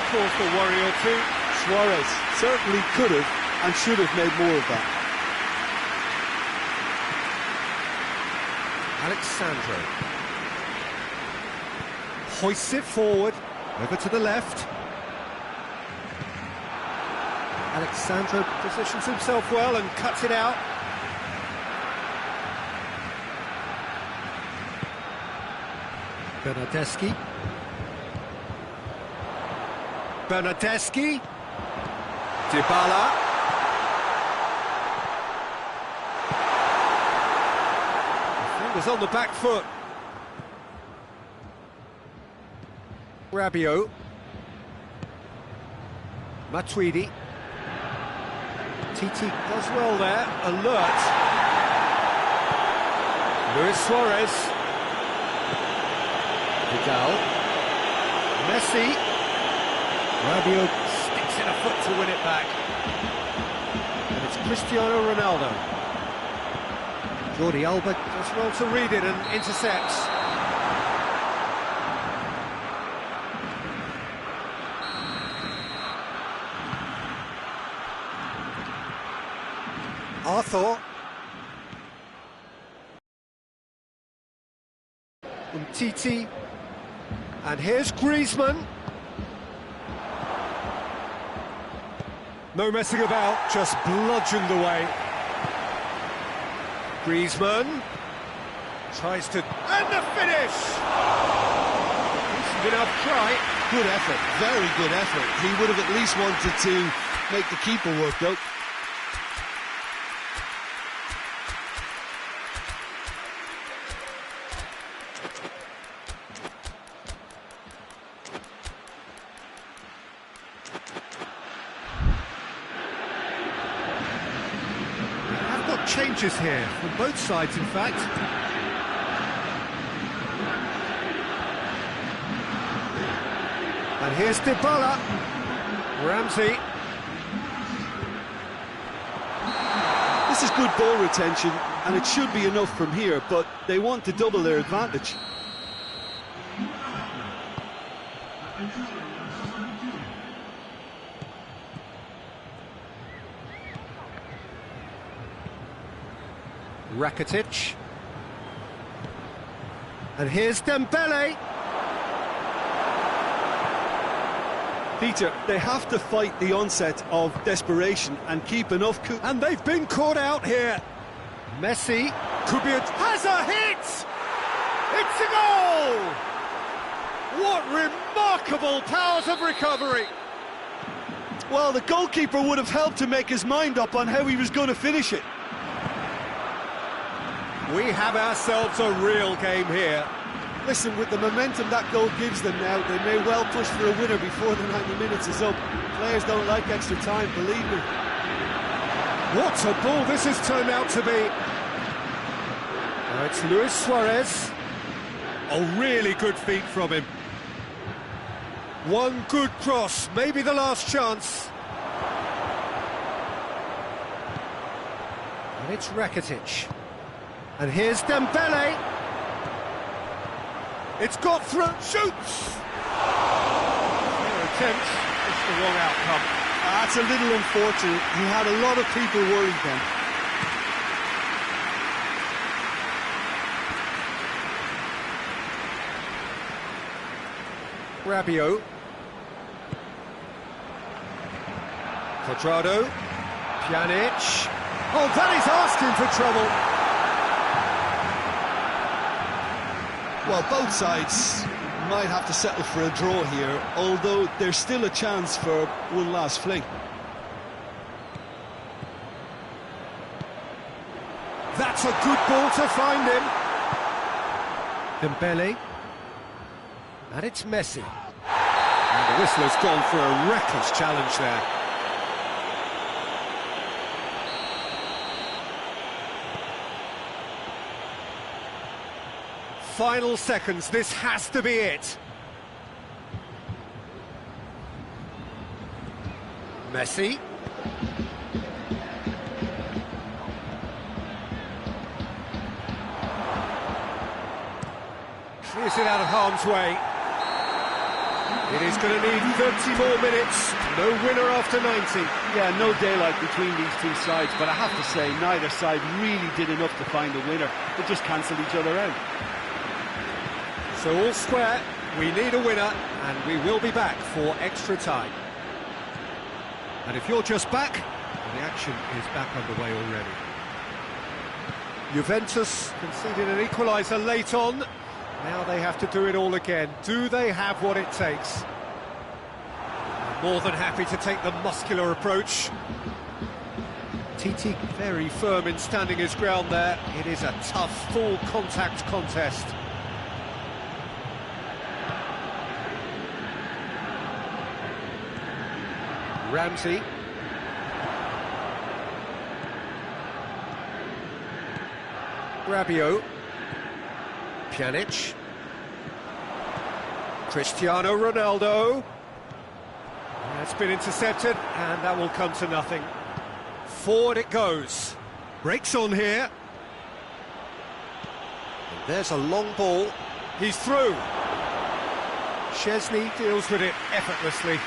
Caused a worry or two.
Suarez certainly could have and should have made more of that.
Alexandro hoists it forward, over to the left. Alexandro positions himself well and cuts it out. Bernardeschi. Bernardeschi. Dybala. Defenders on the back foot. Rabiot. Matuidi. Titi does well there, alert. Luis Suarez. Vidal. Messi. Rabiot sticks in a foot to win it back. And it's Cristiano Ronaldo. Jordi Alba does well to read it and intercepts. Arthur. Titi. And here's Griezmann. No messing about, just bludgeoned away. Griezmann tries to... and the finish! Decent enough try.
Good effort, very good effort. He would have at least wanted to make the keeper work, though.
Changes here from both sides, in fact. And here's Dybala. Ramsey.
This is good ball retention, and it should be enough from here, but they want to double their advantage.
Rakitic. And here's Dembele.
Peter, they have to fight the onset of desperation and keep enough...
And they've been caught out here. Messi could be has a hit! It's a goal! What remarkable powers of recovery!
Well, the goalkeeper would have helped to make his mind up on how he was going to finish it.
We have ourselves a real game here.
Listen, with the momentum that goal gives them now, they may well push for a winner before the 90 minutes is up. Players don't like extra time, believe me.
What a ball this has turned out to be. Now it's Luis Suarez. A really good feat from him. One good cross, maybe the last chance. And it's Rakitic. And here's Dembele. It's got through. Shoots! Their attempt, it's the wrong outcome.
That's a little unfortunate. He had a lot of people worried then.
Rabiot. Quadrado. Pjanic. Oh, that is asking for trouble.
Well, both sides might have to settle for a draw here, although there's still a chance for one last fling.
That's a good ball to find him. Dembele. And it's Messi. And the whistler's gone for a reckless challenge there. Final seconds, this has to be it. Messi. Clears it out of harm's way. It is going to need 30 more minutes. No winner after 90.
Yeah, no daylight between these two sides, but I have to say, neither side really did enough to find a winner. They just cancelled each other out.
So all square, we need a winner, and we will be back for extra time. And if you're just back, well, the action is back underway already. Juventus conceded an equaliser late on. Now they have to do it all again. Do they have what it takes? More than happy to take the muscular approach. Titi very firm in standing his ground there. It is a tough, full contact contest. Ramsey. Rabiot. Pjanic. Cristiano Ronaldo. It's been intercepted, and that will come to nothing. Forward it goes. Breaks on here. And there's a long ball. He's through. Szczesny deals with it effortlessly.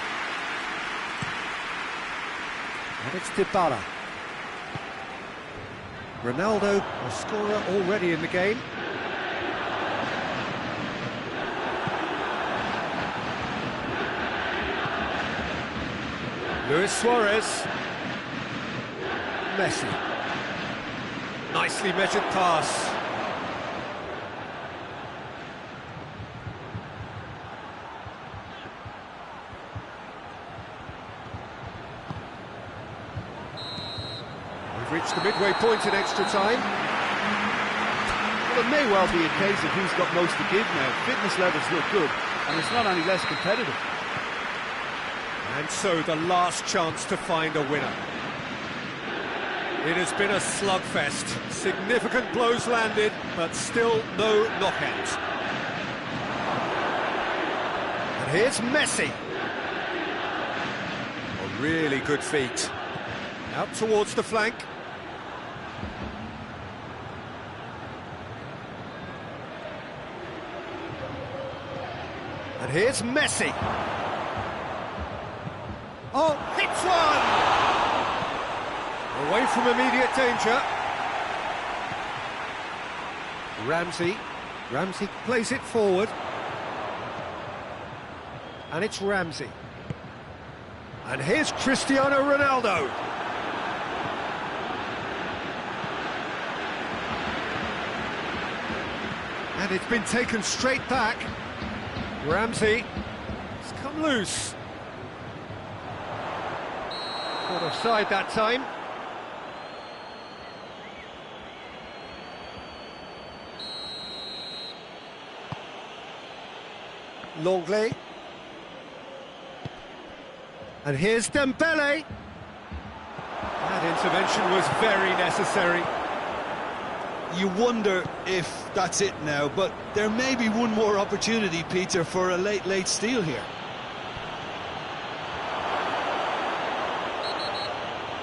And it's Dybala. Ronaldo, a scorer already in the game. Luis Suarez. Messi. Nicely measured pass. We've reached the midway point in extra time.
Well, it may well be a case of who's got most to give now. Fitness levels look good, and it's not any less competitive.
And so the last chance to find a winner. It has been a slugfest. Significant blows landed, but still no knockout. And here's Messi. A really good feat. Out towards the flank. And here's Messi. Oh, hits one! Away from immediate danger. Ramsey plays it forward. And it's Ramsey. And here's Cristiano Ronaldo. And it's been taken straight back. Ramsey has come loose. Caught offside that time. Longley. And here's Dembele. That intervention was very necessary.
You wonder if that's it now, but there may be one more opportunity, Peter, for a late steal here.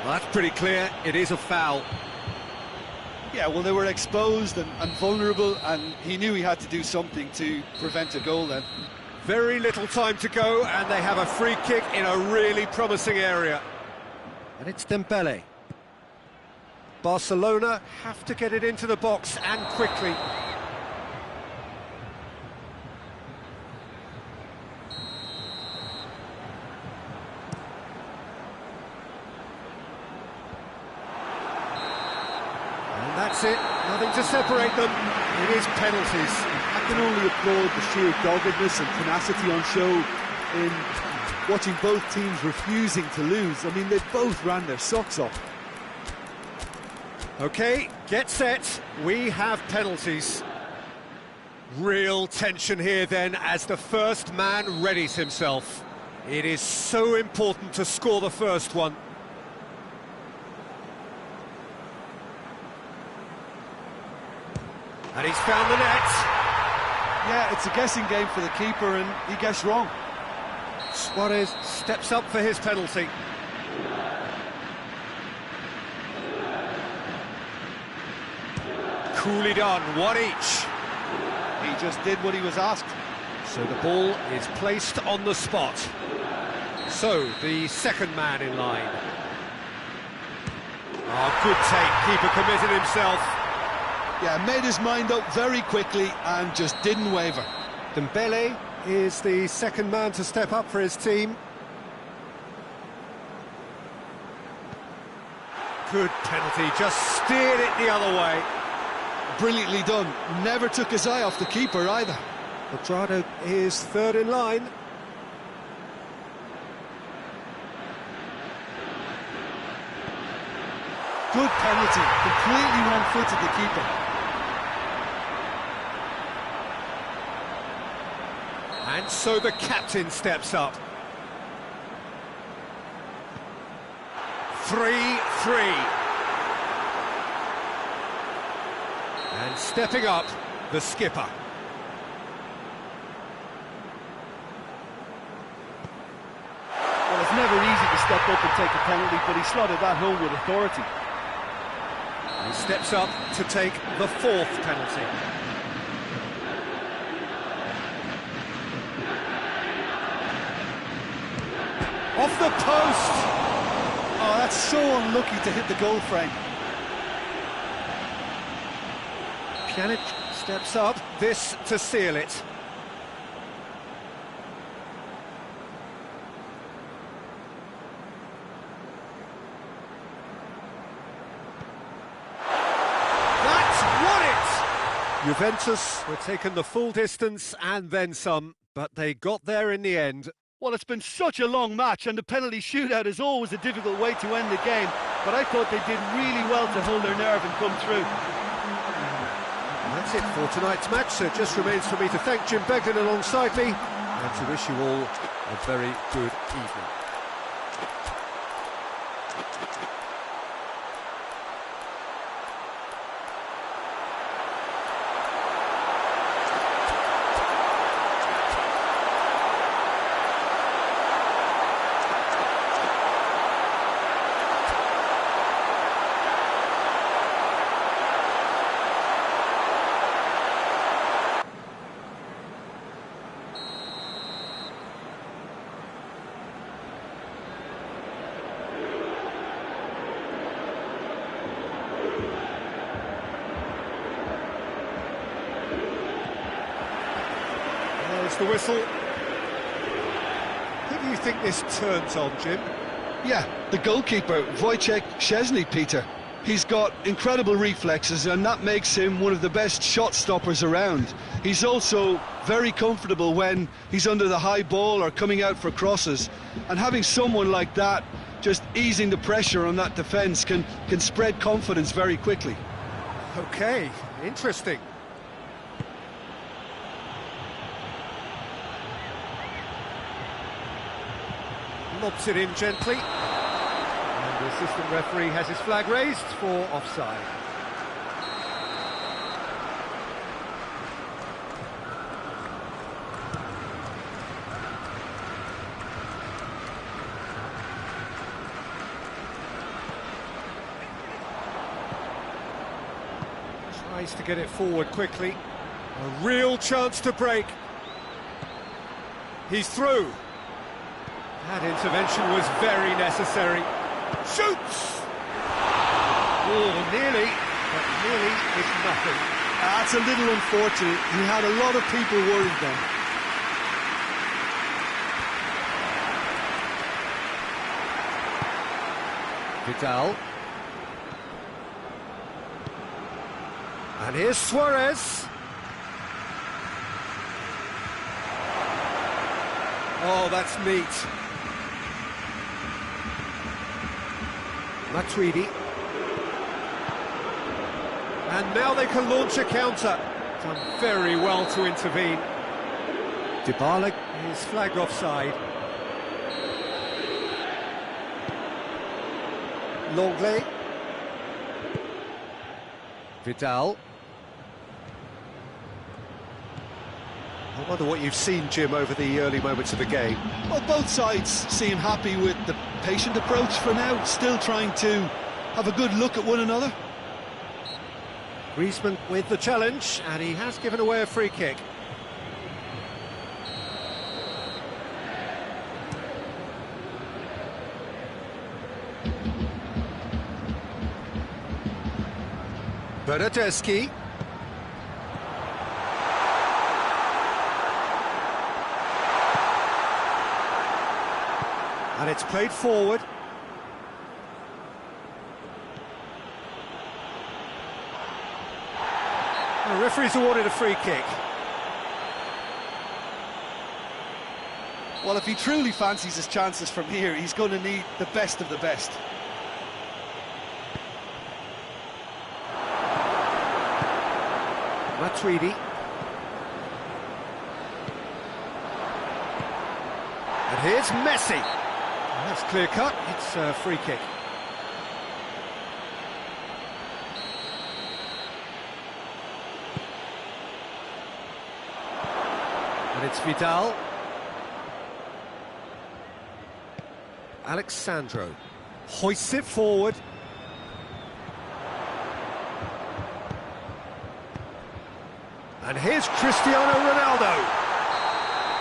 Well, that's pretty clear. It is a foul.
Yeah, well, they were exposed and vulnerable, and he knew he had to do something to prevent a goal then.
Very little time to go, and they have a free kick in a really promising area. And it's Dembele. Barcelona have to get it into the box, and quickly. And that's it. Nothing to separate them. It is penalties.
I can only applaud the sheer doggedness and tenacity on show in watching both teams refusing to lose. I mean, they both ran their socks off.
Okay, get set. We have penalties. Real tension here then as the first man readies himself. It is so important to score the first one. And he's found the net.
Yeah, it's a guessing game for the keeper, and he guessed wrong.
Suarez steps up for his penalty. Coolly done, one each.
He just did what he was asked.
So the ball is placed on the spot. So, the second man in line. Oh, good take, keeper committed himself.
Yeah, made his mind up very quickly and just didn't waver.
Dembele is the second man to step up for his team. Good penalty, just steered it the other way.
Brilliantly done. Never took his eye off the keeper either.
Quadrado is third in line.
Good penalty, completely wrong-footed the keeper.
And so the captain steps up. 3-3. And stepping up, the skipper.
Well, it's never easy to step up and take a penalty, but he slotted that home with authority.
He steps up to take the fourth penalty. Off the post!
Oh, that's so unlucky to hit the goal frame.
Pjanic steps up, this to seal it. That's won it! Juventus were taken the full distance and then some, but they got there in the end.
Well, it's been such a long match, and the penalty shootout is always a difficult way to end the game, but I thought they did really well to hold their nerve and come through.
That's it for tonight's match, so it just remains for me to thank Jim Beglin alongside me and to wish you all a very good evening. There's the whistle. Who do you think this turns on, Jim?
Yeah, the goalkeeper, Wojciech Szczesny, Peter. He's got incredible reflexes, and that makes him one of the best shot stoppers around. He's also very comfortable when he's under the high ball or coming out for crosses. And having someone like that just easing the pressure on that defence can spread confidence very quickly.
Okay, interesting. Lobs it in gently. And the assistant referee has his flag raised for offside. Tries to get it forward quickly. A real chance to break. He's through. That intervention was very necessary. Shoots! Oh, nearly, but nearly is nothing.
That's a little unfortunate. He had a lot of people worried then.
Vidal. And here's Suarez. Oh, that's neat. Matuidi. And now they can launch a counter. Done very well to intervene. Dybala is flagged offside. Longley. Vidal. I wonder what you've seen, Jim, over the early moments of the game.
Well, both sides seem happy with the patient approach for now, still trying to have a good look at one another.
Griezmann with the challenge, and he has given away a free kick. Bernardeschi. And it's played forward. The referee's awarded a free kick.
Well, if he truly fancies his chances from here, he's going to need the best of the best.
Matuidi. And here's Messi. That's clear cut, it's a free kick. And it's Vidal. Alexandro hoists it forward. And here's Cristiano Ronaldo.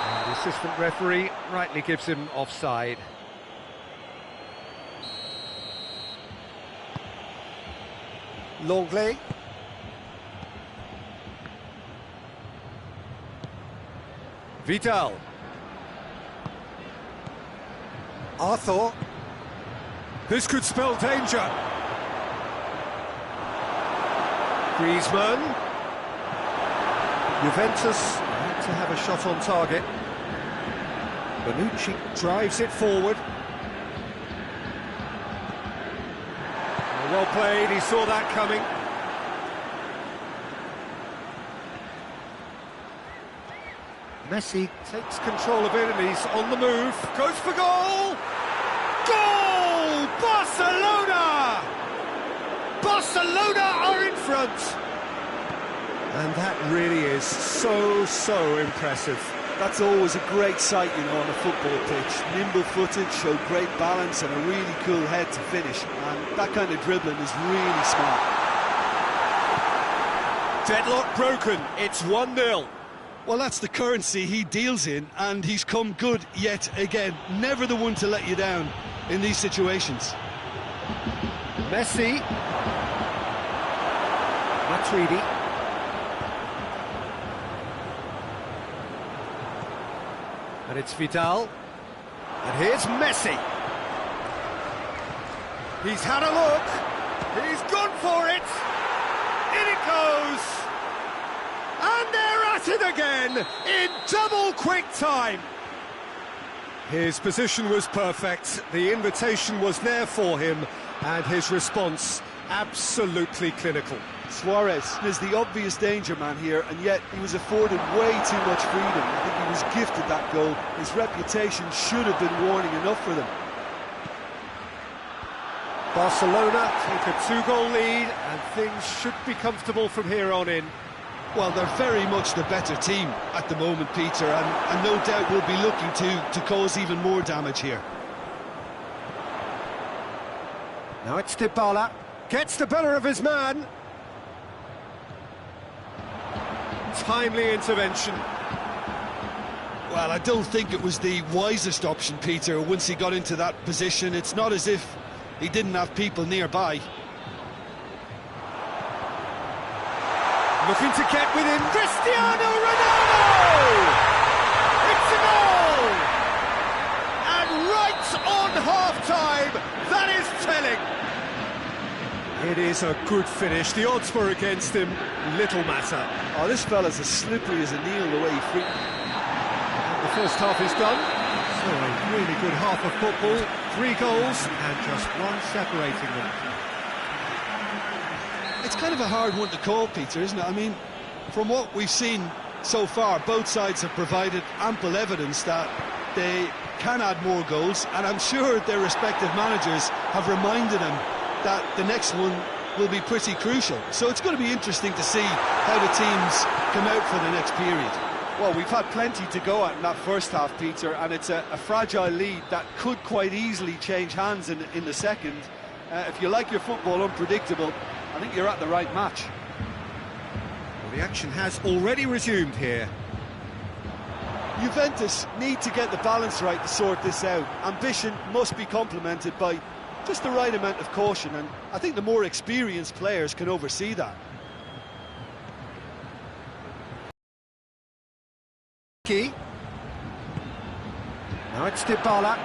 And the assistant referee rightly gives him offside. Longley. Vidal. Arthur. This could spell danger. Griezmann. Juventus need to have a shot on target. Bonucci drives it forward. Well played, he saw that coming. Messi takes control of it and he's on the move. Goes for goal! Goal! Barcelona! Barcelona are in front! And that really is so impressive.
That's always a great sight, you know, on a football pitch. Nimble-footed, showed great balance and a really cool head to finish. And that kind of dribbling is really smart.
Deadlock broken, it's 1-0.
Well, that's the currency he deals in, and he's come good yet again. Never the one to let you down in these situations.
Messi. Matuidi. And it's Vidal. And here's Messi. He's had a look. He's gone for it. In it goes. And they're at it again in double quick time. His position was perfect. The invitation was there for him. And his response absolutely clinical.
Suarez is the obvious danger man here, and yet he was afforded way too much freedom. I think he was gifted that goal. His reputation should have been warning enough for them.
Barcelona take a 2-goal lead, and things should be comfortable from here on in.
Well, they're very much the better team at the moment, Peter, and no doubt will be looking to cause even more damage here.
Now it's Dybala, gets the better of his man. Timely intervention.
Well, I don't think it was the wisest option, Peter, once he got into that position. It's not as if he didn't have people nearby.
Looking to get within Cristiano Ronaldo! It's a goal! And right on half-time, that is telling. It is a good finish. The odds were against him. Little matter.
Oh, this fella's as slippery as a needle the way he free.
The first half is done. So a really good half of football. 3 goals and just one separating them.
It's kind of a hard one to call, Peter, isn't it? I mean, from what we've seen so far, both sides have provided ample evidence that they can add more goals, and I'm sure their respective managers have reminded them that the next one will be pretty crucial. So it's going to be interesting to see how the teams come out for the next period.
Well, we've had plenty to go at in that first half, Peter, and it's a fragile lead that could quite easily change hands in the second. If you like your football unpredictable, I think you're at the right match.
Well, the action has already resumed here.
Juventus need to get the balance right to sort this out. Ambition must be complemented by just the right amount of caution, and I think the more experienced players can oversee that.
Now it's Dybala.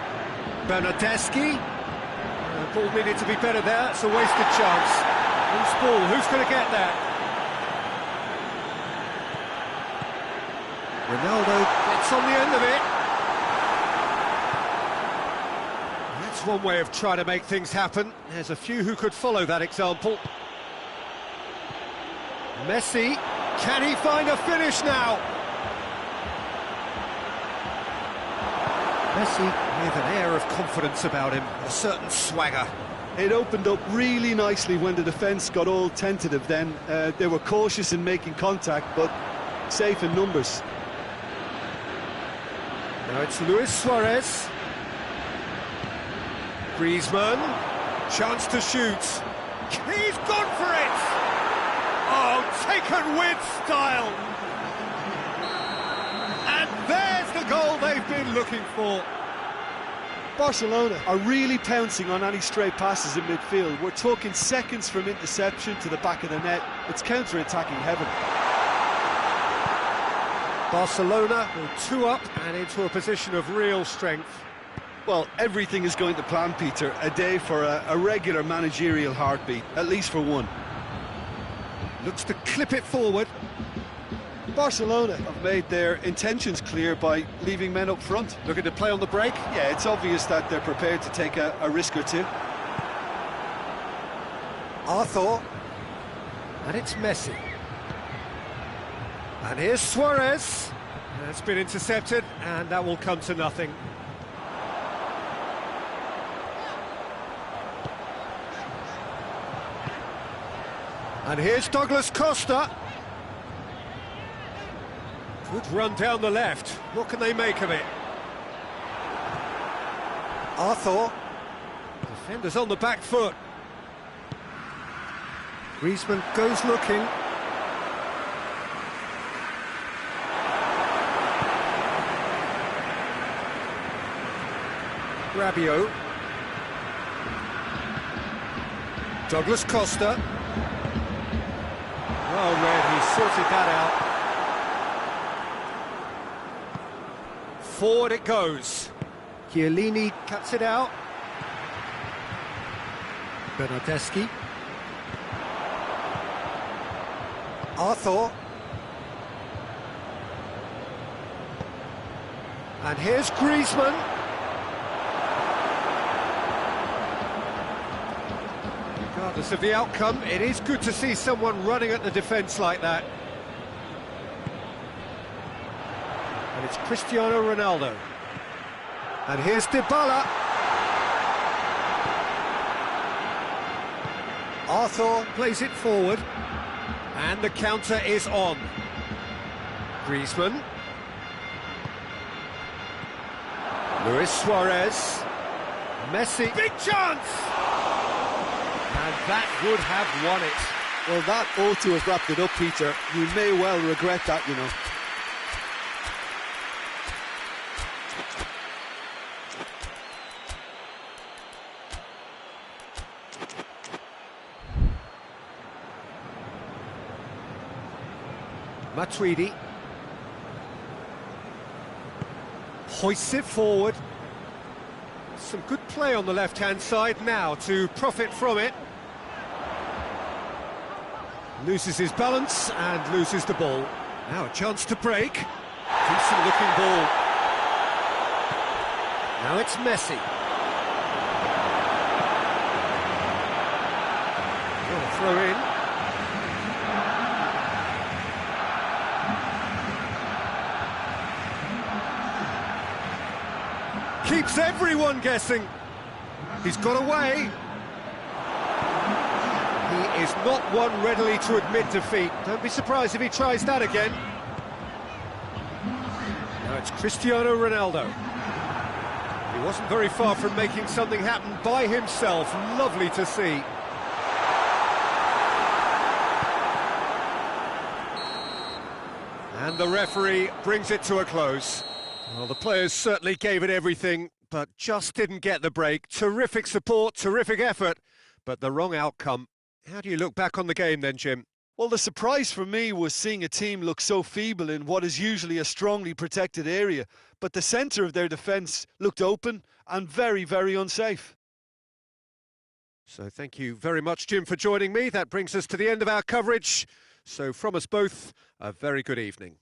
Bernardeschi. Ball needed to be better there. It's a wasted chance. Who's ball? Who's going to get that? Ronaldo gets on the end of it. That's one way of trying to make things happen. There's a few who could follow that example. Messi, can he find a finish now? Messi with an air of confidence about him, a certain swagger.
It opened up really nicely when the defence got all tentative then. They were cautious in making contact, but safe in numbers.
Now it's Luis Suarez. Griezmann, chance to shoot. He's gone for it! Oh, taken with style! And there's the goal they've been looking for.
Barcelona are really pouncing on any stray passes in midfield. We're talking seconds from interception to the back of the net. It's counter-attacking heaven.
Barcelona will 2 up and into a position of real strength.
Well, everything is going to plan, Peter. A day for a regular managerial heartbeat, at least for one.
Looks to clip it forward.
Barcelona have made their intentions clear by leaving men up front.
Looking to play on the break.
Yeah, it's obvious that they're prepared to take a risk or two.
Arthur. And it's Messi. And here's Suarez. That's been intercepted, and that will come to nothing. And here's Douglas Costa. Good run down the left. What can they make of it? Arthur. Defenders on the back foot. Griezmann goes looking. Rabiot. Douglas Costa. Well read, he sorted that out. Forward it goes. Chiellini cuts it out. Bernardeschi. Arthur. And here's Griezmann. Regardless of the outcome, it is good to see someone running at the defence like that. And it's Cristiano Ronaldo. And here's Dybala. Arthur plays it forward. And the counter is on. Griezmann. Luis Suarez. Messi. Big chance! And that would have won it.
Well, that ought to have wrapped it up, Peter. You may well regret that, you know.
Matuidi hoists it forward. Some good play on the left-hand side now to profit from it. Loses his balance and loses the ball. Now a chance to break. Decent looking ball. Now it's Messi. Well, throw in. Keeps everyone guessing. He's got away. He is not one readily to admit defeat. Don't be surprised if he tries that again. Now it's Cristiano Ronaldo. He wasn't very far from making something happen by himself. Lovely to see. And the referee brings it to a close. Well, the players certainly gave it everything, but just didn't get the break. Terrific support, terrific effort, but the wrong outcome. How do you look back on the game then, Jim?
Well, the surprise for me was seeing a team look so feeble in what is usually a strongly protected area, but the centre of their defence looked open and very, very unsafe.
So thank you very much, Jim, for joining me. That brings us to the end of our coverage. So from us both, a very good evening.